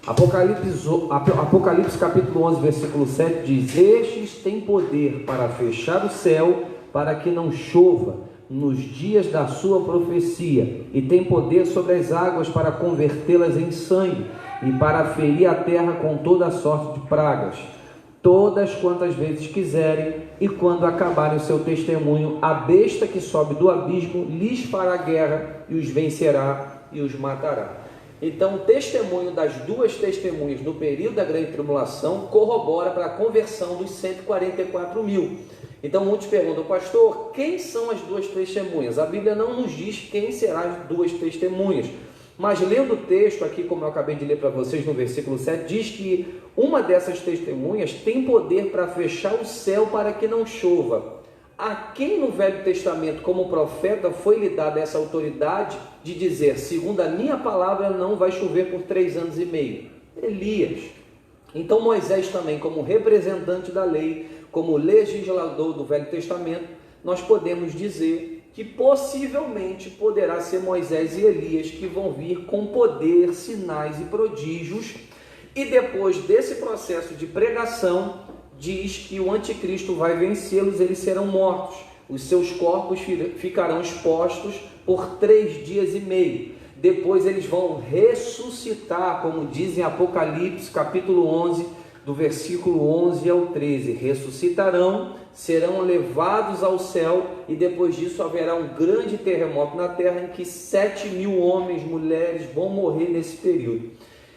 Apocalipse capítulo 11, versículo 7 diz: estes têm poder para fechar o céu, para que não chova nos dias da sua profecia, e tem poder sobre as águas para convertê-las em sangue, e para ferir a terra com toda a sorte de pragas, todas quantas vezes quiserem, e quando acabarem o seu testemunho, a besta que sobe do abismo lhes fará guerra, e os vencerá e os matará. Então, o testemunho das 2 testemunhas no período da grande tribulação corrobora para a conversão dos 144 mil. Então muitos perguntam: pastor, quem são as 2 testemunhas? A Bíblia não nos diz quem serão as 2 testemunhas, mas lendo o texto aqui, como eu acabei de ler para vocês no versículo 7, diz que uma dessas testemunhas tem poder para fechar o céu para que não chova. A quem no Velho Testamento, como profeta, foi lhe dada essa autoridade de dizer: segundo a minha palavra não vai chover por 3 anos e meio? Elias. Então Moisés também, como representante da lei, como legislador do Velho Testamento, nós podemos dizer que possivelmente poderá ser Moisés e Elias que vão vir com poder, sinais e prodígios, e depois desse processo de pregação, diz que o anticristo vai vencê-los, eles serão mortos, os seus corpos ficarão expostos por 3 dias e meio, depois eles vão ressuscitar, como diz em Apocalipse capítulo 11, do versículo 11 ao 13, ressuscitarão, serão levados ao céu, e depois disso haverá um grande terremoto na terra, em que 7.000 homens, mulheres vão morrer nesse período.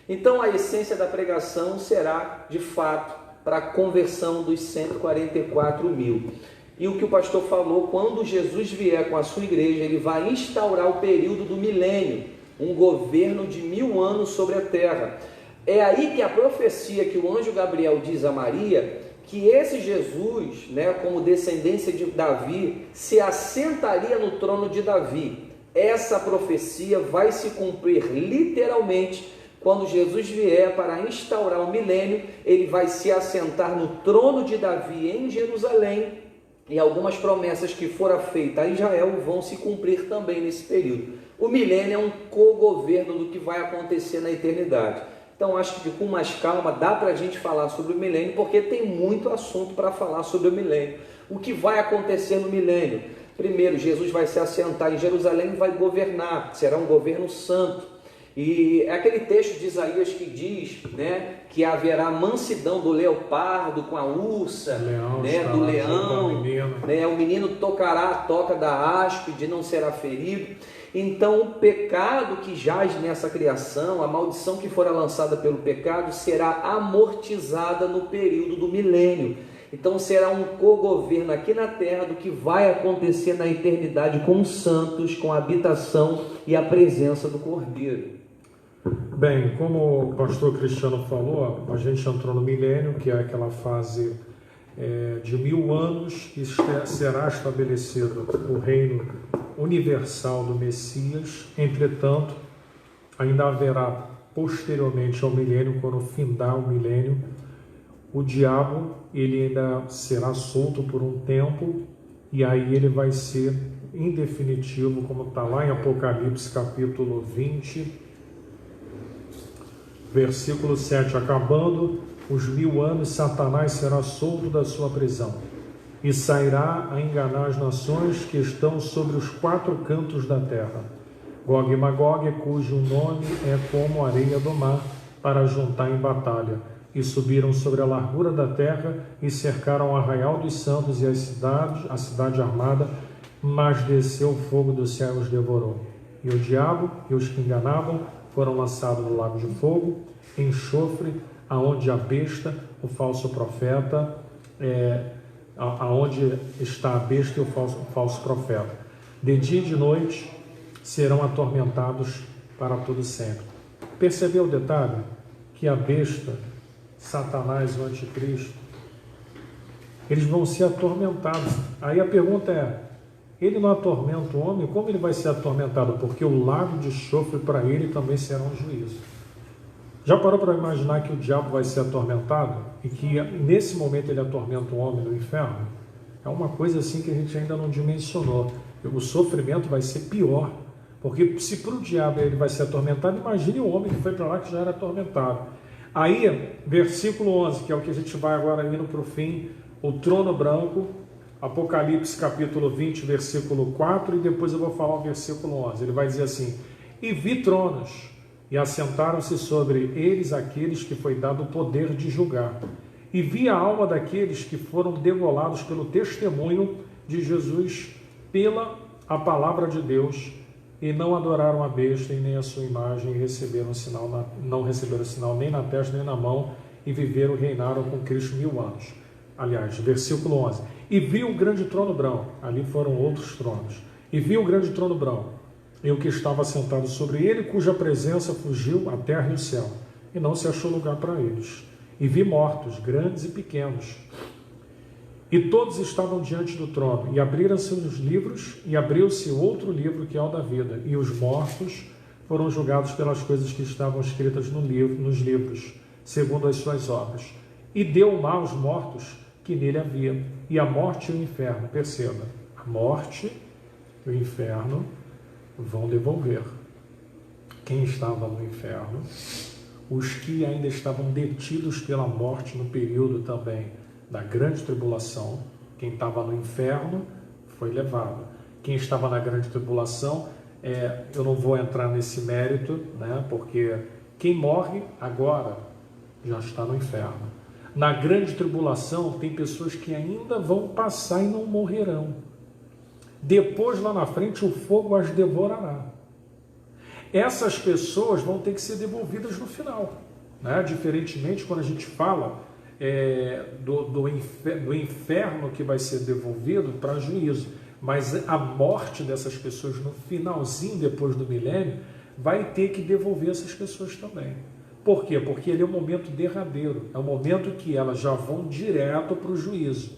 Então a essência da pregação será, de fato, para a conversão dos 144 mil. E o que o pastor falou, quando Jesus vier com a sua igreja, ele vai instaurar o período do milênio, um governo de 1000 anos sobre a terra. É aí que a profecia que o anjo Gabriel diz a Maria, que esse Jesus, né, como descendência de Davi, se assentaria no trono de Davi. Essa profecia vai se cumprir literalmente quando Jesus vier para instaurar o milênio. Ele vai se assentar no trono de Davi em Jerusalém, e algumas promessas que foram feitas a Israel vão se cumprir também nesse período. O milênio é um co-governo do que vai acontecer na eternidade. Então acho que com mais calma dá para a gente falar sobre o milênio, porque tem muito assunto para falar sobre o milênio. O que vai acontecer no milênio? Primeiro, Jesus vai se assentar em Jerusalém e vai governar, será um governo santo. E é aquele texto de Isaías que diz, né, que haverá mansidão do leopardo com a ursa, do leão, né, o menino tocará a toca da áspide, não será ferido. Então o pecado que jaz nessa criação, a maldição que fora lançada pelo pecado, será amortizada no período do milênio. Então será um co-governo aqui na terra do que vai acontecer na eternidade com os santos, com a habitação e a presença do Cordeiro. Bem, como o pastor Cristiano falou, a gente entrou no milênio, que é aquela fase de 1000 anos, que será estabelecido o reino universal do Messias. Entretanto, ainda haverá posteriormente ao milênio, quando findar o milênio, o diabo ele ainda será solto por um tempo, e aí ele vai ser em definitivo, como está lá em Apocalipse capítulo 20, versículo 7, acabando os 1000 anos, Satanás será solto da sua prisão e sairá a enganar as nações que estão sobre os 4 cantos da terra, Gog e Magog, cujo nome é como areia do mar, para juntar em batalha. E subiram sobre a largura da terra e cercaram o arraial dos santos e a cidade armada, mas desceu o fogo do céu e os devorou. E o diabo e os que enganavam foram lançados no lago de fogo, enxofre, aonde a besta, o falso profeta, aonde está a besta e o falso profeta. De dia e de noite serão atormentados para todo sempre. Percebeu o detalhe? Que a besta, Satanás, o anticristo, eles vão ser atormentados. Aí a pergunta é, ele não atormenta o homem? Como ele vai ser atormentado? Porque o lago de enxofre para ele também será um juízo. Já parou para imaginar que o diabo vai ser atormentado? E que nesse momento ele atormenta o homem no inferno? É uma coisa assim que a gente ainda não dimensionou. O sofrimento vai ser pior. Porque se para o diabo ele vai ser atormentado, imagine o homem que foi para lá que já era atormentado. Aí, versículo 11, que é o que a gente vai agora indo para o fim, o trono branco, Apocalipse capítulo 20, versículo 4, e depois eu vou falar o versículo 11. Ele vai dizer assim, e vi tronos, e assentaram-se sobre eles aqueles que foi dado o poder de julgar. E vi a alma daqueles que foram degolados pelo testemunho de Jesus, pela a palavra de Deus, e não adoraram a besta e nem a sua imagem, e receberam sinal não receberam sinal nem na testa nem na mão, e viveram e reinaram com Cristo 1000 anos. Aliás, versículo 11. E vi o grande trono branco, ali foram outros tronos, e vi o grande trono branco, e o que estava sentado sobre ele, cuja presença fugiu a terra e o céu, e não se achou lugar para eles. E vi mortos, grandes e pequenos, e todos estavam diante do trono, e abriram-se os livros, e abriu-se outro livro, que é o da vida, e os mortos foram julgados pelas coisas que estavam escritas nos livros, segundo as suas obras. E deu o mar aos mortos que nele havia, e a morte e o inferno, perceba, a morte e o inferno vão devolver quem estava no inferno, os que ainda estavam detidos pela morte no período também da grande tribulação. Quem estava no inferno foi levado. Quem estava na grande tribulação, eu não vou entrar nesse mérito, né, porque quem morre agora já está no inferno. Na grande tribulação tem pessoas que ainda vão passar e não morrerão. Depois, lá na frente, o fogo as devorará. Essas pessoas vão ter que ser devolvidas no final, né? Diferentemente, quando a gente fala do inferno que vai ser devolvido para juízo. Mas a morte dessas pessoas no finalzinho, depois do milênio, vai ter que devolver essas pessoas também. Por quê? Porque ele é o momento derradeiro, é o momento que elas já vão direto para o juízo.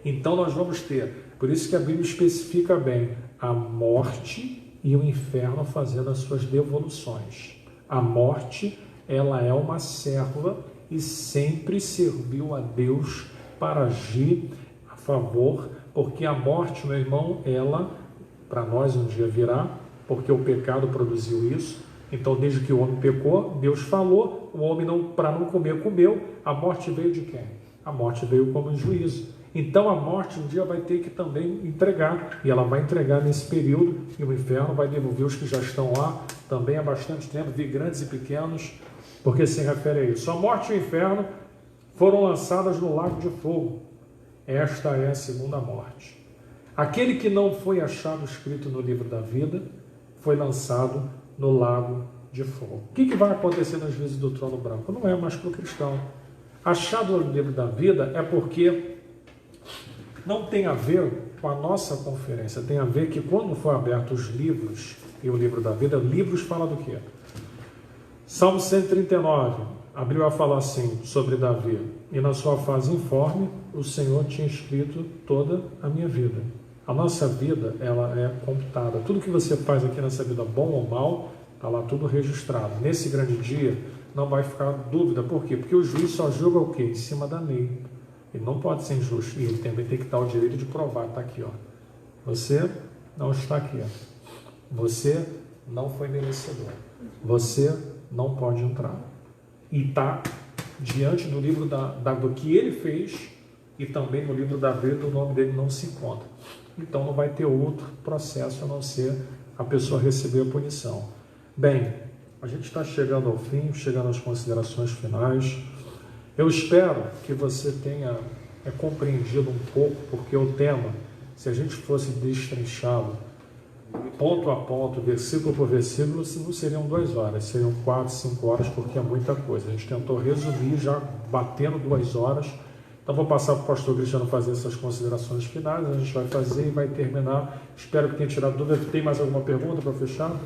Então nós vamos ter, por isso que a Bíblia especifica bem, a morte e o inferno fazendo as suas devoluções. A morte, ela é uma serva e sempre serviu a Deus para agir a favor, porque a morte, meu irmão, ela, para nós um dia virá, porque o pecado produziu isso. Então, desde que o homem pecou, Deus falou, o homem para não comer, comeu. A morte veio de quem? A morte veio como juízo. Então, a morte um dia vai ter que também entregar, e ela vai entregar nesse período, e o inferno vai devolver os que já estão lá, também há bastante tempo, vi grandes e pequenos, porque se refere a isso. A morte e o inferno foram lançadas no lago de fogo. Esta é a segunda morte. Aquele que não foi achado escrito no livro da vida, foi lançado no lago de fogo. O que vai acontecer nas vezes do trono branco? Não é mais para o cristão. Achado no livro da vida é porque não tem a ver com a nossa conferência, tem a ver que quando for aberto os livros e o livro da vida, livros fala do quê? Salmo 139, a Bíblia vai falar assim sobre Davi: e na sua fase informe, o Senhor tinha escrito toda a minha vida. A nossa vida, ela é computada. Tudo que você faz aqui nessa vida, bom ou mal, está lá tudo registrado. Nesse grande dia, não vai ficar dúvida. Por quê? Porque o juiz só julga o quê? Em cima da lei. Ele não pode ser injusto. E ele também tem que dar o direito de provar. Está aqui, ó. Você não está aqui, ó. Você não foi merecedor. Você não pode entrar. E está diante do livro do que ele fez, e também no livro da vida o nome dele não se encontra. Então não vai ter outro processo a não ser a pessoa receber a punição. Bem, a gente está chegando ao fim, chegando às considerações finais. Eu espero que você tenha compreendido um pouco, porque o tema, se a gente fosse destrinchá-lo ponto a ponto, versículo por versículo, não seriam 2 horas, seriam 4, 5 horas, porque é muita coisa. A gente tentou resumir, já batendo 2 horas. Então vou passar para o pastor Cristiano fazer essas considerações finais, a gente vai fazer e vai terminar. Espero que tenha tirado dúvida. Tem mais alguma pergunta para fechar?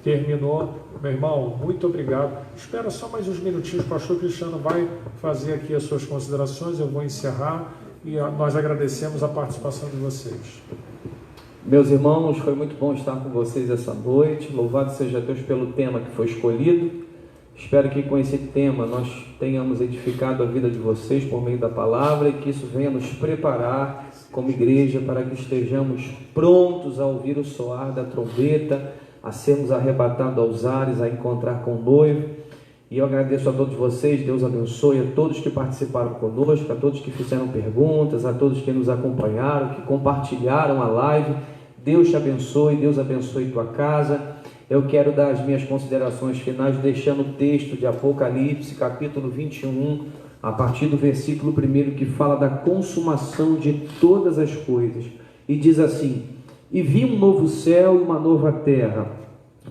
Terminou. Meu irmão, muito obrigado. Espera só mais uns minutinhos, o pastor Cristiano vai fazer aqui as suas considerações, eu vou encerrar e nós agradecemos a participação de vocês. Meus irmãos, foi muito bom estar com vocês essa noite. Louvado seja Deus pelo tema que foi escolhido. Espero que com esse tema nós tenhamos edificado a vida de vocês por meio da palavra e que isso venha nos preparar como igreja para que estejamos prontos a ouvir o soar da trombeta, a sermos arrebatados aos ares, a encontrar com o noivo. E eu agradeço a todos vocês, Deus abençoe a todos que participaram conosco, a todos que fizeram perguntas, a todos que nos acompanharam, que compartilharam a live. Deus te abençoe, Deus abençoe tua casa. Eu quero dar as minhas considerações finais, deixando o texto de Apocalipse, capítulo 21, a partir do versículo 1, que fala da consumação de todas as coisas. E diz assim: e vi um novo céu e uma nova terra,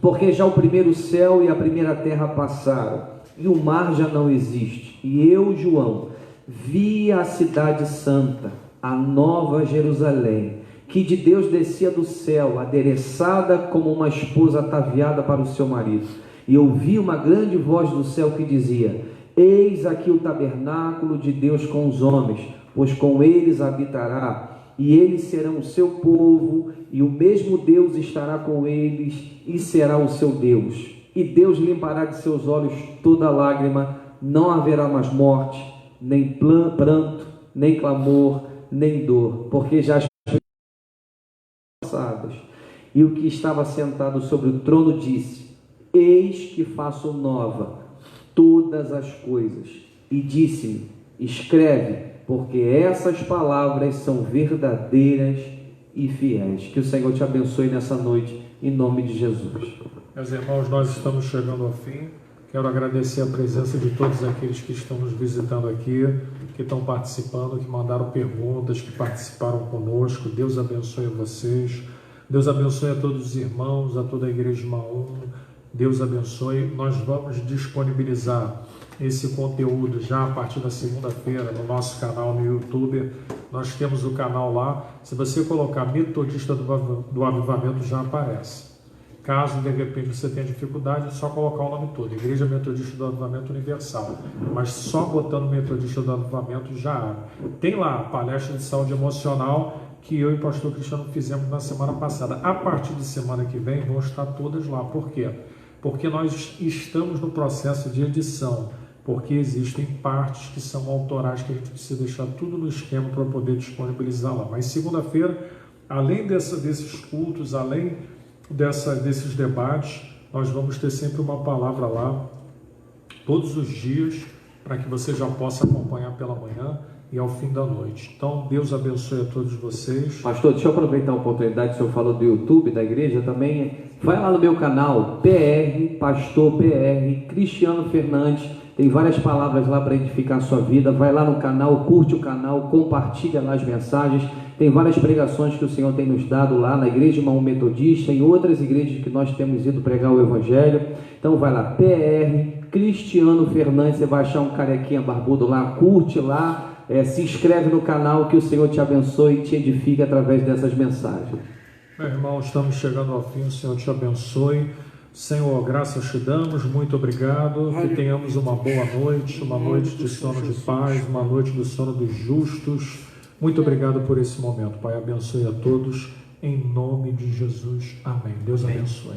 porque já o primeiro céu e a primeira terra passaram, e o mar já não existe. E eu, João, vi a cidade santa, a nova Jerusalém, que de Deus descia do céu, adereçada como uma esposa ataviada para o seu marido. E ouvi uma grande voz do céu que dizia: eis aqui o tabernáculo de Deus com os homens, pois com eles habitará, e eles serão o seu povo, e o mesmo Deus estará com eles, e será o seu Deus. E Deus limpará de seus olhos toda lágrima, não haverá mais morte, nem pranto, nem clamor, nem dor, porque já passadas. E o que estava sentado sobre o trono disse: eis que faço nova todas as coisas. E disse-me: escreve, porque essas palavras são verdadeiras e fiéis. Que o Senhor te abençoe nessa noite, em nome de Jesus. Meus irmãos, nós estamos chegando ao fim. Quero agradecer a presença de todos aqueles que estão nos visitando aqui, que estão participando, que mandaram perguntas, que participaram conosco. Deus abençoe vocês. Deus abençoe a todos os irmãos, a toda a igreja de Maum. Deus abençoe. Nós vamos disponibilizar esse conteúdo já a partir da segunda-feira no nosso canal no YouTube. Nós temos o canal lá. Se você colocar Metodista do Avivamento, já aparece. Caso de repente você tenha dificuldade, é só colocar o nome todo, Igreja Metodista do Avivamento Universal. Mas só botando Metodista do Avivamento já abre. Tem lá a palestra de saúde emocional que eu e o pastor Cristiano fizemos na semana passada. A partir de semana que vem vão estar todas lá. Por quê? Porque nós estamos no processo de edição, porque existem partes que são autorais que a gente precisa deixar tudo no esquema para poder disponibilizar lá. Mas segunda-feira, além desses cultos, além desses debates, nós vamos ter sempre uma palavra lá, todos os dias, para que você já possa acompanhar pela manhã e ao fim da noite. Então, Deus abençoe a todos vocês. Pastor, deixa eu aproveitar a oportunidade, o senhor falou do YouTube, da igreja também. Vai lá no meu canal, PR, Pastor PR, Cristiano Fernandes. Tem várias palavras lá para edificar a sua vida. Vai lá no canal, curte o canal, compartilha lá as mensagens. Tem várias pregações que o Senhor tem nos dado lá na Igreja Irmão Metodista, em outras igrejas que nós temos ido pregar o Evangelho. Então vai lá, PR, Cristiano Fernandes, você vai achar um carequinha barbudo lá, curte lá, se inscreve no canal, que o Senhor te abençoe e te edifique através dessas mensagens. Meu irmão, estamos chegando ao fim, o Senhor te abençoe. Senhor, graças te damos, muito obrigado, que tenhamos uma boa noite, uma noite de sono de paz, uma noite do sono dos justos. Muito obrigado por esse momento, Pai, abençoe a todos, em nome de Jesus, amém. Deus abençoe.